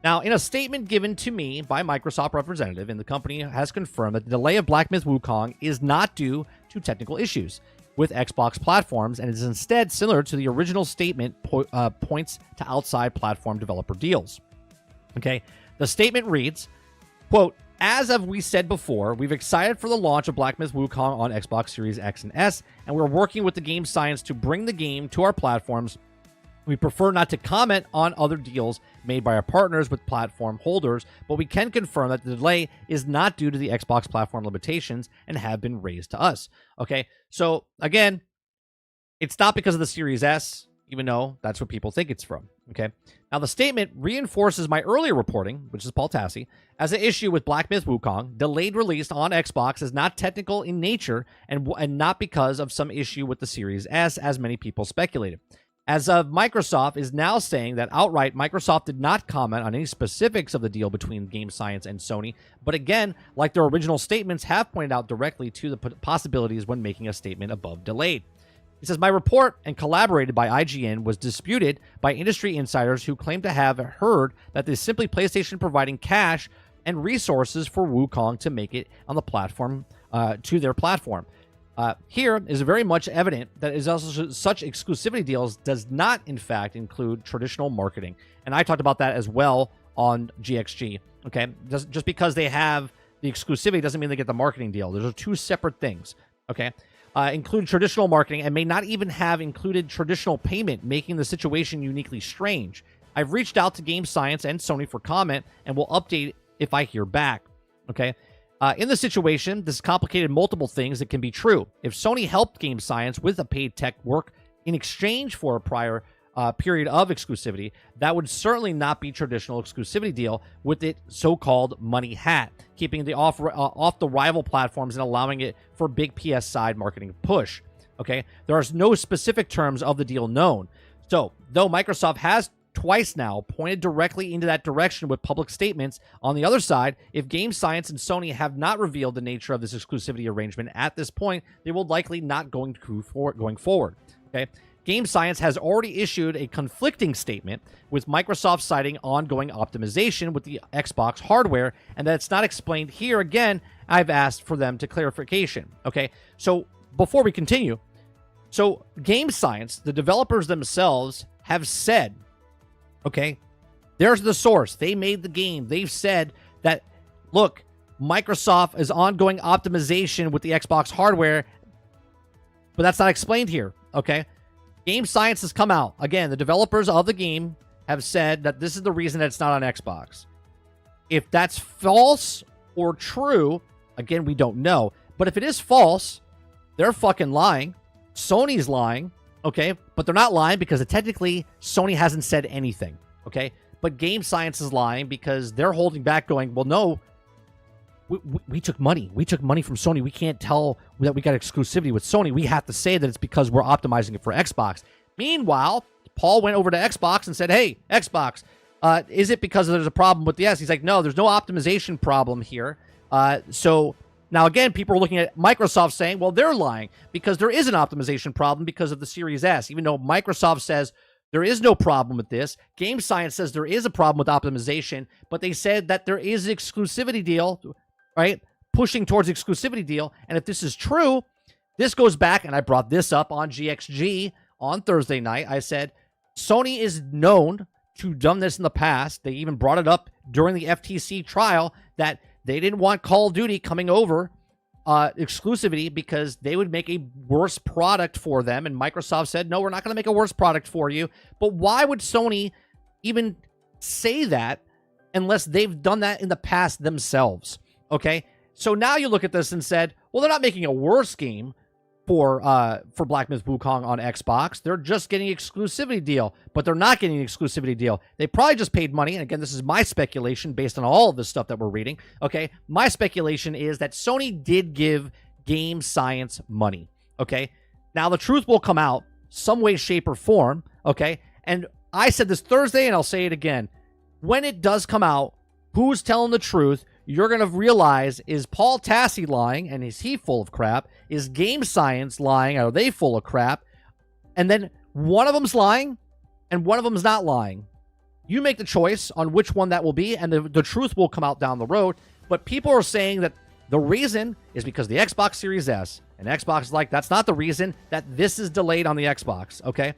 Now, in a statement given to me by Microsoft representative, and the company has confirmed that the delay of Black Myth Wukong is not due to technical issues with Xbox platforms, and is instead similar to the original statement points to outside platform developer deals. Okay, the statement reads, quote, as of we said before, we've excited for the launch of Black Myth Wukong on Xbox Series X and S, and we're working with the game science to bring the game to our platforms. We prefer not to comment on other deals made by our partners with platform holders, but we can confirm that the delay is not due to the Xbox platform limitations and have been raised to us. Okay, so again, it's not because of the Series S, even though that's what people think it's from. Okay, now the statement reinforces my earlier reporting, which is Paul Tassi, as an issue with Black Myth Wukong. Delayed release on Xbox is not technical in nature and not because of some issue with the Series S, as many people speculated. As of Microsoft is now saying that outright, Microsoft did not comment on any specifics of the deal between Game Science and Sony, but again, like their original statements, have pointed out directly to the possibilities when making a statement above delayed. He says, my report, and collaborated by IGN, was disputed by industry insiders who claim to have heard that this is simply PlayStation providing cash and resources for Wukong to make it on the platform, to their platform. Here is very much evident that is also such exclusivity deals does not, in fact, include traditional marketing. And I talked about that as well on GXG. Okay, just because they have the exclusivity doesn't mean they get the marketing deal. Those are two separate things. Okay, include traditional marketing and may not even have included traditional payment, making the situation uniquely strange. I've reached out to Game Science and Sony for comment and will update if I hear back. Okay. In the situation, this complicated multiple things that can be true. If Sony helped Game Science with a paid tech work in exchange for a prior period of exclusivity, that would certainly not be traditional exclusivity deal with it so-called money hat, keeping the off the rival platforms and allowing it for big PS side marketing push. Okay, there are no specific terms of the deal known. So, though Microsoft has twice now pointed directly into that direction with public statements, on the other side, if Game Science and Sony have not revealed the nature of this exclusivity arrangement at this point, they will likely not going forward. Okay, Game Science has already issued a conflicting statement, with Microsoft citing ongoing optimization with the Xbox hardware, and that it's not explained here. Again, I've asked for them to clarification. Okay, so before we continue, so Game Science, the developers themselves, have said, okay, there's the source. They made the game. They've said that, look, Microsoft is ongoing optimization with the Xbox hardware, but that's not explained here, okay? Game Science has come out. Again, the developers of the game have said that this is the reason that it's not on Xbox. If that's false or true, again, we don't know. But if it is false, they're fucking lying. Sony's lying. Okay, but they're not lying because technically Sony hasn't said anything, okay? But Game Science is lying because they're holding back going, well, no, we took money. We took money from Sony. We can't tell that we got exclusivity with Sony. We have to say that it's because we're optimizing it for Xbox. Meanwhile, Paul went over to Xbox and said, hey, Xbox, is it because there's a problem with the S? He's like, no, there's no optimization problem here. So... Now, again, people are looking at Microsoft saying, well, they're lying because there is an optimization problem because of the Series S. Even though Microsoft says there is no problem with this, Game Science says there is a problem with optimization, but they said that there is an exclusivity deal, right? Pushing towards exclusivity deal. And if this is true, this goes back, and I brought this up on GXG on Thursday night. I said, Sony is known to have done this in the past. They even brought it up during the FTC trial that they didn't want Call of Duty coming over exclusivity because they would make a worse product for them. And Microsoft said, no, we're not going to make a worse product for you. But why would Sony even say that unless they've done that in the past themselves? Okay, so now you look at this and said, well, they're not making a worse game for Black Myth Wukong on Xbox. They're just getting an exclusivity deal, but they're not getting an exclusivity deal. They probably just paid money. And again, this is my speculation based on all of this stuff that we're reading. Okay, my speculation is that Sony did give Game Science money. Okay, now the truth will come out some way, shape, or form, okay? And I said this Thursday, and I'll say it again. When it does come out, who's telling the truth, you're going to realize, is Paul Tassi lying, and is he full of crap? Is Game Science lying? Are they full of crap? And then one of them's lying, and one of them's not lying. You make the choice on which one that will be, and the truth will come out down the road. But people are saying that the reason is because the Xbox Series S. And Xbox is like, that's not the reason, that this is delayed on the Xbox, okay?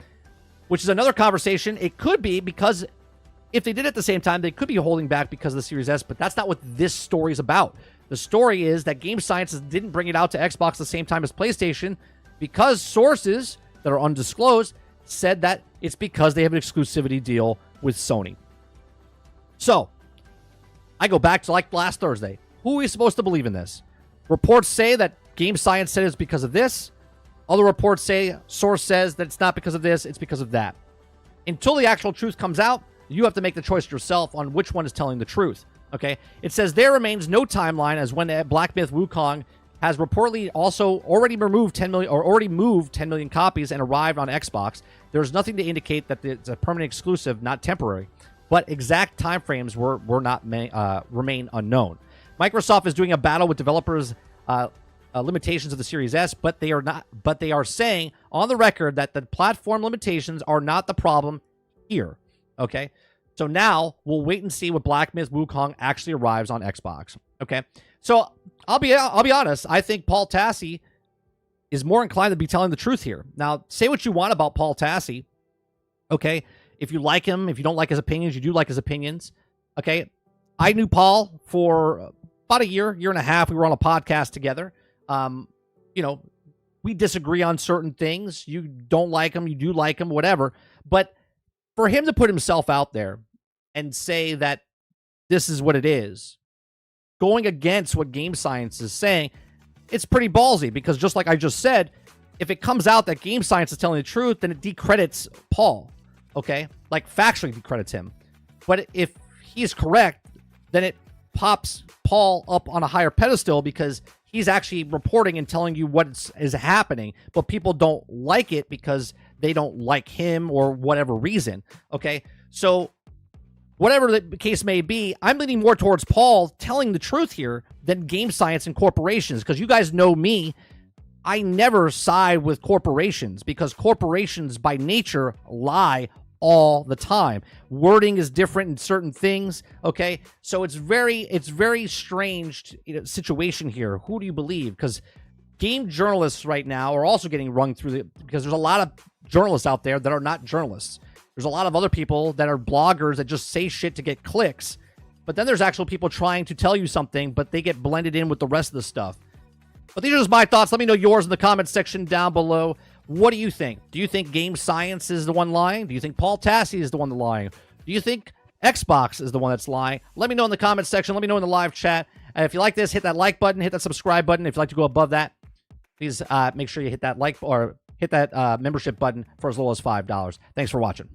Which is another conversation. It could be because if they did it at the same time, they could be holding back because of the Series S, but that's not what this story is about. The story is that Game Science didn't bring it out to Xbox at the same time as PlayStation because sources that are undisclosed said that it's because they have an exclusivity deal with Sony. So, I go back to like last Thursday. Who are we supposed to believe in this? Reports say that Game Science said it's because of this. Other reports say, source says that it's not because of this, it's because of that. Until the actual truth comes out, you have to make the choice yourself on which one is telling the truth. Okay? It says there remains no timeline as when Black Myth Wukong has reportedly also already removed 10 million or already moved 10 million copies and arrived on Xbox. There's nothing to indicate that it's a permanent exclusive, not temporary. But exact timeframes remain unknown. Microsoft is doing a battle with developers' limitations of the Series S, but they are not. But they are saying on the record that the platform limitations are not the problem here. Okay, so now we'll wait and see what Black Myth Wukong actually arrives on Xbox. Okay, so I'll be honest. I think Paul Tassi is more inclined to be telling the truth here. Now, say what you want about Paul Tassi. Okay, if you like him, if you don't like his opinions, you do like his opinions. Okay, I knew Paul for about a year and a half. We were on a podcast together. You know, we disagree on certain things. You don't like him, you do like him, whatever. But for him to put himself out there and say that this is what it is, going against what Game Science is saying, it's pretty ballsy because just like I just said, if it comes out that Game Science is telling the truth, then it decredits Paul, okay? Like factually decredits him. But if he's correct, then it pops Paul up on a higher pedestal because he's actually reporting and telling you what is happening, but people don't like it because they don't like him or whatever reason, okay? So whatever the case may be, I'm leaning more towards Paul telling the truth here than Game Science and corporations because you guys know me. I never side with corporations because corporations by nature lie all the time. Wording is different in certain things, okay? So it's very strange situation here. Who do you believe? Because game journalists right now are also getting rung through because there's a lot of journalists out there that are not journalists. There's a lot of other people that are bloggers that just say shit to get clicks. But then there's actual people trying to tell you something, but they get blended in with the rest of the stuff. But these are just my thoughts. Let me know yours in the comment section down below. What do you think? Do you think Game Science is the one lying? Do you think Paul Tassi is the one lying? Do you think Xbox is the one that's lying? Let me know in the comment section. Let me know in the live chat. And if you like this, hit that like button. Hit that subscribe button. If you'd like to go above that, please make sure you hit that like or hit that membership button for as low as $5. Thanks for watching.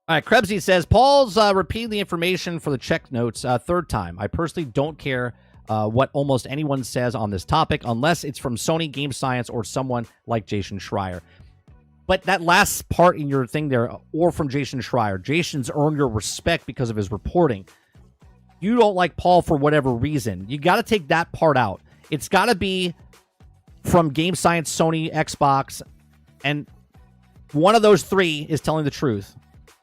All right, Krebsy says, Paul's repeating the information for the check notes third time. I personally don't care what almost anyone says on this topic unless it's from Sony, Game Science, or someone like Jason Schreier. But that last part in your thing there, or from Jason Schreier, Jason's earned your respect because of his reporting. You don't like Paul for whatever reason. You got to take that part out. It's got to be from Game Science, Sony, Xbox, and one of those three is telling the truth.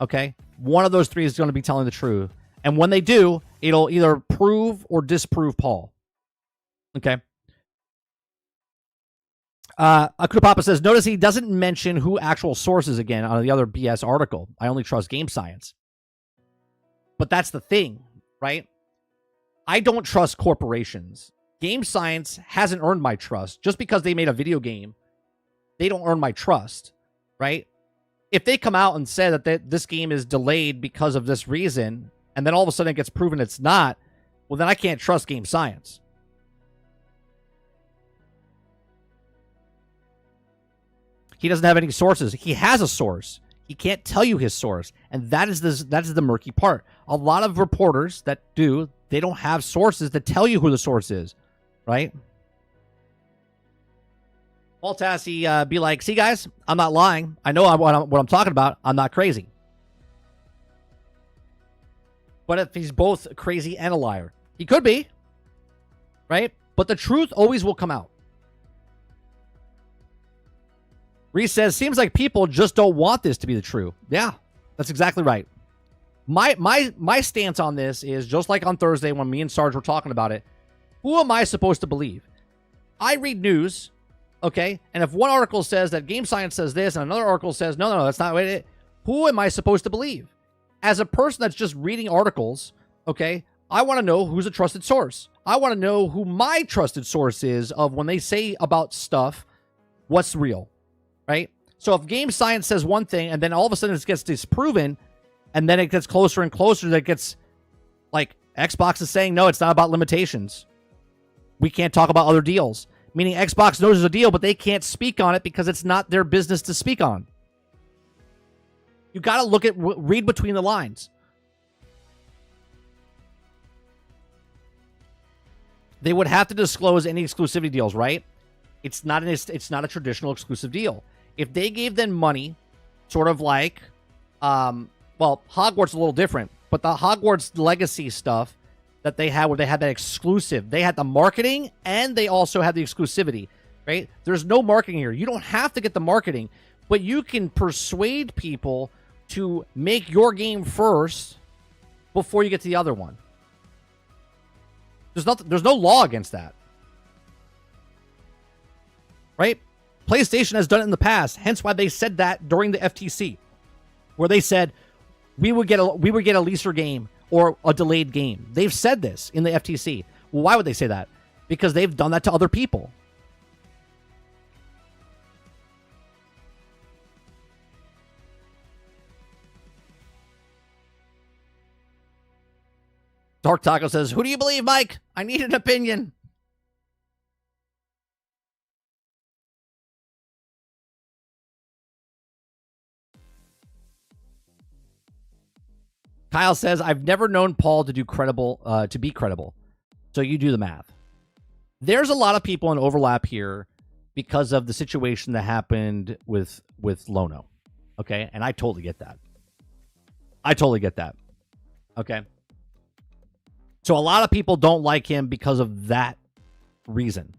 Okay? One of those three is going to be telling the truth. And when they do, it'll either prove or disprove Paul. Okay? Akutapapa says, notice he doesn't mention who actual sources again on the other BS article. I only trust Game Science. But that's the thing, right? I don't trust corporations. Game Science hasn't earned my trust. Just because they made a video game, they don't earn my trust, right? If they come out and say that this game is delayed because of this reason, and then all of a sudden it gets proven it's not, well, then I can't trust Game Science. He doesn't have any sources. He has a source. He can't tell you his source, and that is the murky part. A lot of reporters that do, they don't have sources to tell you who the source is, right? Paul Tassi be like, see, guys, I'm not lying. I know what I'm talking about. I'm not crazy. But if he's both crazy and a liar, he could be, right? But the truth always will come out. Reese says, seems like people just don't want this to be the truth. Yeah, that's exactly right. My stance on this is just like on Thursday when me and Sarge were talking about it. Who am I supposed to believe? I read news, okay? And if one article says that Game Science says this and another article says, no, that's not it. Who am I supposed to believe? As a person that's just reading articles, okay, I want to know who's a trusted source. I want to know who my trusted source is of when they say about stuff, what's real, right? So if Game Science says one thing and then all of a sudden it gets disproven and then it gets closer and closer, that gets like Xbox is saying, no, it's not about limitations. We can't talk about other deals. Meaning Xbox knows there's a deal, but they can't speak on it because it's not their business to speak on. You got to read between the lines. They would have to disclose any exclusivity deals, right? It's not a traditional exclusive deal. If they gave them money, sort of like, well, Hogwarts a little different, but the Hogwarts Legacy stuff that they had, where they had that exclusive, they had the marketing and they also had the exclusivity, right? There's no marketing here. You don't have to get the marketing, but you can persuade people to make your game first before you get to the other one. There's no law against that. Right? PlayStation has done it in the past, hence why they said that during the FTC, where they said we would get a leaser game or a delayed game. They've said this in the FTC. Well, why would they say that? Because they've done that to other people. Dark Taco says, who do you believe, Mike? I need an opinion. Kyle says, I've never known Paul to be credible. So you do the math. There's a lot of people in overlap here because of the situation that happened with Lono. Okay. And I totally get that. Okay. So a lot of people don't like him because of that reason.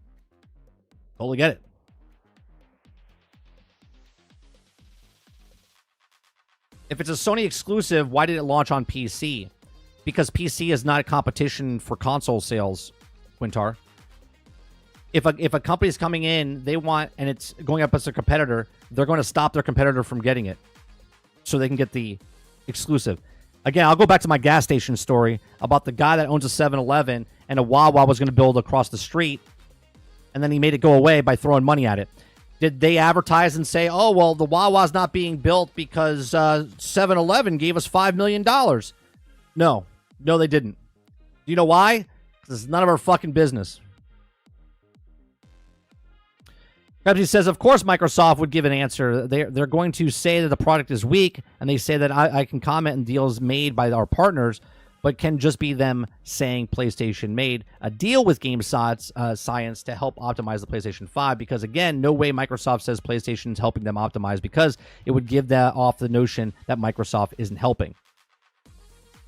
Totally get it. If it's a Sony exclusive, why did it launch on PC? Because PC is not a competition for console sales, Quintar. If a company's coming in, they want, and it's going up as a competitor, they're going to stop their competitor from getting it so they can get the exclusive. Again, I'll go back to my gas station story about the guy that owns a 7-Eleven and a Wawa was going to build across the street, and then he made it go away by throwing money at it. Did they advertise and say, oh, well, the Wawa's not being built because 7-Eleven gave us $5 million? No, they didn't. Do you know why? Because it's none of our fucking business. Pepsi says, of course Microsoft would give an answer. They're going to say that the product is weak, and they say that I can comment on deals made by our partners, but can just be them saying PlayStation made a deal with Game Science to help optimize the PlayStation 5, because, again, no way Microsoft says PlayStation is helping them optimize, because it would give that off the notion that Microsoft isn't helping.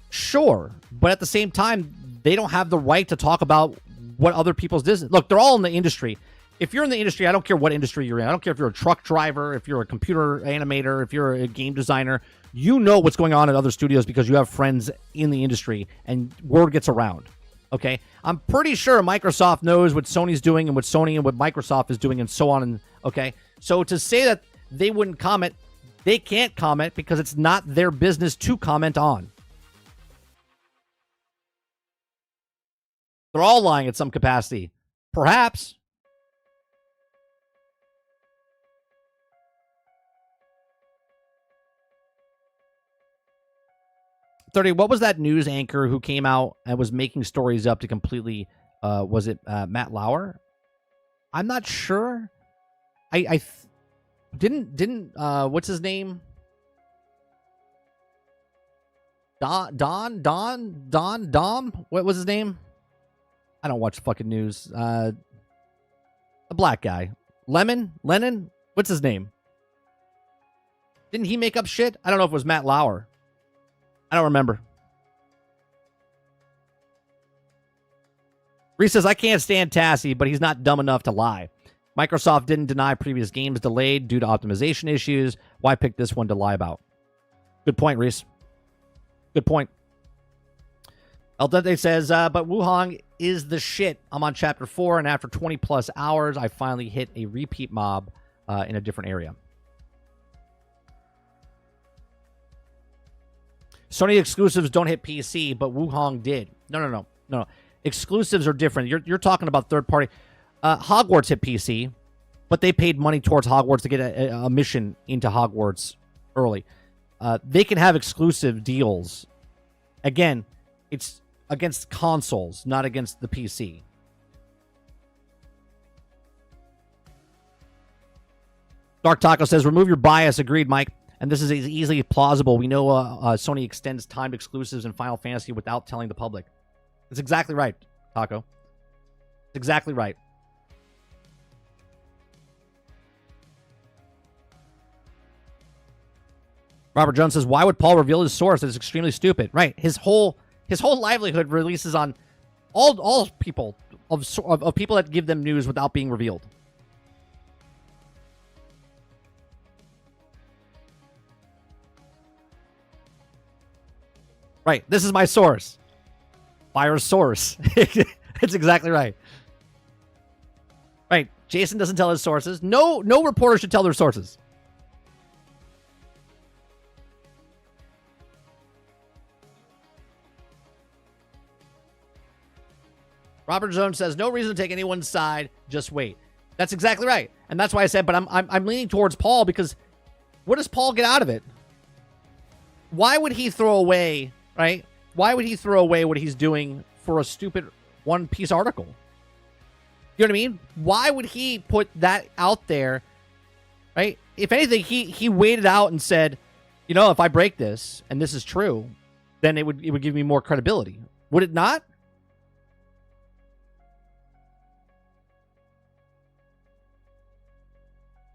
Sure, but at the same time, they don't have the right to talk about what other people's business. Look, they're all in the industry. If you're in the industry, I don't care what industry you're in. I don't care if you're a truck driver, if you're a computer animator, if you're a game designer. You know what's going on at other studios because you have friends in the industry and word gets around. Okay? I'm pretty sure Microsoft knows what Sony's doing and what Sony and what Microsoft is doing and so on. And okay? So to say that they wouldn't comment, they can't comment because it's not their business to comment on. They're all lying at some capacity. Perhaps. 30, what was that news anchor who came out and was making stories up to completely, was it Matt Lauer? I'm not sure. I didn't what's his name? Dom? What was his name? I don't watch fucking news. The black guy. Lennon? What's his name? Didn't he make up shit? I don't know if it was Matt Lauer. I don't remember. Reese says, I can't stand Tassie, but he's not dumb enough to lie. Microsoft didn't deny previous games delayed due to optimization issues. Why pick this one to lie about? Good point, Reese. Good point. El Dente says, but Wukong is the shit. I'm on chapter 4, and after 20 plus hours, I finally hit a repeat mob in a different area. Sony exclusives don't hit PC, but Wukong did. No. Exclusives are different. You're talking about third party. Hogwarts hit PC, but they paid money towards Hogwarts to get a mission into Hogwarts early. They can have exclusive deals. Again, it's against consoles, not against the PC. Dark Taco says, remove your bias. Agreed, Mike. And this is easily plausible. We know Sony extends timed exclusives in Final Fantasy without telling the public. That's exactly right, Taco. That's exactly right. Robert Jones says, why would Paul reveal his source? It's extremely stupid. Right. His whole livelihood releases on all people of people that give them news without being revealed. Right. This is my source. Fire's source. It's exactly right. Right. Jason doesn't tell his sources. No reporter should tell their sources. Robert Jones says, no reason to take anyone's side. Just wait. That's exactly right. And that's why I said, but I'm leaning towards Paul, because what does Paul get out of it? Why would he throw away, right? Why would he throw away what he's doing for a stupid one-piece article? You know what I mean? Why would he put that out there, right? If anything, he waited out and said, you know, if I break this and this is true, then it would give me more credibility. Would it not?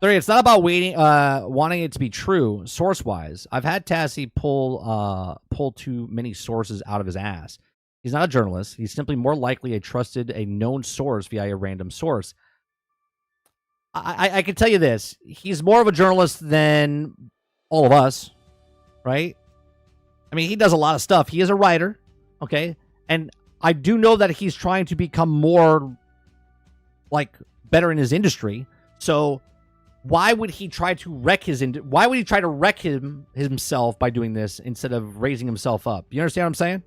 It's not about waiting, wanting it to be true, source-wise. I've had Tassie pull too many sources out of his ass. He's not a journalist. He's simply more likely a known source via a random source. I can tell you this. He's more of a journalist than all of us, right? I mean, he does a lot of stuff. He is a writer, okay? And I do know that he's trying to become more, better in his industry. So why would he try to wreck himself by doing this instead of raising himself up? You understand what I'm saying?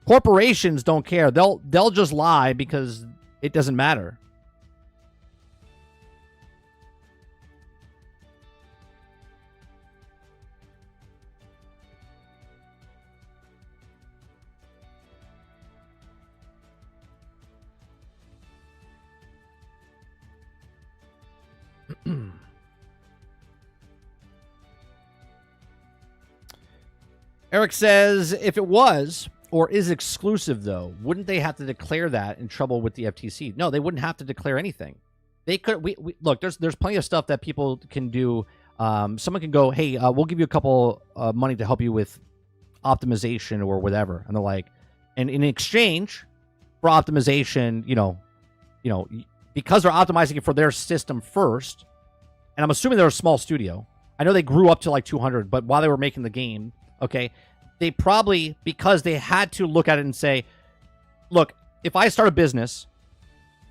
Corporations don't care. They'll just lie because it doesn't matter. Eric says, if it was or is exclusive, though, wouldn't they have to declare that in trouble with the FTC? No, they wouldn't have to declare anything. They could. We look. There's plenty of stuff that people can do. Someone can go, hey, we'll give you a couple money to help you with optimization or whatever, and they're like, and in exchange for optimization, you know, because they're optimizing it for their system first. And I'm assuming they're a small studio. I know they grew up to like 200, but while they were making the game, okay, they probably, because they had to look at it and say, look, if I start a business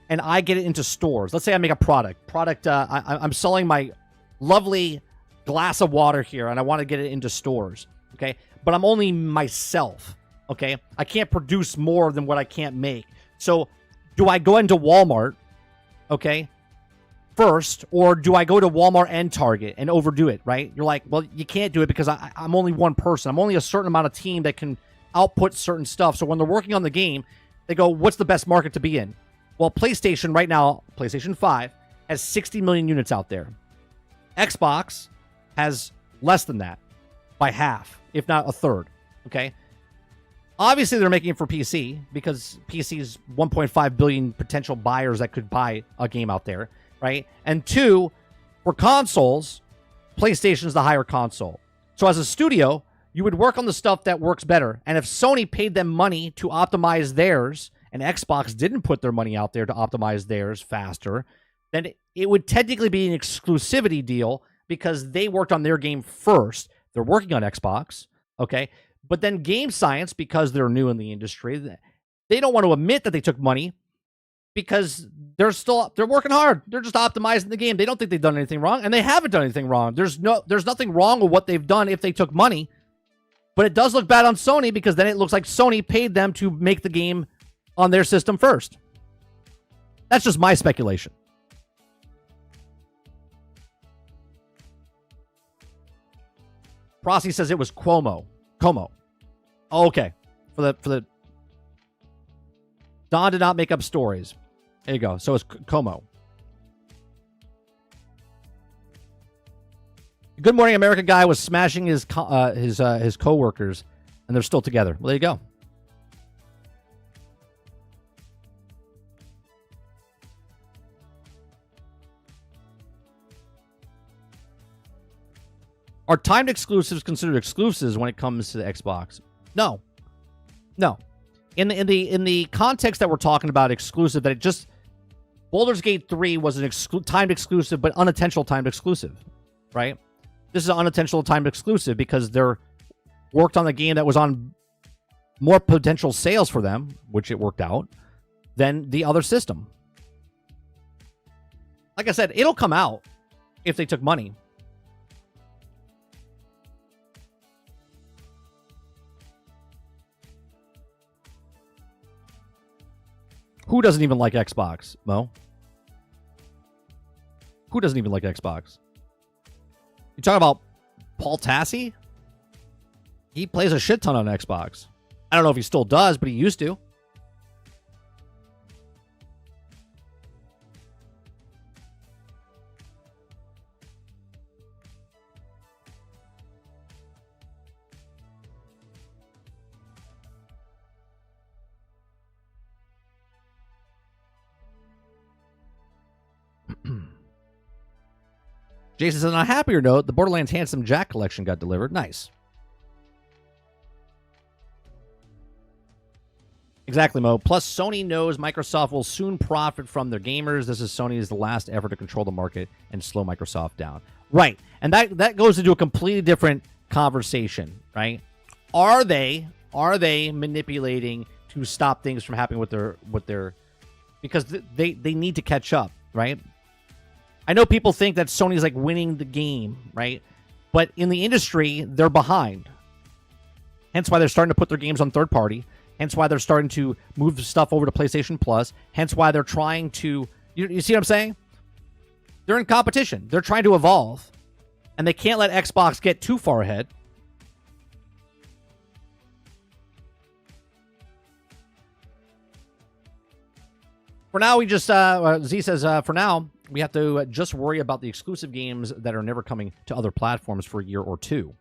and I get it into stores, let's say I make a product, I'm selling my lovely glass of water here and I want to get it into stores, okay, but I'm only myself, okay, I can't produce more than what I can't make. So do I go into Walmart, okay, first, or do I go to Walmart and Target and overdo it, right? You're like, well, you can't do it because I'm only one person. I'm only a certain amount of team that can output certain stuff. So when they're working on the game, they go, what's the best market to be in? Well, PlayStation right now, PlayStation 5, has 60 million units out there. Xbox has less than that by half, if not a third. Okay. Obviously, they're making it for PC because PC's 1.5 billion potential buyers that could buy a game out there, right? And two, for consoles, PlayStation's the higher console. So as a studio, you would work on the stuff that works better. And if Sony paid them money to optimize theirs and Xbox didn't put their money out there to optimize theirs faster, then it would technically be an exclusivity deal because they worked on their game first. They're working on Xbox, okay? But then Game Science, because they're new in the industry, they don't want to admit that they took money because they're working hard. They're just optimizing the game. They don't think they've done anything wrong, and they haven't done anything wrong. There's nothing wrong with what they've done if they took money. But it does look bad on Sony because then it looks like Sony paid them to make the game on their system first. That's just my speculation. Prosy says it was Como. Oh, okay. For the Don did not make up stories. There you go. So it's Como. Good Morning America guy was smashing his coworkers, and they're still together. Well, there you go. Are timed exclusives considered exclusives when it comes to the Xbox? No. In the context that we're talking about exclusive, that it just Baldur's Gate 3 was an timed exclusive, but unintentional timed exclusive, right? This is an unintentional timed exclusive because they're worked on the game that was on more potential sales for them, which it worked out, than the other system. Like I said, it'll come out if they took money. Who doesn't even like Xbox, Mo? Who doesn't even like Xbox? You talking about Paul Tassi? He plays a shit ton on Xbox. I don't know if he still does, but he used to. Jason says, on a happier note, the Borderlands Handsome Jack collection got delivered. Nice. Exactly, Mo. Plus, Sony knows Microsoft will soon profit from their gamers. This is Sony's last effort to control the market and slow Microsoft down. Right. And that goes into a completely different conversation, right? Are they manipulating to stop things from happening with their because they need to catch up, right? I know people think that Sony's like winning the game, right? But in the industry, they're behind. Hence why they're starting to put their games on third party. Hence why they're starting to move stuff over to PlayStation Plus. Hence why they're trying to... You see what I'm saying? They're in competition. They're trying to evolve. And they can't let Xbox get too far ahead. For now, we just... Z says, for now, we have to just worry about the exclusive games that are never coming to other platforms for a year or two.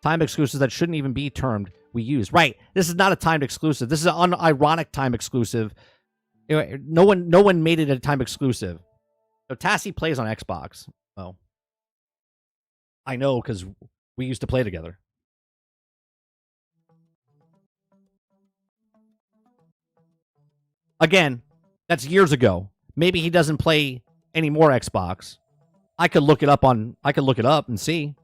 Time exclusives that shouldn't even be termed we use. Right. This is not a timed exclusive. This is an unironic time exclusive. No one made it a time exclusive. So Tassie plays on Xbox. Oh. I know because we used to play together. Again, that's years ago. Maybe he doesn't play any more Xbox. I could look it up and see.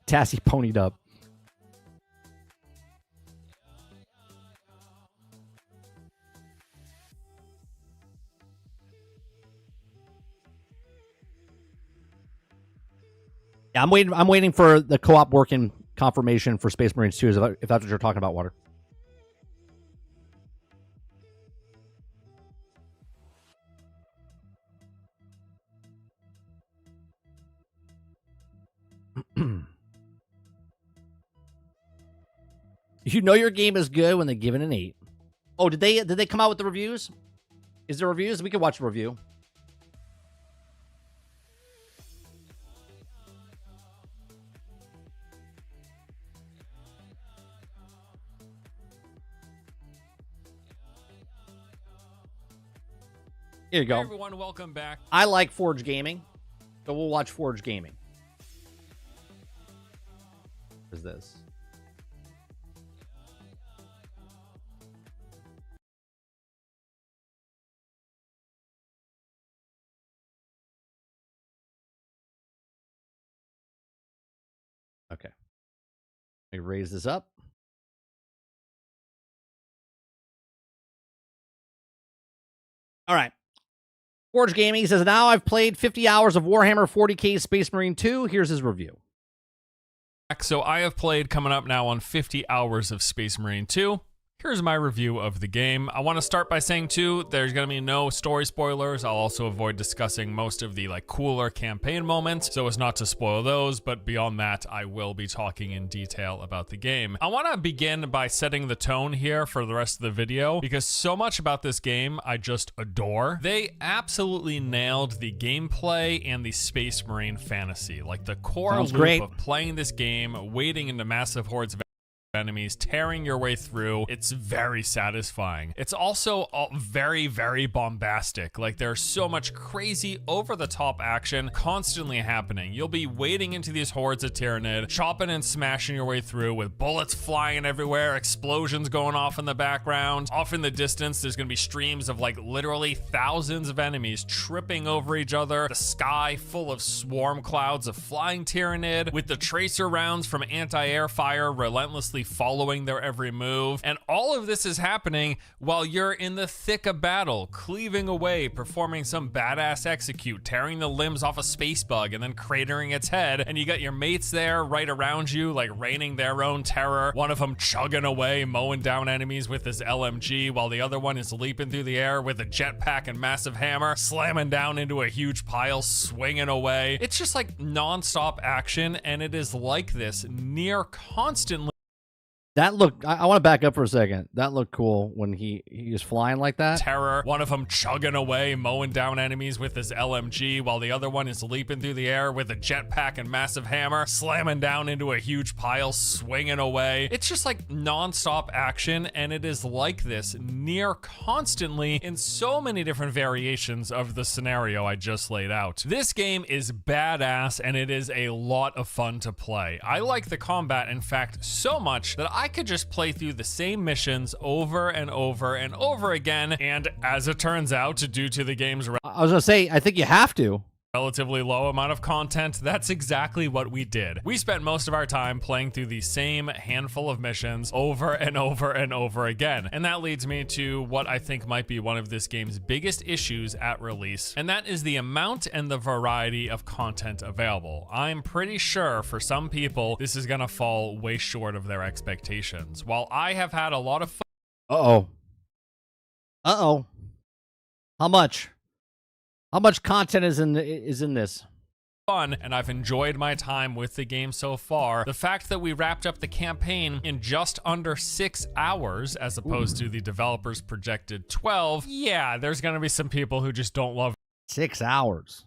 Tassie ponied up. Yeah, I'm waiting for the co-op working confirmation for Space Marines 2, if that's what you're talking about, Water. You know your game is good when they give it an 8. Oh, did they come out with the reviews? Is there reviews? We can watch a review. Here you go. Hey everyone, welcome back. I like Forge Gaming, so we'll watch Forge Gaming. What is this? Okay. Let me raise this up. All right. Forge Gaming says, now I've played 50 hours of Warhammer 40k Space Marine 2. Here's his review. So I have played coming up now on 50 hours of Space Marine 2. Here's my review of the game. I want to start by saying too, there's going to be no story spoilers. I'll also avoid discussing most of the cooler campaign moments so as not to spoil those, but beyond that, I will be talking in detail about the game. I want to begin by setting the tone here for the rest of the video because so much about this game I just adore. They absolutely nailed the gameplay and the Space Marine fantasy. Like the core loop of playing this game, wading into massive hordes of enemies, tearing your way through. It's very satisfying. It's also very, very bombastic. Like there's so much crazy over-the-top action constantly happening. You'll be wading into these hordes of Tyranid, chopping and smashing your way through with bullets flying everywhere, explosions going off in the background. Off in the distance, there's gonna be streams of literally thousands of enemies tripping over each other. The sky full of swarm clouds of flying Tyranid with the tracer rounds from anti-air fire relentlessly following their every move. And all of this is happening while you're in the thick of battle, cleaving away, performing some badass execute, tearing the limbs off a space bug and then cratering its head. And you got your mates there right around you, raining their own terror. One of them chugging away, mowing down enemies with his LMG, while the other one is leaping through the air with a jetpack and massive hammer, slamming down into a huge pile, swinging away. It's just non-stop action, and it is like this near constantly. That looked, I want to back up for a second. That looked cool when he was flying like that. Terror, one of them chugging away, mowing down enemies with his LMG, while the other one is leaping through the air with a jetpack and massive hammer, slamming down into a huge pile, swinging away. It's just non-stop action, and it is like this near constantly in so many different variations of the scenario I just laid out. This game is badass, and it is a lot of fun to play. I like the combat, in fact, so much that I could just play through the same missions over and over and over again, and as it turns out, due to the game's I was gonna say, I think you have to. Relatively low amount of content, that's exactly what we did. We spent most of our time playing through the same handful of missions over and over and over again. And that leads me to what I think might be one of this game's biggest issues at release, and that is the amount and the variety of content available. I'm pretty sure for some people, this is gonna fall way short of their expectations. While I have had a lot of fun. Uh-oh. How much? How much content is in this? Fun, and I've enjoyed my time with the game so far. The fact that we wrapped up the campaign in just under 6 hours, as opposed to the developers' projected 12, yeah, there's gonna be some people who just don't love 6 hours.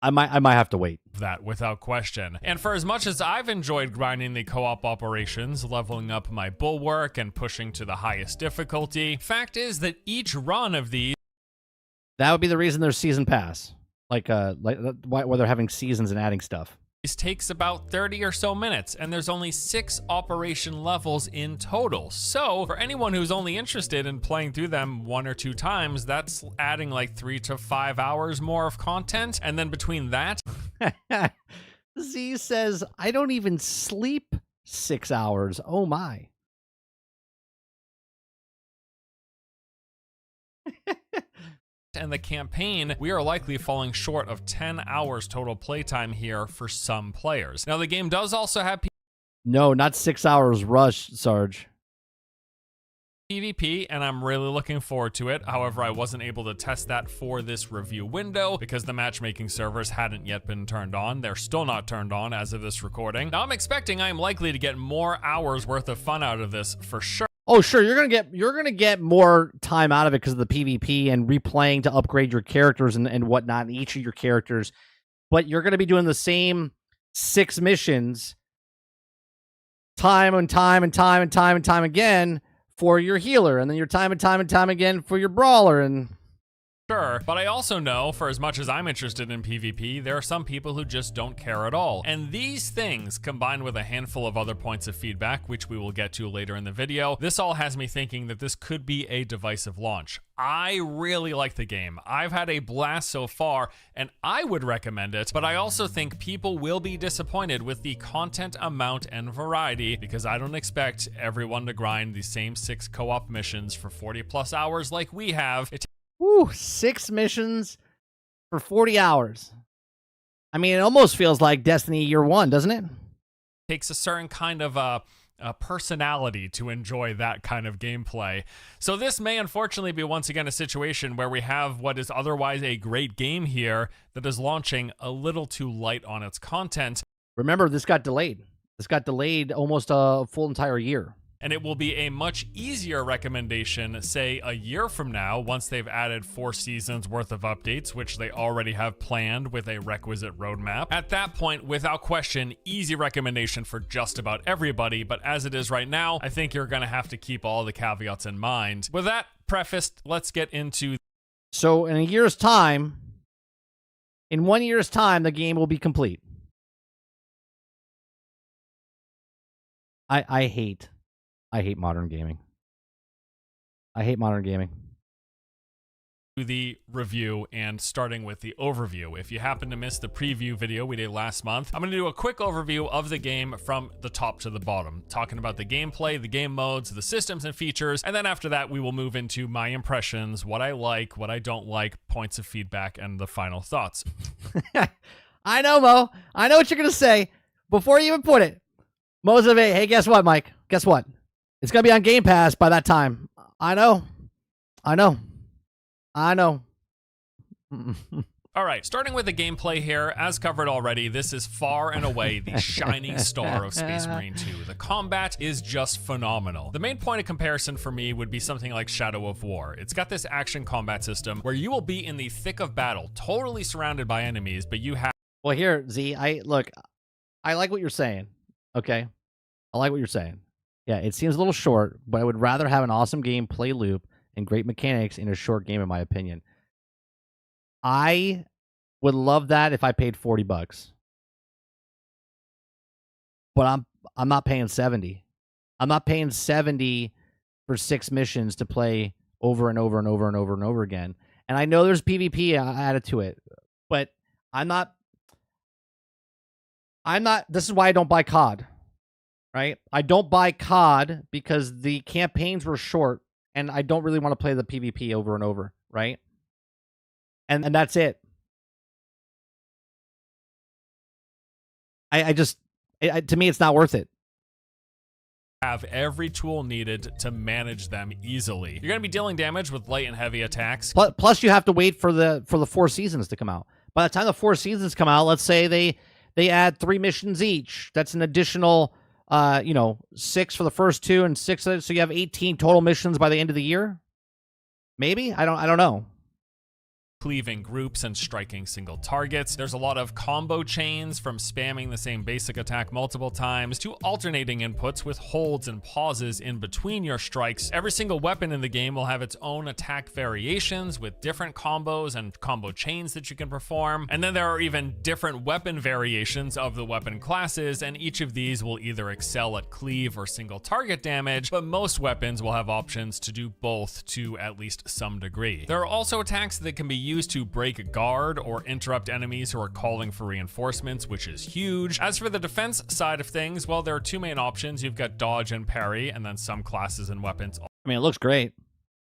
I might have to wait. That without question. And for as much as I've enjoyed grinding the co-op operations, leveling up my bulwark and pushing to the highest difficulty, fact is that each run of these, that would be the reason there's season pass. Why they're having seasons and adding stuff. This takes about 30 or so minutes, and there's only 6 operation levels in total. So for anyone who's only interested in playing through them 1 or 2 times, that's adding 3 to 5 hours more of content. And then between that, Z says, I don't even sleep 6 hours. Oh my. and the campaign, we are likely falling short of 10 hours total playtime here for some players. Now, the game does also have... No, not 6 hours rush, Sarge. PvP, and I'm really looking forward to it. However, I wasn't able to test that for this review window because the matchmaking servers hadn't yet been turned on. They're still not turned on as of this recording. Now, I'm expecting I'm likely to get more hours worth of fun out of this for sure. Oh, sure, you're gonna get more time out of it because of the PvP and replaying to upgrade your characters and whatnot, each of your characters. But you're gonna be doing the same 6 missions time and time again for your healer, and then your time again for your brawler. And Sure, but I also know, for as much as I'm interested in PvP, there are some people who just don't care at all. And these things, combined with a handful of other points of feedback, which we will get to later in the video, this all has me thinking that this could be a divisive launch. I really like the game. I've had a blast so far, and I would recommend it, but I also think people will be disappointed with the content amount and variety, because I don't expect everyone to grind the same 6 co-op missions for 40+ hours like we have. 6 missions for 40 hours. I mean, it almost feels like Destiny Year 1, doesn't it? Takes a certain kind of a personality to enjoy that kind of gameplay. So this may unfortunately be once again a situation where we have what is otherwise a great game here that is launching a little too light on its content. Remember, this got delayed. This got delayed almost a full entire year. And it will be a much easier recommendation, say, a year from now, once they've added 4 seasons worth of updates, which they already have planned with a requisite roadmap. At that point, without question, easy recommendation for just about everybody, but as it is right now, I think you're gonna have to keep all the caveats in mind. With that prefaced, let's get into... So in 1 year's time, the game will be complete. I hate modern gaming. I hate modern gaming. The review and starting with the overview. If you happen to miss the preview video we did last month, I'm going to do a quick overview of the game from the top to the bottom, talking about the gameplay, the game modes, the systems and features, and then after that we will move into my impressions, what I like, what I don't like, points of feedback, and the final thoughts. I know, Mo. I know what you're going to say. Before you even put it, Mo's of hey, guess what, Mike? Guess what? It's going to be on Game Pass by that time. I know. All right, starting with the gameplay here, as covered already, this is far and away the shining star of Space Marine 2. The combat is just phenomenal. The main point of comparison for me would be something like Shadow of War. It's got this action combat system where you will be in the thick of battle, totally surrounded by enemies, but you have... Well, here, Z, I like what you're saying, okay? I like what you're saying. Yeah, it seems a little short, but I would rather have an awesome gameplay loop and great mechanics in a short game, in my opinion. I would love that if I paid $40. But I'm not paying 70. I'm not paying 70 for 6 missions to play over and over and over and over and over again. And I know there's PvP added to it, but I'm not this is why I don't buy COD. Right? I don't buy COD because the campaigns were short and I don't really want to play the PvP over and over, right? And that's it. To me, it's not worth it. Have every tool needed to manage them easily. You're going to be dealing damage with light and heavy attacks. Plus, you have to wait for the 4 seasons to come out. By the time the 4 seasons come out, let's say they add 3 missions each. That's an additional 6 for the first 2 and 6, so you have 18 total missions by the end of the year. Maybe? I don't know. Cleaving groups and striking single targets. There's a lot of combo chains, from spamming the same basic attack multiple times to alternating inputs with holds and pauses in between your strikes. Every single weapon in the game will have its own attack variations with different combos and combo chains that you can perform. And then there are even different weapon variations of the weapon classes, and each of these will either excel at cleave or single target damage, but most weapons will have options to do both to at least some degree. There are also attacks that can be used to break guard or interrupt enemies who are calling for reinforcements, which is huge. As for the defense side of things, well, there are 2 main options. You've got dodge and parry, and then some classes and weapons. I mean, it looks great.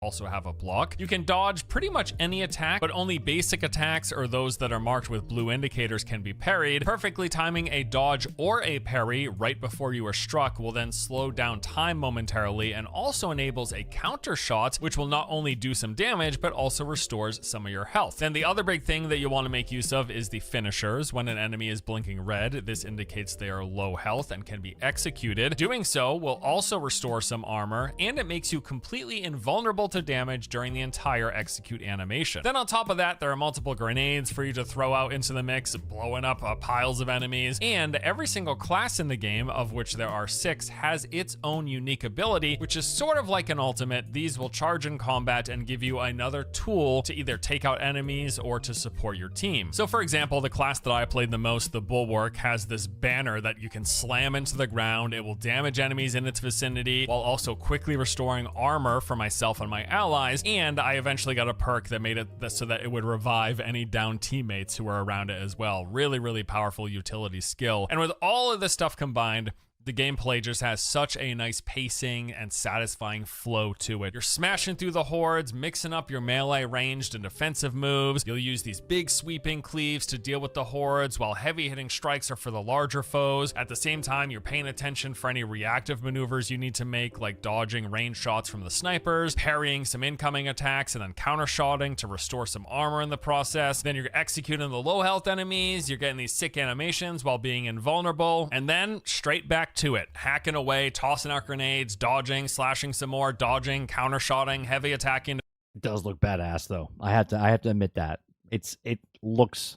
also have a block. You can dodge pretty much any attack, but only basic attacks or those that are marked with blue indicators can be parried. Perfectly timing a dodge or a parry right before you are struck will then slow down time momentarily and also enables a counter shot, which will not only do some damage, but also restores some of your health. Then the other big thing that you want to make use of is the finishers. When an enemy is blinking red, this indicates they are low health and can be executed. Doing so will also restore some armor, and it makes you completely invulnerable to damage during the entire execute animation. Then on top of that, there are multiple grenades for you to throw out into the mix, blowing up piles of enemies, and every single class in the game, of which there are 6, has its own unique ability, which is sort of like an ultimate. These will charge in combat and give you another tool to either take out enemies or to support your team. So for example, the class that I played the most, the Bulwark, has this banner that you can slam into the ground. It will damage enemies in its vicinity while also quickly restoring armor for myself and my allies, and I eventually got a perk that made it so that it would revive any down teammates who were around it as well. Really, really powerful utility skill. And with all of this stuff combined, the gameplay just has such a nice pacing and satisfying flow to it. You're smashing through the hordes, mixing up your melee ranged and defensive moves. You'll use these big sweeping cleaves to deal with the hordes, while heavy hitting strikes are for the larger foes. At the same time, you're paying attention for any reactive maneuvers you need to make, like dodging range shots from the snipers, parrying some incoming attacks, and then counter-shotting to restore some armor in the process. Then you're executing the low health enemies, you're getting these sick animations while being invulnerable, and then straight back to it, hacking away, tossing out grenades, dodging, slashing some more, dodging, counter-shotting, heavy attacking. It does look badass, though. I have to admit that it looks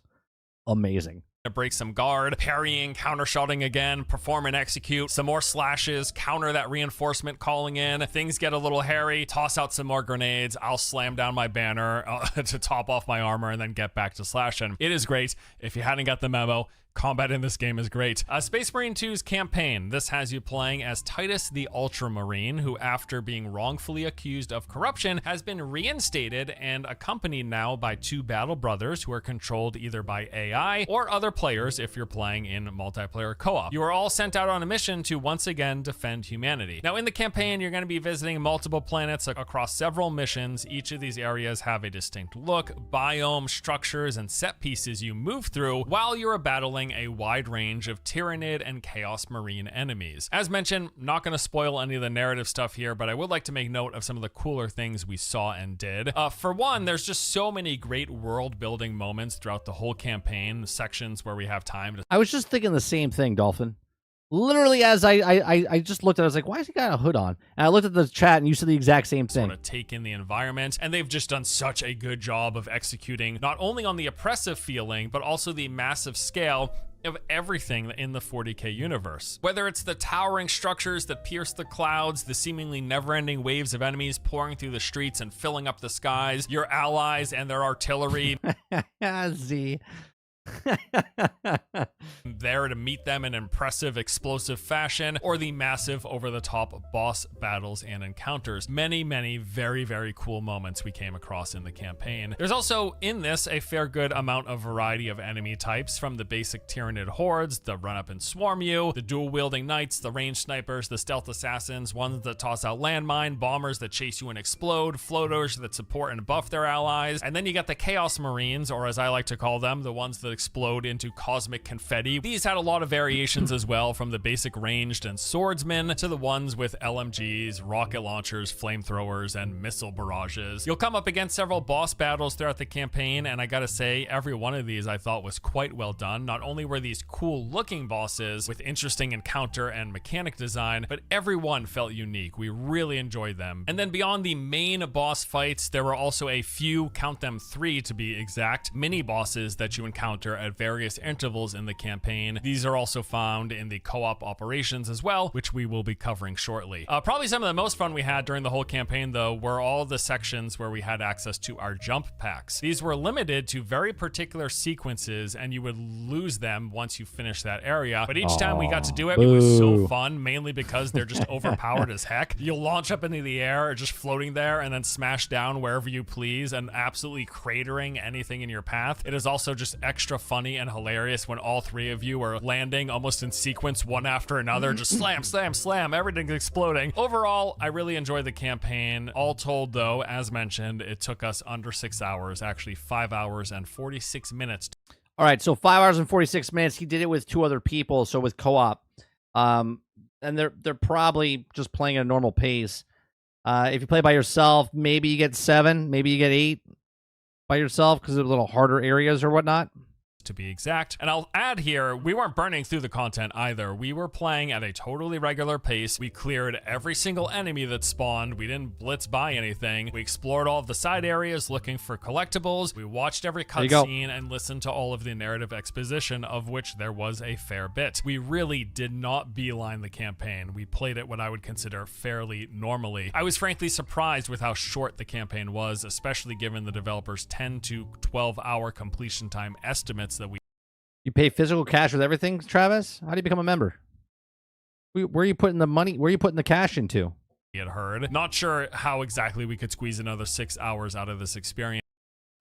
amazing. To break some guard, parrying, counter-shotting again, perform and execute, some more slashes, counter that reinforcement calling in. Things get a little hairy, toss out some more grenades, I'll slam down my banner to top off my armor and then get back to slashing. It is great. If you hadn't got the memo, combat in this game is great. Space Marine 2's campaign. This has you playing as Titus the Ultramarine, who after being wrongfully accused of corruption has been reinstated and accompanied now by 2 battle brothers who are controlled either by AI or other players if you're playing in multiplayer co-op. You are all sent out on a mission to once again defend humanity. Now in the campaign, you're going to be visiting multiple planets across several missions. Each of these areas have a distinct look, biome, structures, and set pieces you move through while you're battling a wide range of Tyranid and Chaos Marine enemies. As mentioned, not going to spoil any of the narrative stuff here, but I would like to make note of some of the cooler things we saw and did. For one, there's just so many great world building moments throughout the whole campaign, sections where we have time to... I was just thinking the same thing, Dolphin. Literally, as I just looked at it, I was like, why has he got a hood on? And I looked at the chat, and you said the exact same thing. Sort of take in the environment, and they've just done such a good job of executing not only on the oppressive feeling, but also the massive scale of everything in the 40K universe. Whether it's the towering structures that pierce the clouds, the seemingly never-ending waves of enemies pouring through the streets and filling up the skies, your allies and their artillery... Z. there to meet them in impressive, explosive fashion, or the massive, over-the-top boss battles and encounters. Many, many very, very cool moments we came across in the campaign. There's also, in this, a fair good amount of variety of enemy types, from the basic Tyranid hordes, the run-up and swarm you, the dual-wielding knights, the ranged snipers, the stealth assassins, ones that toss out landmine, bombers that chase you and explode, floaters that support and buff their allies, and then you got the Chaos Marines, or as I like to call them, the ones that explode into cosmic confetti. These had a lot of variations as well, from the basic ranged and swordsmen to the ones with LMGs, rocket launchers, flamethrowers, and missile barrages. You'll come up against several boss battles throughout the campaign, and I gotta say, every one of these I thought was quite well done. Not only were these cool looking bosses with interesting encounter and mechanic design, but every one felt unique. We really enjoyed them. And then beyond the main boss fights, there were also a few, count them 3 to be exact, mini bosses that you encounter at various intervals in the campaign. These are also found in the co-op operations as well, which we will be covering shortly. Probably some of the most fun we had during the whole campaign, though, were all the sections where we had access to our jump packs. These were limited to very particular sequences, and you would lose them once you finish that area. But each time we got to do it, it was so fun, mainly because they're just overpowered as heck. You'll launch up into the air, just floating there, and then smash down wherever you please, and absolutely cratering anything in your path. It is also just extra funny and hilarious when all three of you are landing almost in sequence, one after another, just slam, slam, slam, everything's exploding. Overall, I really enjoyed the campaign. All told, though, as mentioned, it took us under 6 hours, actually 5 hours and 46 minutes. All right, so 5 hours and 46 minutes. He did it with 2 other people, so with co-op. And they're probably just playing at a normal pace. If you play by yourself, maybe you get 7, maybe you get 8 by yourself because of little harder areas or whatnot. To be exact. And I'll add here, we weren't burning through the content either. We were playing at a totally regular pace. We cleared every single enemy that spawned. We didn't blitz by anything. We explored all of the side areas looking for collectibles. We watched every cutscene and listened to all of the narrative exposition, of which there was a fair bit. We really did not beeline the campaign. We played it what I would consider fairly normally. I was frankly surprised with how short the campaign was, especially given the developers' 10 to 12 hour completion time estimates that You pay physical cash with everything, Travis? How do you become a member? Where are you putting the money? Where are you putting the cash into? had heard. Not sure how exactly we could squeeze another 6 hours out of this experience.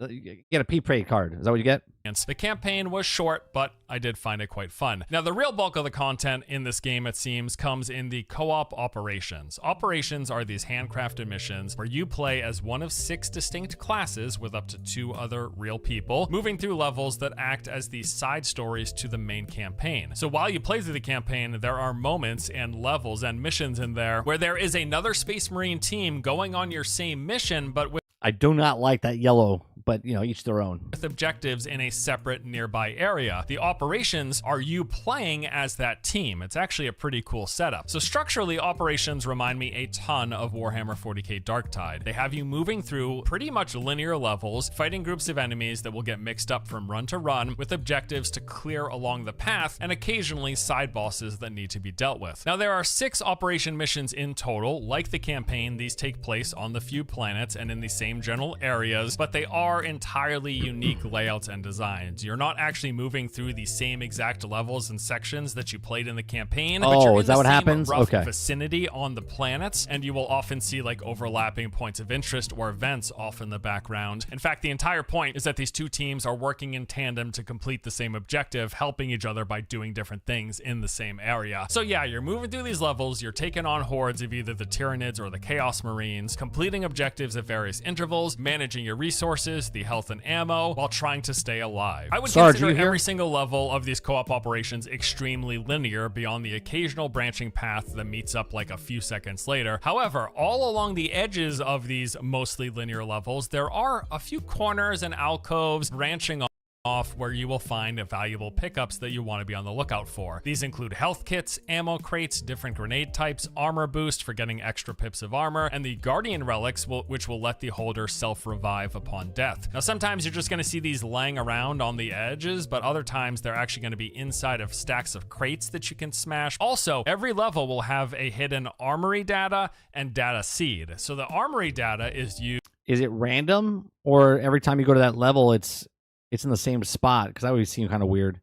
You get a prepaid card. Is that what you get? The campaign was short, but I did find it quite fun. Now, the real bulk of the content in this game, it seems, comes in the co-op operations. Operations are these handcrafted missions where you play as one of 6 distinct classes with up to 2 other real people, moving through levels that act as the side stories to the main campaign. So while you play through the campaign, there are moments and levels and missions in there where there is another Space Marine team going on your same mission, but with I do not like that yellow, but, you know, each their own. With objectives in a separate nearby area. The operations are you playing as that team. It's actually a pretty cool setup. So structurally, operations remind me a ton of Warhammer 40k Darktide. They have you moving through pretty much linear levels, fighting groups of enemies that will get mixed up from run to run, with objectives to clear along the path, and occasionally side bosses that need to be dealt with. Now, there are 6 operation missions in total. Like the campaign, these take place on the few planets and in the same general areas, but they are entirely unique layouts and designs. You're not actually moving through the same exact levels and sections that you played in the campaign. But you're in is that what the same happens? rough Okay. vicinity on the planets, and you will often see like overlapping points of interest or events off in the background. In fact, the entire point is that these 2 teams are working in tandem to complete the same objective, helping each other by doing different things in the same area. So yeah, you're moving through these levels, you're taking on hordes of either the Tyranids or the Chaos Marines, completing objectives at various intervals, managing your resources, the health and ammo, while trying to stay alive. I would consider every single level of these co-op operations extremely linear, beyond the occasional branching path that meets up like a few seconds later. However, all along the edges of these mostly linear levels, there are a few corners and alcoves branching off where you will find valuable pickups that you want to be on the lookout for. These include health kits, ammo crates, different grenade types, armor boost for getting extra pips of armor, and the Guardian relics, which will let the holder self-revive upon death. Now, sometimes you're just going to see these laying around on the edges, but other times they're actually going to be inside of stacks of crates that you can smash. Also, every level will have a hidden armory data and data seed. So the armory data is used. Is it random, or every time you go to that level, it's in the same spot? Because that would seem kind of weird.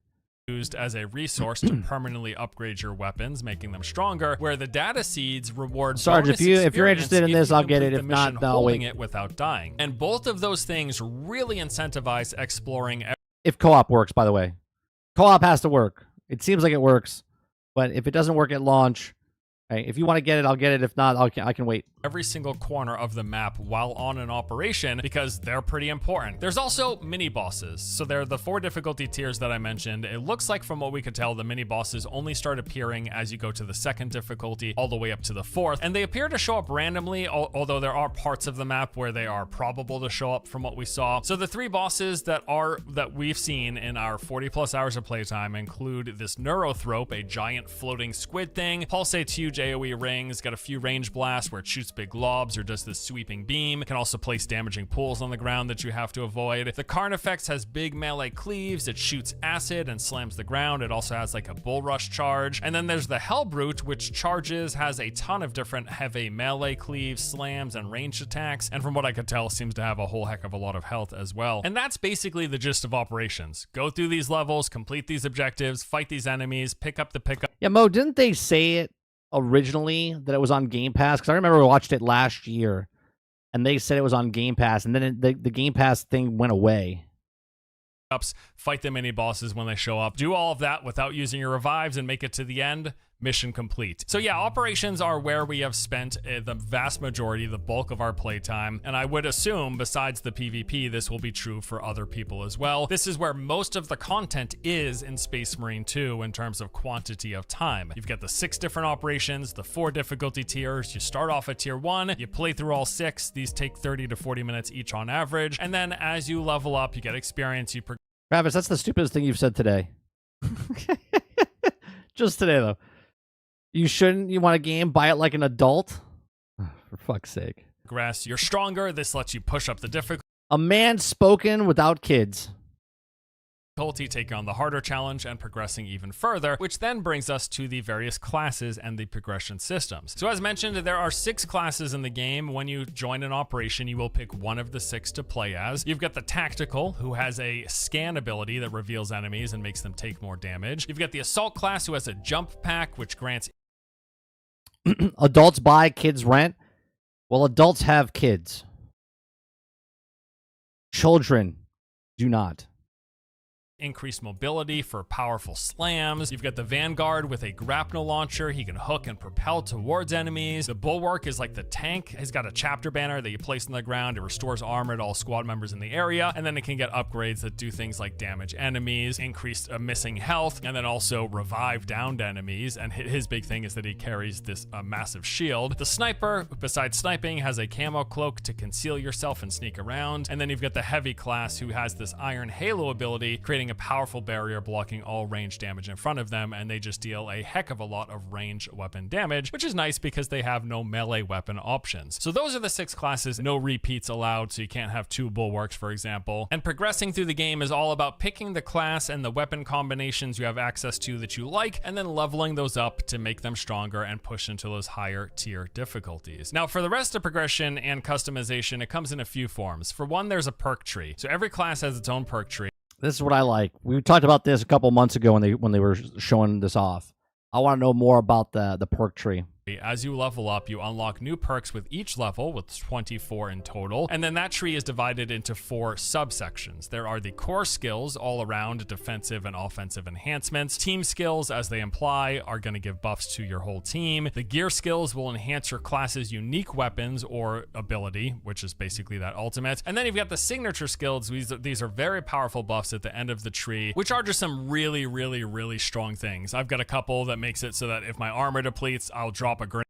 Used as a resource to permanently upgrade your weapons, making them stronger, where the data seeds reward Sarge, bonus if you're interested in if this, you I'll get complete it. the If not, mission I'll holding wait. it without dying. And both of those things really incentivize exploring. If co-op works, by the way. Co-op has to work. It seems like it works, but if it doesn't work at launch, hey, if you want to get it, I'll get it. If not, I can wait. Every single corner of the map while on an operation, because they're pretty important. There's also mini bosses. So they're the 4 difficulty tiers that I mentioned. It looks like, from what we could tell, the mini bosses only start appearing as you go to the 2nd difficulty all the way up to the 4th, and they appear to show up randomly, although there are parts of the map where they are probable to show up from what we saw. So the 3 bosses that we've seen in our 40+ hours of playtime include this Neurothrope, a giant floating squid thing, Pulsate's huge AoE rings, got a few range blasts where it shoots big globs or does this sweeping beam. It can also place damaging pools on the ground that you have to avoid. The Carnifex has big melee cleaves. It shoots acid and slams the ground. It also has like a bull rush charge. And then there's the Hellbrute, which charges, has a ton of different heavy melee cleaves, slams, and ranged attacks. And from what I could tell, seems to have a whole heck of a lot of health as well. And that's basically the gist of operations. Go through these levels, complete these objectives, fight these enemies, pick up the pickup. Yeah, Mo, didn't they say it originally that it was on Game Pass? Because I remember we watched it last year and they said it was on Game Pass, and then the Game Pass thing went away. fight the mini bosses when they show up, do all of that without using your revives and make it to the end. Mission complete. So yeah, operations are where we have spent the vast majority, the bulk of our playtime, and I would assume besides the PvP, this will be true for other people as well. This is where most of the content is in Space Marine 2 in terms of quantity of time. You've got the 6 different operations, the 4 difficulty tiers. You start off at tier 1, you play through all 6. These take 30 to 40 minutes each on average, and then as you level up, you get experience, Travis, that's the stupidest thing you've said today. Just today, though. You want a game, buy it like an adult? For fuck's sake. progress. You're stronger. This lets you push up the difficulty. A man spoken without kids. Taking on the harder challenge and progressing even further, which then brings us to the various classes and the progression systems. So as mentioned, there are 6 classes in the game. When you join an operation, you will pick one of the 6 to play as. You've got the tactical, who has a scan ability that reveals enemies and makes them take more damage. You've got the assault class, who has a jump pack, which grants adults buy, kids rent. Well, adults have kids. Children do not. Increased mobility for powerful slams. You've got the Vanguard with a grapnel launcher. He can hook and propel towards enemies. The Bulwark is like the tank. He's got a chapter banner that you place on the ground. It restores armor to all squad members in the area. And then it can get upgrades that do things like damage enemies, increase missing health, and then also revive downed enemies. And his big thing is that he carries this massive shield. The Sniper, besides sniping, has a camo cloak to conceal yourself and sneak around. And then you've got the Heavy class, who has this Iron Halo ability, creating a powerful barrier blocking all range damage in front of them, and they just deal a heck of a lot of range weapon damage, which is nice because they have no melee weapon options. So those are the 6 classes, no repeats allowed, so you can't have 2 bulwarks, for example. And progressing through the game is all about picking the class and the weapon combinations you have access to that you like, and then leveling those up to make them stronger and push into those higher tier difficulties. Now, for the rest of progression and customization, it comes in a few forms. For one, there's a perk tree. So every class has its own perk tree. This is what I like. We talked about this a couple months ago when they were showing this off. I want to know more about the perk tree. As you level up, you unlock new perks with each level, with 24 in total, and then that tree is divided into 4 subsections. There are the core skills, all around defensive and offensive enhancements. Team skills, as they imply, are going to give buffs to your whole team. The gear skills will enhance your class's unique weapons or ability, which is basically that ultimate. And then you've got the signature skills. These are very powerful buffs at the end of the tree, which are just some really, really, really strong things. I've got a couple that makes it so that if my armor depletes, I'll drop a grenade.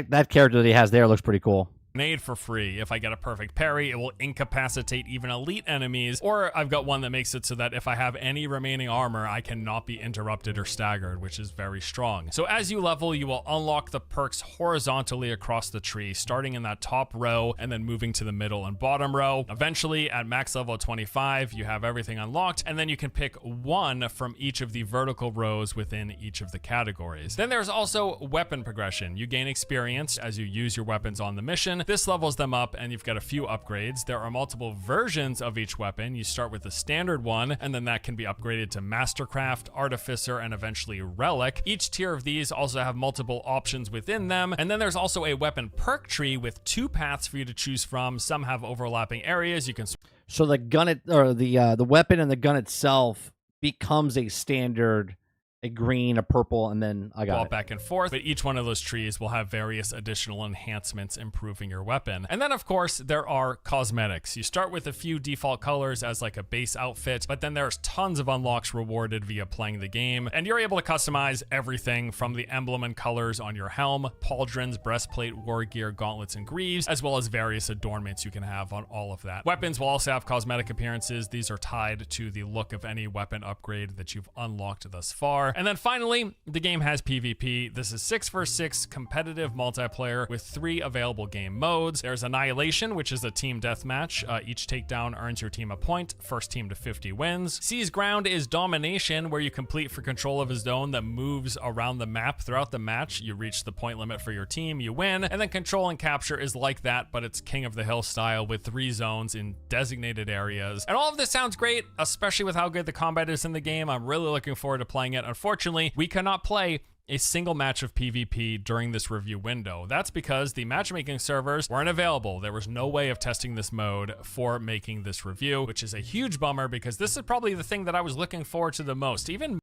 That character that he has there looks pretty cool. Grenade for free. If I get a perfect parry, it will incapacitate even elite enemies. Or I've got one that makes it so that if I have any remaining armor, I cannot be interrupted or staggered, which is very strong. So as you level, you will unlock the perks horizontally across the tree, starting in that top row and then moving to the middle and bottom row. Eventually, at max level 25, you have everything unlocked, and then you can pick one from each of the vertical rows within each of the categories. Then there's also weapon progression. You gain experience as you use your weapons on the mission. This levels them up, and you've got a few upgrades. There are multiple versions of each weapon. You start with the standard one, and then that can be upgraded to Mastercraft, Artificer, and eventually Relic. Each tier of these also have multiple options within them. And then there's also a weapon perk tree with 2 paths for you to choose from. Some have overlapping areas. You can So the gun or the weapon and the gun itself becomes a standard. A green, a purple, and then I got it. Back and forth, but each one of those trees will have various additional enhancements improving your weapon. And then, of course, there are cosmetics. You start with a few default colors as like a base outfit, but then there's tons of unlocks rewarded via playing the game, and you're able to customize everything from the emblem and colors on your helm, pauldrons, breastplate, war gear, gauntlets, and greaves, as well as various adornments you can have on all of that. Weapons will also have cosmetic appearances. These are tied to the look of any weapon upgrade that you've unlocked thus far. And then finally, the game has PvP. This is 6 vs 6 competitive multiplayer with 3 available game modes. There's Annihilation, which is a team deathmatch. Each takedown earns your team a point. First team to 50 wins. Seize Ground is Domination, where you complete for control of a zone that moves around the map. Throughout the match, you reach the point limit for your team, you win. And then Control and Capture is like that, but it's King of the Hill style with 3 zones in designated areas. And all of this sounds great, especially with how good the combat is in the game. I'm really looking forward to playing it. Unfortunately, we cannot play a single match of PvP during this review window. That's because the matchmaking servers weren't available. There was no way of testing this mode for making this review, which is a huge bummer because this is probably the thing that I was looking forward to the most. Even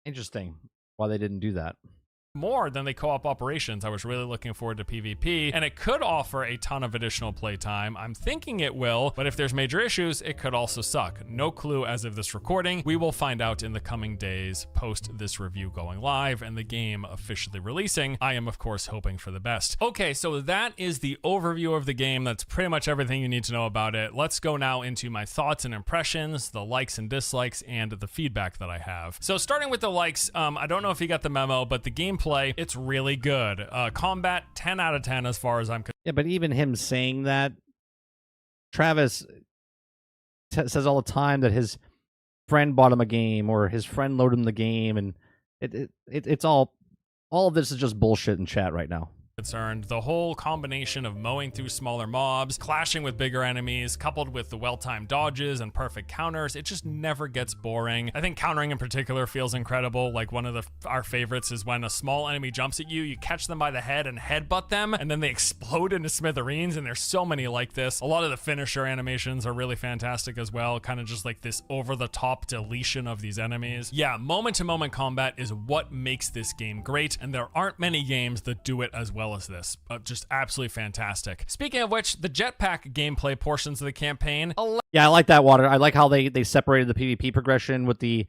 Interesting why they didn't do that. more than the co-op operations. I was really looking forward to PvP, and it could offer a ton of additional playtime. I'm thinking it will, but if there's major issues, it could also suck. No clue as of this recording. We will find out in the coming days post this review going live and the game officially releasing. I am, of course, hoping for the best. Okay, so that is the overview of the game. That's pretty much everything you need to know about it. Let's go now into my thoughts and impressions, the likes and dislikes, and the feedback that I have. So starting with the likes, I don't know if you got the memo, but the gameplay, it's really good. Combat, 10 out of 10 as far as I'm concerned. Yeah, but even him saying that, Travis says all the time that his friend bought him a game or his friend loaded him the game, and it's all of this is just bullshit in chat right now. Concerned. The whole combination of mowing through smaller mobs, clashing with bigger enemies, coupled with the well-timed dodges and perfect counters, it just never gets boring. I think countering in particular feels incredible. Like one of our favorites is when a small enemy jumps at you, you catch them by the head and headbutt them, and then they explode into smithereens, and there's so many like this. A lot of the finisher animations are really fantastic as well, kind of just like this over-the-top deletion of these enemies. Yeah, moment-to-moment combat is what makes this game great, and there aren't many games that do it as well as this. Just absolutely fantastic. Speaking of which, the jetpack gameplay portions of the campaign. Yeah, I like that, Water. I like how they separated the PvP progression with the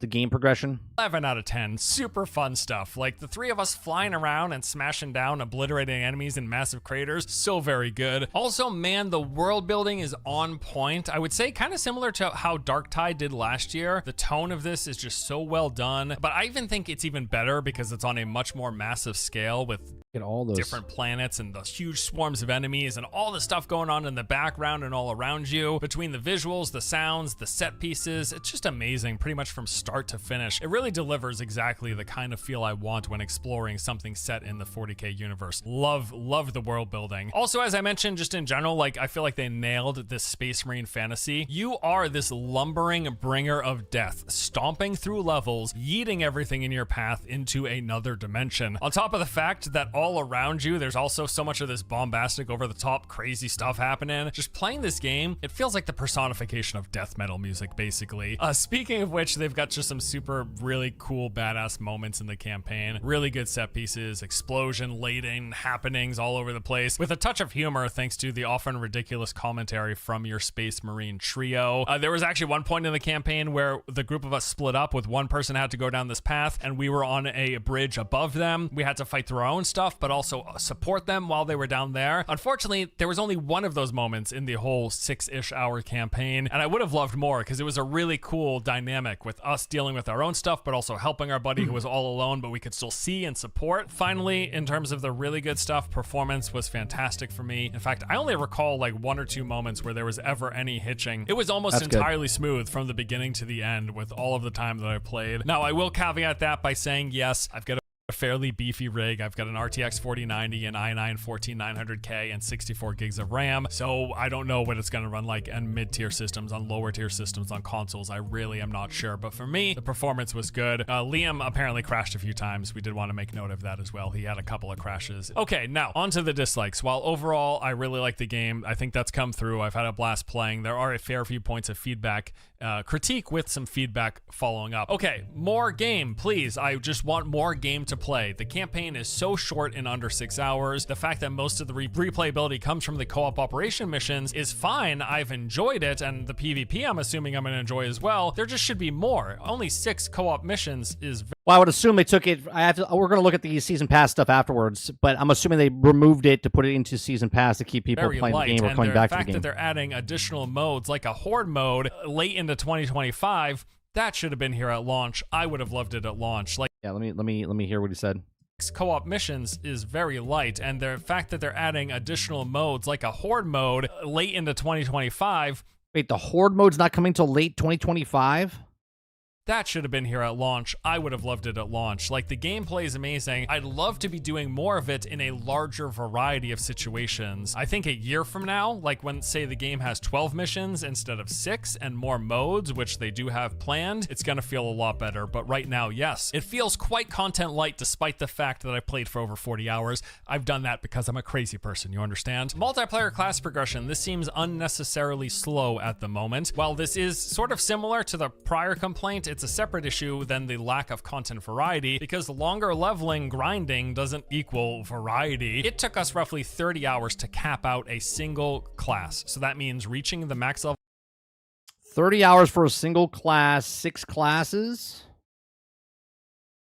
game progression. 11 out of 10. Super fun stuff. Like the three of us flying around and smashing down, obliterating enemies in massive craters. So very good. Also, man, the world building is on point. I would say kind of similar to how Darktide did last year. The tone of this is just so well done. But I even think it's even better because it's on a much more massive scale with all those different planets and the huge swarms of enemies and all the stuff going on in the background and all around you. Between the visuals, the sounds, the set pieces, it's just amazing pretty much from start to finish. It really delivers exactly the kind of feel I want when exploring something set in the 40K universe. Love the world building. Also, as I mentioned, just in general, like I feel like they nailed this Space Marine fantasy. You are this lumbering bringer of death, stomping through levels, yeeting everything in your path into another dimension. On top of the fact that all around you, there's also so much of this bombastic, over-the-top, crazy stuff happening. Just playing this game, it feels like the personification of death metal music, basically. Speaking of which, they've got just some super, really cool, badass moments in the campaign. Really good set pieces, explosion-laden happenings all over the place, with a touch of humor thanks to the often ridiculous commentary from your Space Marine trio. There was actually one point in the campaign where the group of us split up, with one person had to go down this path, and we were on a bridge above them. We had to fight through our own stuff, but also support them while they were down there. Unfortunately, there was only one of those moments in the whole 6-ish hour campaign, and I would have loved more because it was a really cool dynamic with us dealing with our own stuff, but also helping our buddy who was all alone, but we could still see and support. Finally, in terms of the really good stuff, performance was fantastic for me. In fact, I only recall like 1 or 2 moments where there was ever any hitching. It was almost entirely smooth from the beginning to the end with all of the time that I played. Now, I will caveat that by saying, yes, I've got a fairly beefy rig. I've got an RTX 4090, an i9 14900K, and 64 gigs of RAM, so I don't know what it's going to run like on mid-tier systems, on lower-tier systems, on consoles. I really am not sure, but for me, the performance was good. Liam apparently crashed a few times. We did want to make note of that as well. He had a couple of crashes. Okay, now, on to the dislikes. While overall, I really like the game, I think that's come through. I've had a blast playing. There are a fair few points of feedback, critique with some feedback following up. Okay, more game, please. I just want more game to play. The campaign is so short in under 6 hours. The fact that most of the replayability comes from the co-op operation missions is fine. I've enjoyed it, and the PvP I'm assuming I'm gonna enjoy as well. There just should be more. Only 6 co-op missions is well, I would assume they took it. We're going to look at the season pass stuff afterwards, but I'm assuming they removed it to put it into season pass to keep people playing the game or coming back to the game. The fact that they're adding additional modes like a horde mode late into 2025, that should have been here at launch. I would have loved it at launch. Like, yeah, let me hear what he said. Co-op missions is very light, and the fact that they're adding additional modes like a horde mode late into 2025. Wait, the horde mode's not coming till late 2025? That should have been here at launch. I would have loved it at launch. Like, the gameplay is amazing. I'd love to be doing more of it in a larger variety of situations. I think a year from now, like when, say, the game has 12 missions instead of 6 and more modes, which they do have planned, it's gonna feel a lot better. But right now, yes, it feels quite content light despite the fact that I played for over 40 hours. I've done that because I'm a crazy person, you understand? Multiplayer class progression. This seems unnecessarily slow at the moment. While this is sort of similar to the prior complaint, it's a separate issue than the lack of content variety, because longer leveling grinding doesn't equal variety. It took us roughly 30 hours to cap out a single class. So that means reaching the max level 30 hours for a single class, 6 classes,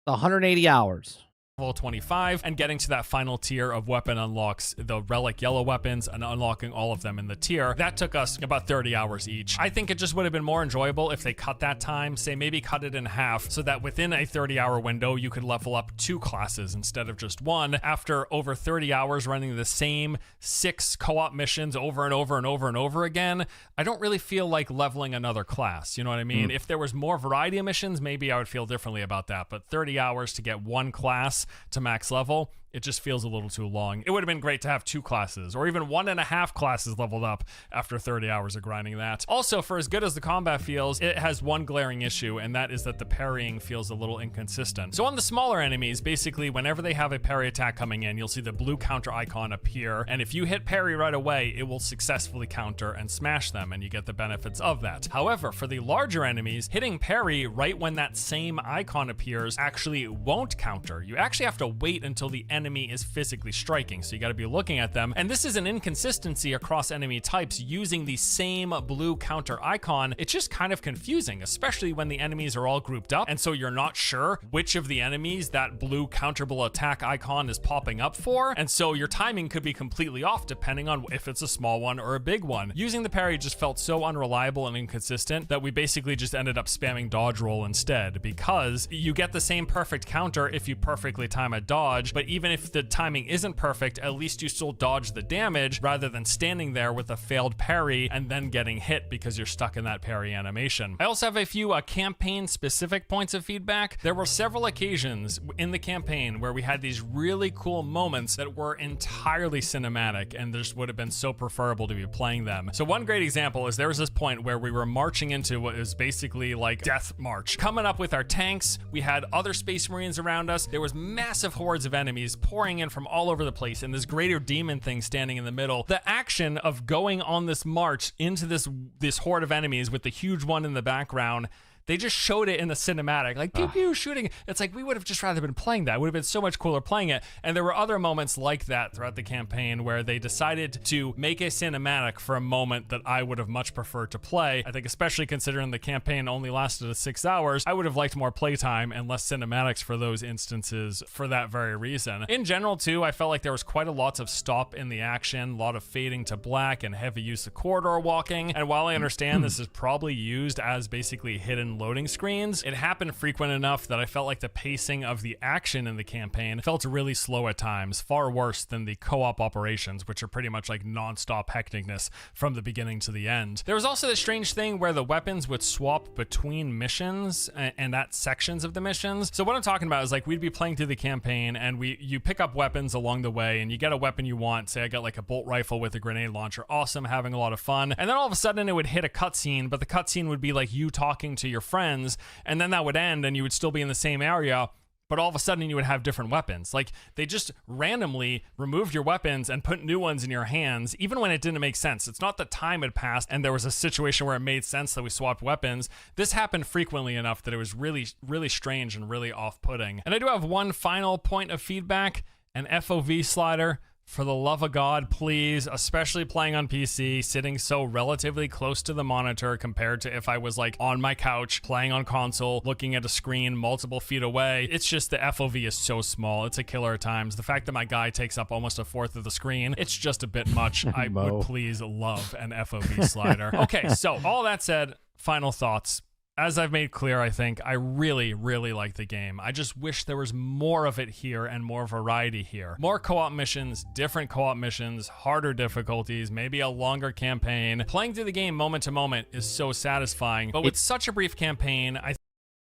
180 hours. level 25 and getting to that final tier of weapon unlocks, the relic yellow weapons, and unlocking all of them in the tier. That took us about 30 hours each. I think it just would have been more enjoyable if they cut that time, say maybe cut it in half, so that within a 30-hour window you could level up 2 classes instead of just 1. After over 30 hours running the same 6 co-op missions over and over and over and over again, I don't really feel like leveling another class, you know what I mean? If there was more variety of missions, maybe I would feel differently about that, but 30 hours to get 1 class to max level, it just feels a little too long. It would have been great to have 2 classes, or even 1.5 classes leveled up after 30 hours of grinding that. Also, for as good as the combat feels, it has one glaring issue, and that is that the parrying feels a little inconsistent. So on the smaller enemies, basically whenever they have a parry attack coming in, you'll see the blue counter icon appear, and if you hit parry right away, it will successfully counter and smash them, and you get the benefits of that. However, for the larger enemies, hitting parry right when that same icon appears actually won't counter. You actually have to wait until the enemy is physically striking, so you got to be looking at them, and this is an inconsistency across enemy types using the same blue counter icon. It's just kind of confusing, especially when the enemies are all grouped up, and so you're not sure which of the enemies that blue counterable attack icon is popping up for, and so your timing could be completely off depending on if it's a small one or a big one. Using the parry just felt so unreliable and inconsistent that we basically just ended up spamming dodge roll instead, because you get the same perfect counter if you perfectly time a dodge, but even if the timing isn't perfect, at least you still dodge the damage rather than standing there with a failed parry and then getting hit because you're stuck in that parry animation. I also have a few campaign specific points of feedback. There were several occasions in the campaign where we had these really cool moments that were entirely cinematic, and this would have been so preferable to be playing them. So one great example is there was this point where we were marching into what is basically like death march. Coming up with our tanks, we had other space marines around us, there was massive hordes of enemies pouring in from all over the place, and this greater demon thing standing in the middle. The action of going on this march into this horde of enemies with the huge one in the background, they just showed it in the cinematic, like pew pew shooting. It's like we would have just rather been playing that. It would have been so much cooler playing it. And there were other moments like that throughout the campaign where they decided to make a cinematic for a moment that I would have much preferred to play. I think especially considering the campaign only lasted 6 hours, I would have liked more playtime and less cinematics for those instances for that very reason. In general too, I felt like there was quite a lot of stop in the action, a lot of fading to black and heavy use of corridor walking. And while I understand this is probably used as basically hidden loading screens, it happened frequent enough that I felt like the pacing of the action in the campaign felt really slow at times, far worse than the co-op operations, which are pretty much like non-stop hecticness from the beginning to the end. There was also this strange thing where the weapons would swap between missions and at sections of the missions. So what I'm talking about is like we'd be playing through the campaign and you pick up weapons along the way and you get a weapon you want. Say I got like a bolt rifle with a grenade launcher, awesome, having a lot of fun. And then all of a sudden it would hit a cutscene, but the cutscene would be like you talking to your friends, and then that would end and you would still be in the same area, but all of a sudden you would have different weapons. Like they just randomly removed your weapons and put new ones in your hands, even when it didn't make sense. It's not that time had passed and there was a situation where it made sense that we swapped weapons. This happened frequently enough that it was really, really strange and really off-putting. And I do have one final point of feedback, an FOV slider. For the love of God, please, especially playing on PC, sitting so relatively close to the monitor compared to if I was like on my couch playing on console, looking at a screen multiple feet away. It's just the FOV is so small. It's a killer at times. The fact that my guy takes up almost a fourth of the screen, it's just a bit much. I would please love an FOV slider. Okay, so all that said, final thoughts. As I've made clear, I think I really, really like the game. I just wish there was more of it here and more variety here. More co-op missions, different co-op missions, harder difficulties, maybe a longer campaign. Playing through the game moment to moment is so satisfying, but with such a brief campaign, I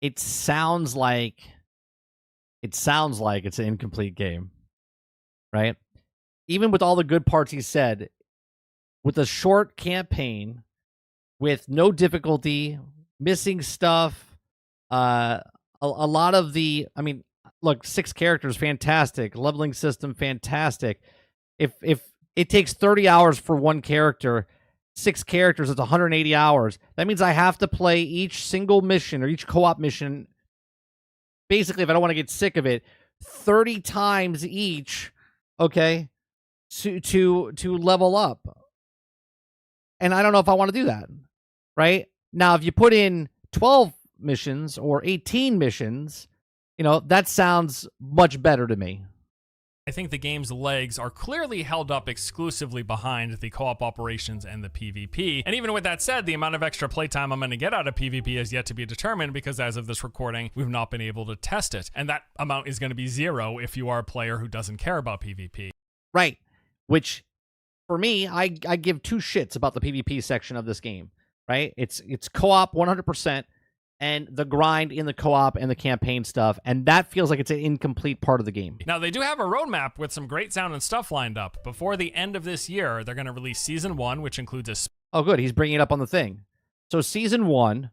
it sounds like it's an incomplete game, right? Even with all the good parts he said, with a short campaign, with no difficulty, missing stuff, a lot of the, I mean, look, 6 characters, fantastic. Leveling system, fantastic. If it takes 30 hours for one character, 6 characters, it's 180 hours. That means I have to play each single mission or each co-op mission, basically, if I don't want to get sick of it, 30 times each, okay, to level up. And I don't know if I want to do that, right? Now, if you put in 12 missions or 18 missions, that sounds much better to me. I think the game's legs are clearly held up exclusively behind the co-op operations and the PvP. And even with that said, the amount of extra playtime I'm going to get out of PvP is yet to be determined, because as of this recording, we've not been able to test it. And that amount is going to be 0 if you are a player who doesn't care about PvP. Right. Which, for me, I give 2 shits about the PvP section of this game, right? It's co-op 100%. And the grind in the co-op and the campaign stuff, and that feels like it's an incomplete part of the game. Now, they do have a roadmap with some great sound and stuff lined up. Before the end of this year, they're going to release Season 1, which includes a... Oh, good. He's bringing it up on the thing. So, Season 1,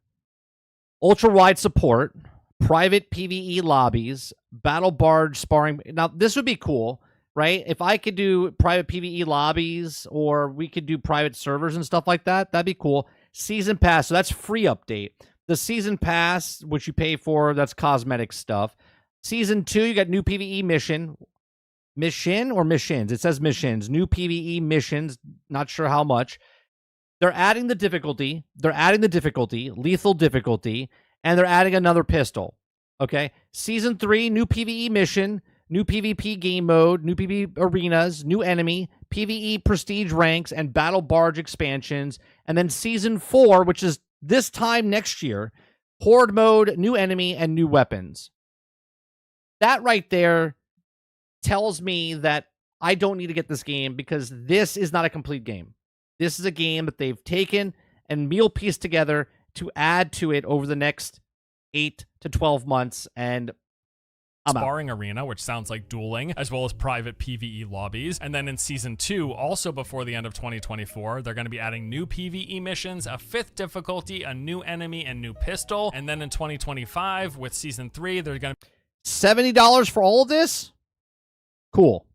ultra-wide support, private PvE lobbies, battle barge sparring. Now, this would be cool, right? If I could do private PvE lobbies, or we could do private servers and stuff like that, that'd be cool. Season Pass, so that's free update. The Season Pass, which you pay for, that's cosmetic stuff. Season 2, you got new PvE mission. Mission or missions? It says missions. New PvE missions. Not sure how much. They're adding the difficulty. Lethal difficulty. And they're adding another pistol. Okay? Season 3, new PvE mission. New PvP game mode. New PvE arenas. New enemy. PvE prestige ranks. And battle barge expansions. And then Season 4, which is this time next year, horde mode, new enemy, and new weapons. That right there tells me that I don't need to get this game, because this is not a complete game. This is a game that they've taken and meal pieced together to add to it over the next 8 to 12 months, and sparring arena, which sounds like dueling, as well as private PvE lobbies. And then in Season 2, also before the end of 2024, they're going to be adding new PvE missions, a 5th difficulty, a new enemy, and new pistol. And then in 2025, with Season 3, they're going to... $70 for all of this? Cool.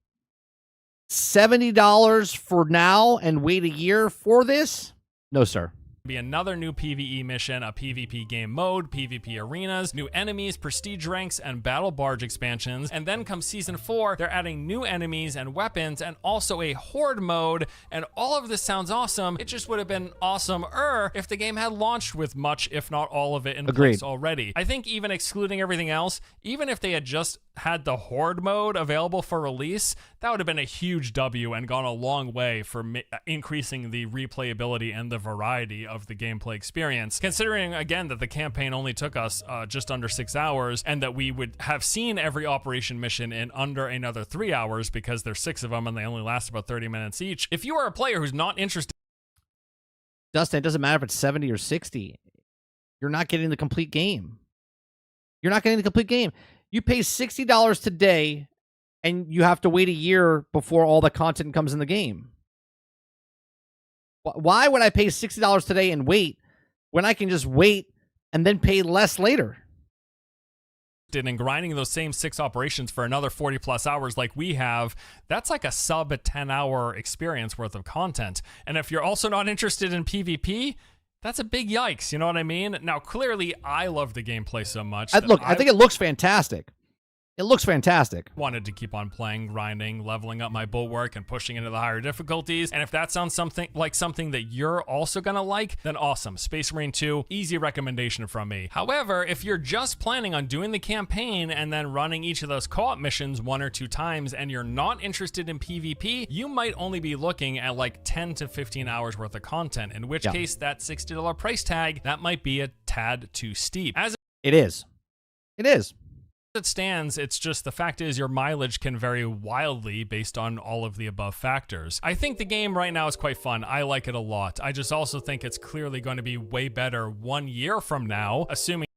$70 for now and wait a year for this? No, sir. Be another new PvE mission, a PvP game mode, PvP arenas, new enemies, prestige ranks, and battle barge expansions. And then comes Season 4, they're adding new enemies and weapons, and also a horde mode. And all of this sounds awesome. It just would have been awesomer if the game had launched with much, if not all of it, in place already. I think even excluding everything else, even if they had just had the horde mode available for release, that would have been a huge W and gone a long way for increasing the replayability and the variety of the gameplay experience. Considering, again, that the campaign only took us just under 6 hours, and that we would have seen every operation mission in under another 3 hours, because there's 6 of them and they only last about 30 minutes each. If you are a player who's not interested... Dustin, it doesn't matter if it's 70 or 60. You're not getting the complete game. You're not getting the complete game. You pay $60 today, and you have to wait a year before all the content comes in the game. Why would I pay $60 today and wait when I can just wait and then pay less later? And grinding those same 6 operations for another 40 plus hours like we have, that's like a sub 10-hour experience worth of content. And if you're also not interested in PvP, that's a big yikes, you know what I mean? Now, clearly, I love the gameplay so much. I think it looks fantastic. It looks fantastic. Wanted to keep on playing, grinding, leveling up my bulwark, and pushing into the higher difficulties. And if that sounds something that you're also gonna like, then awesome. Space Marine 2, easy recommendation from me. However, if you're just planning on doing the campaign and then running each of those co-op missions 1 or 2 times, and you're not interested in PvP, you might only be looking at like 10 to 15 hours worth of content, in which case that $60 price tag, that might be a tad too steep. It is. It stands, it's just the fact is your mileage can vary wildly based on all of the above factors. I think the game right now is quite fun. I like it a lot. I just also think it's clearly going to be way better 1 year from now, assuming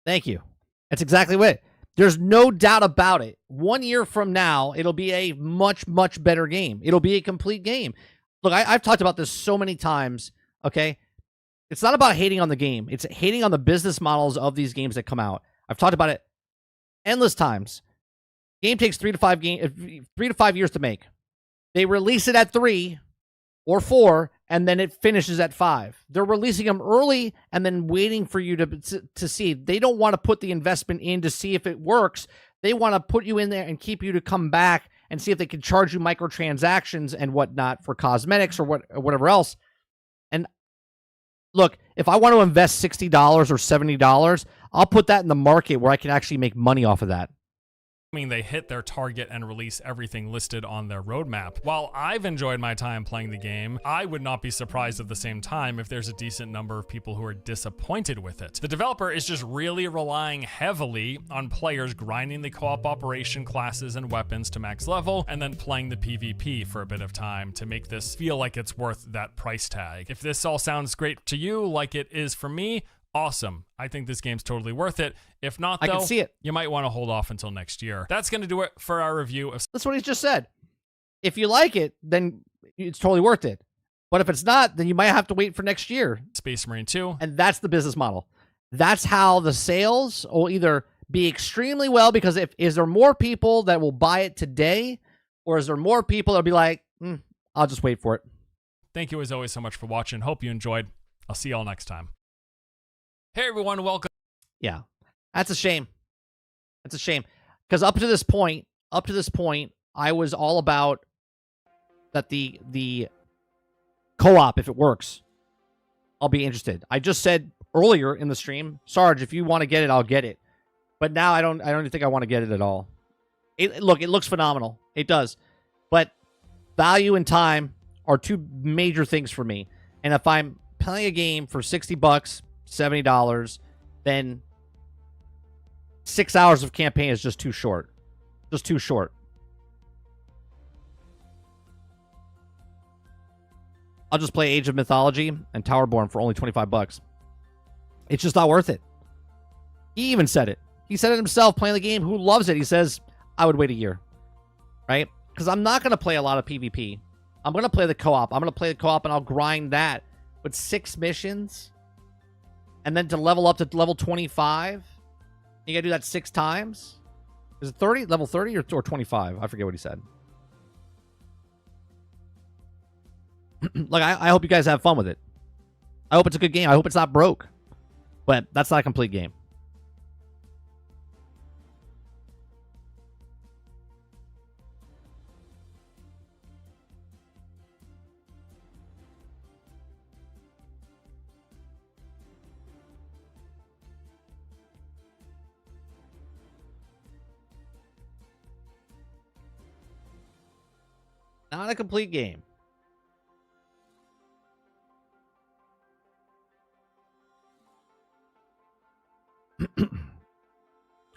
Thank you. That's exactly what. There's no doubt about it. 1 year from now, it'll be a much, much better game. It'll be a complete game. Look, I've talked about this so many times, okay? It's not about hating on the game. It's hating on the business models of these games that come out. I've talked about it endless times. Game takes 3 to 5 years to make. They release it at 3 or 4, and then it finishes at 5. They're releasing them early and then waiting for you to see. They don't want to put the investment in to see if it works. They want to put you in there and keep you to come back and see if they can charge you microtransactions and whatnot for cosmetics or whatever else. And look, if I want to invest $60 or $70, I'll put that in the market where I can actually make money off of that. They hit their target and release everything listed on their roadmap. While I've enjoyed my time playing the game, I would not be surprised at the same time if there's a decent number of people who are disappointed with it. The developer is just really relying heavily on players grinding the co-op operation classes and weapons to max level, and then playing the PvP for a bit of time to make this feel like it's worth that price tag. If this all sounds great to you, like it is for me, awesome. I think this game's totally worth it. If not, though, I can see it. You might want to hold off until next year. That's going to do it for our review of... That's what he just said. If you like it, then it's totally worth it. But if it's not, then you might have to wait for next year. Space Marine 2. And that's the business model. That's how the sales will either be extremely well, because is there more people that will buy it today, or is there more people that'll be like, I'll just wait for it. Thank you as always so much for watching. Hope you enjoyed. I'll see y'all next time. Hey everyone, welcome. Yeah, that's a shame. That's a shame. Because up to this point, I was all about that the co-op, if it works, I'll be interested. I just said earlier in the stream, Sarge, if you want to get it, I'll get it. But now I don't even think I want to get it at all. Look, it looks phenomenal. It does. But value and time are two major things for me. And if I'm playing a game for $60, $70, then 6 hours of campaign is just too short. Just too short. I'll just play Age of Mythology and Towerborn for only $25. It's just not worth it. He even said it. He said it himself playing the game. Who loves it? He says, I would wait a year. Right? Because I'm not going to play a lot of PvP. I'm going to play the co-op. I'm going to play the co-op and I'll grind that. But 6 missions... and then to level up to level 25, you gotta do that 6 times. Is it 30? Level 30 or 25? I forget what he said. Look, I hope you guys have fun with it. I hope it's a good game. I hope it's not broke. But that's not a complete game. Not a complete game.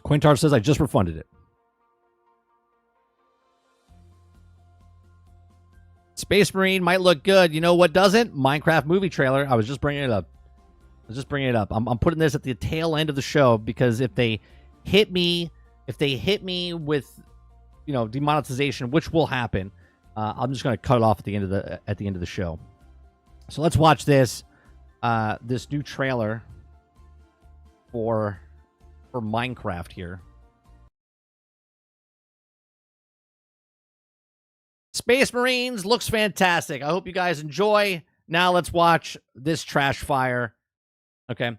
Quintar says, I just refunded it. Space Marine might look good. You know what doesn't? Minecraft movie trailer. I was just bringing it up. I'm putting this at the tail end of the show because if they hit me with, demonetization, which will happen, I'm just going to cut it off at the end of the show. So let's watch this new trailer for Minecraft here. Space Marines looks fantastic. I hope you guys enjoy. Now let's watch this trash fire. Okay.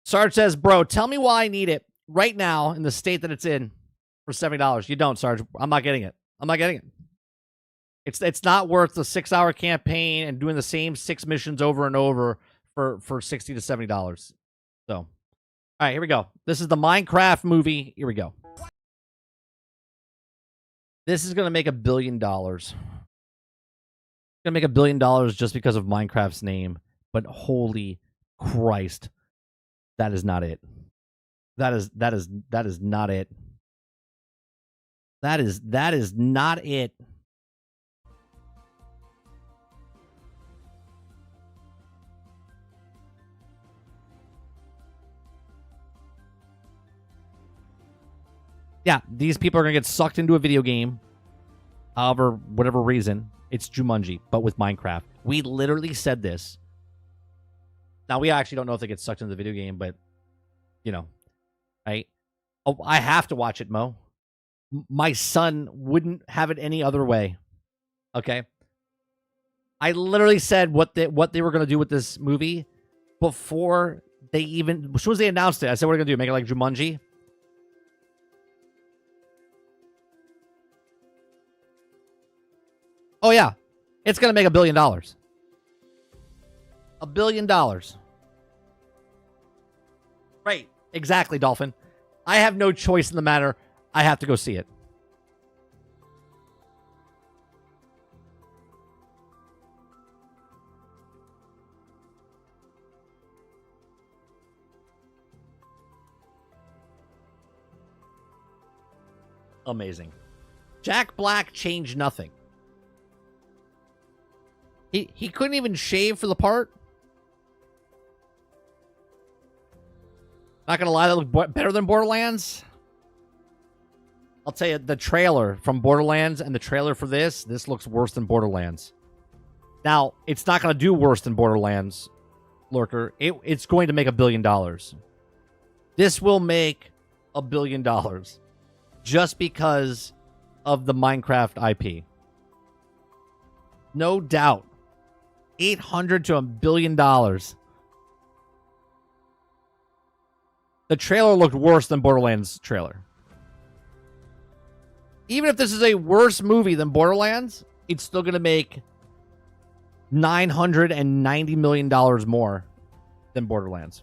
Sarge says, bro, tell me why I need it right now in the state that it's in for $70. You don't, Sarge. I'm not getting it. It's not worth the 6-hour campaign and doing the same 6 missions over and over for $60 to $70. So, all right, here we go. This is the Minecraft movie. Here we go. This is going to make $1 billion. It's going to make $1 billion just because of Minecraft's name. But holy Christ, that is not it. That is not it. That is not it. Yeah, these people are going to get sucked into a video game for whatever reason. It's Jumanji, but with Minecraft. We literally said this. Now, we actually don't know if they get sucked into the video game, but, you know, right? Oh, I have to watch it, Mo. My son wouldn't have it any other way. Okay? I literally said what they were going to do with this movie before they even... As soon as they announced it, I said, what are they going to do? Make it like Jumanji? Oh, yeah. It's going to make $1 billion. $1 billion. Right. Exactly, Dolphin. I have no choice in the matter. I have to go see it. Amazing. Jack Black changed nothing. He couldn't even shave for the part. Not gonna lie, that looked better than Borderlands. I'll tell you, the trailer from Borderlands and the trailer for this looks worse than Borderlands. Now, it's not gonna do worse than Borderlands, Lurker. It's going to make $1 billion. This will make $1 billion just because of the Minecraft IP. No doubt. $800 to $1 billion. The trailer looked worse than Borderlands trailer. Even if this is a worse movie than Borderlands, it's still going to make $990 million more than Borderlands.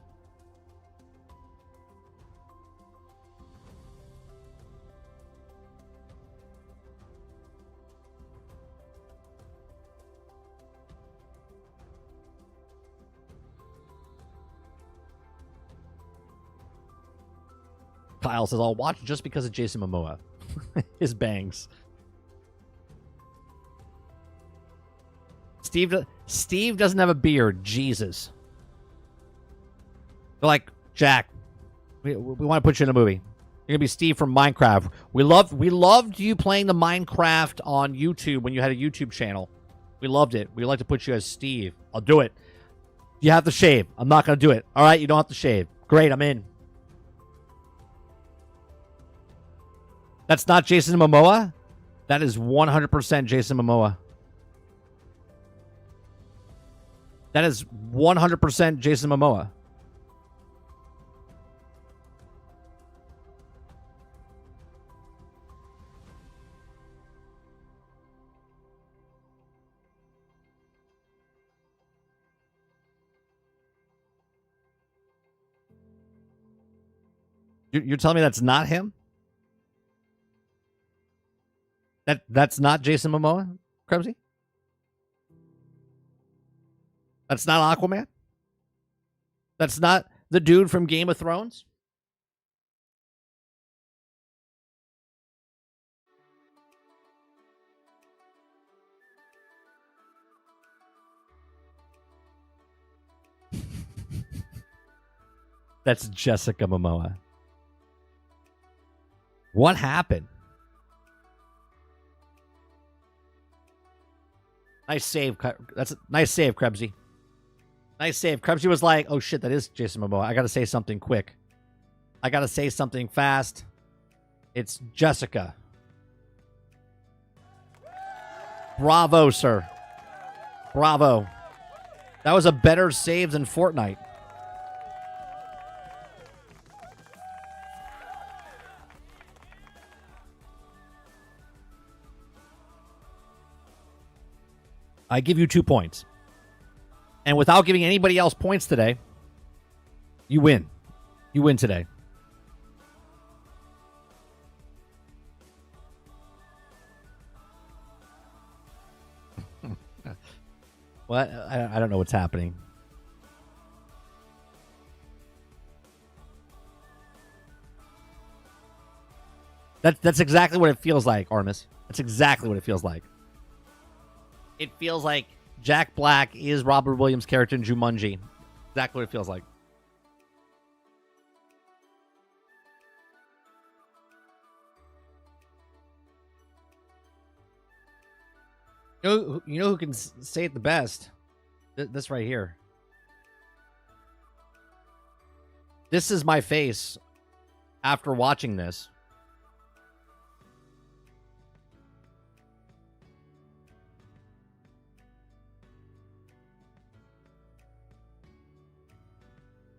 Kyle says, I'll watch just because of Jason Momoa. His bangs. Steve doesn't have a beard. Jesus. They're like, Jack, we want to put you in a movie. You're going to be Steve from Minecraft. We loved you playing the Minecraft on YouTube when you had a YouTube channel. We loved it. We'd like to put you as Steve. I'll do it. You have to shave. I'm not going to do it. All right, you don't have to shave. Great, I'm in. That's not Jason Momoa? That is 100% Jason Momoa. That is 100% Jason Momoa. You're telling me that's not him? That's not Jason Momoa, Krebsy? That's not Aquaman? That's not the dude from Game of Thrones? That's Jessica Momoa. What happened? Nice save. That's a nice save, Krebsy. Nice save. Krebsy was like, oh shit, that is Jason Momoa. I gotta say something quick. I gotta say something fast. It's Jessica. Bravo, sir. Bravo. That was a better save than Fortnite. I give you 2 points. And without giving anybody else points today, you win. You win today. What? I don't know what's happening. That's exactly what it feels like, Armis. That's exactly what it feels like. It feels like Jack Black is Robert Williams' character in Jumanji. Exactly what it feels like. You know who can say it the best? This right here. This is my face after watching this.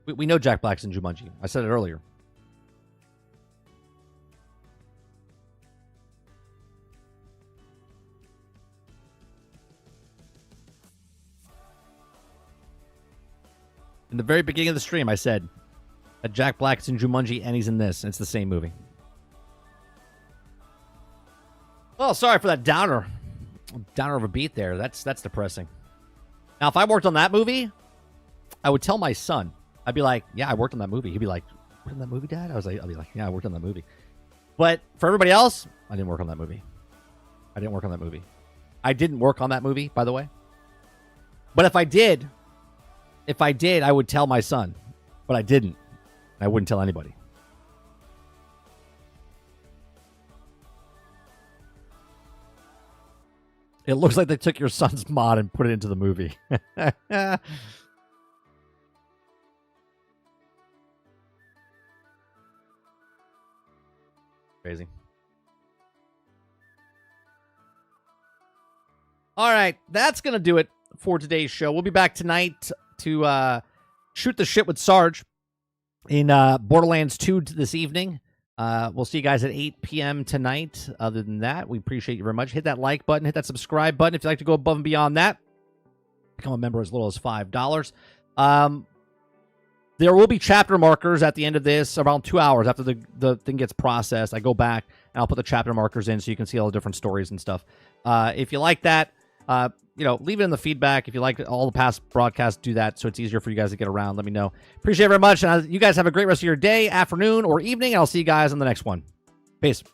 We know Jack Black's in Jumanji. I said it earlier. In the very beginning of the stream, I said that Jack Black's in Jumanji and he's in this, and it's the same movie. Well, sorry for that downer of a beat there. That's depressing. Now, if I worked on that movie, I would tell my son. I'd be like, "Yeah, I worked on that movie." He'd be like, "Worked on that movie, Dad?" I'd be like, "Yeah, I worked on that movie." But for everybody else, I didn't work on that movie. I didn't work on that movie. I didn't work on that movie, by the way. But if I did, I would tell my son. But I didn't. I wouldn't tell anybody. It looks like they took your son's mod and put it into the movie. Crazy. All right, that's going to do it for today's show. We'll be back tonight to shoot the shit with Sarge in Borderlands 2 this evening. We'll see you guys at 8 p.m. tonight. Other than that, we appreciate you very much. Hit that like button. Hit that subscribe button if you'd like to go above and beyond that. Become a member as little as $5. There will be chapter markers at the end of this, around 2 hours after the thing gets processed. I go back, and I'll put the chapter markers in so you can see all the different stories and stuff. If you like that, leave it in the feedback. If you like all the past broadcasts, do that so it's easier for you guys to get around. Let me know. Appreciate it very much. And you guys have a great rest of your day, afternoon, or evening. And I'll see you guys on the next one. Peace.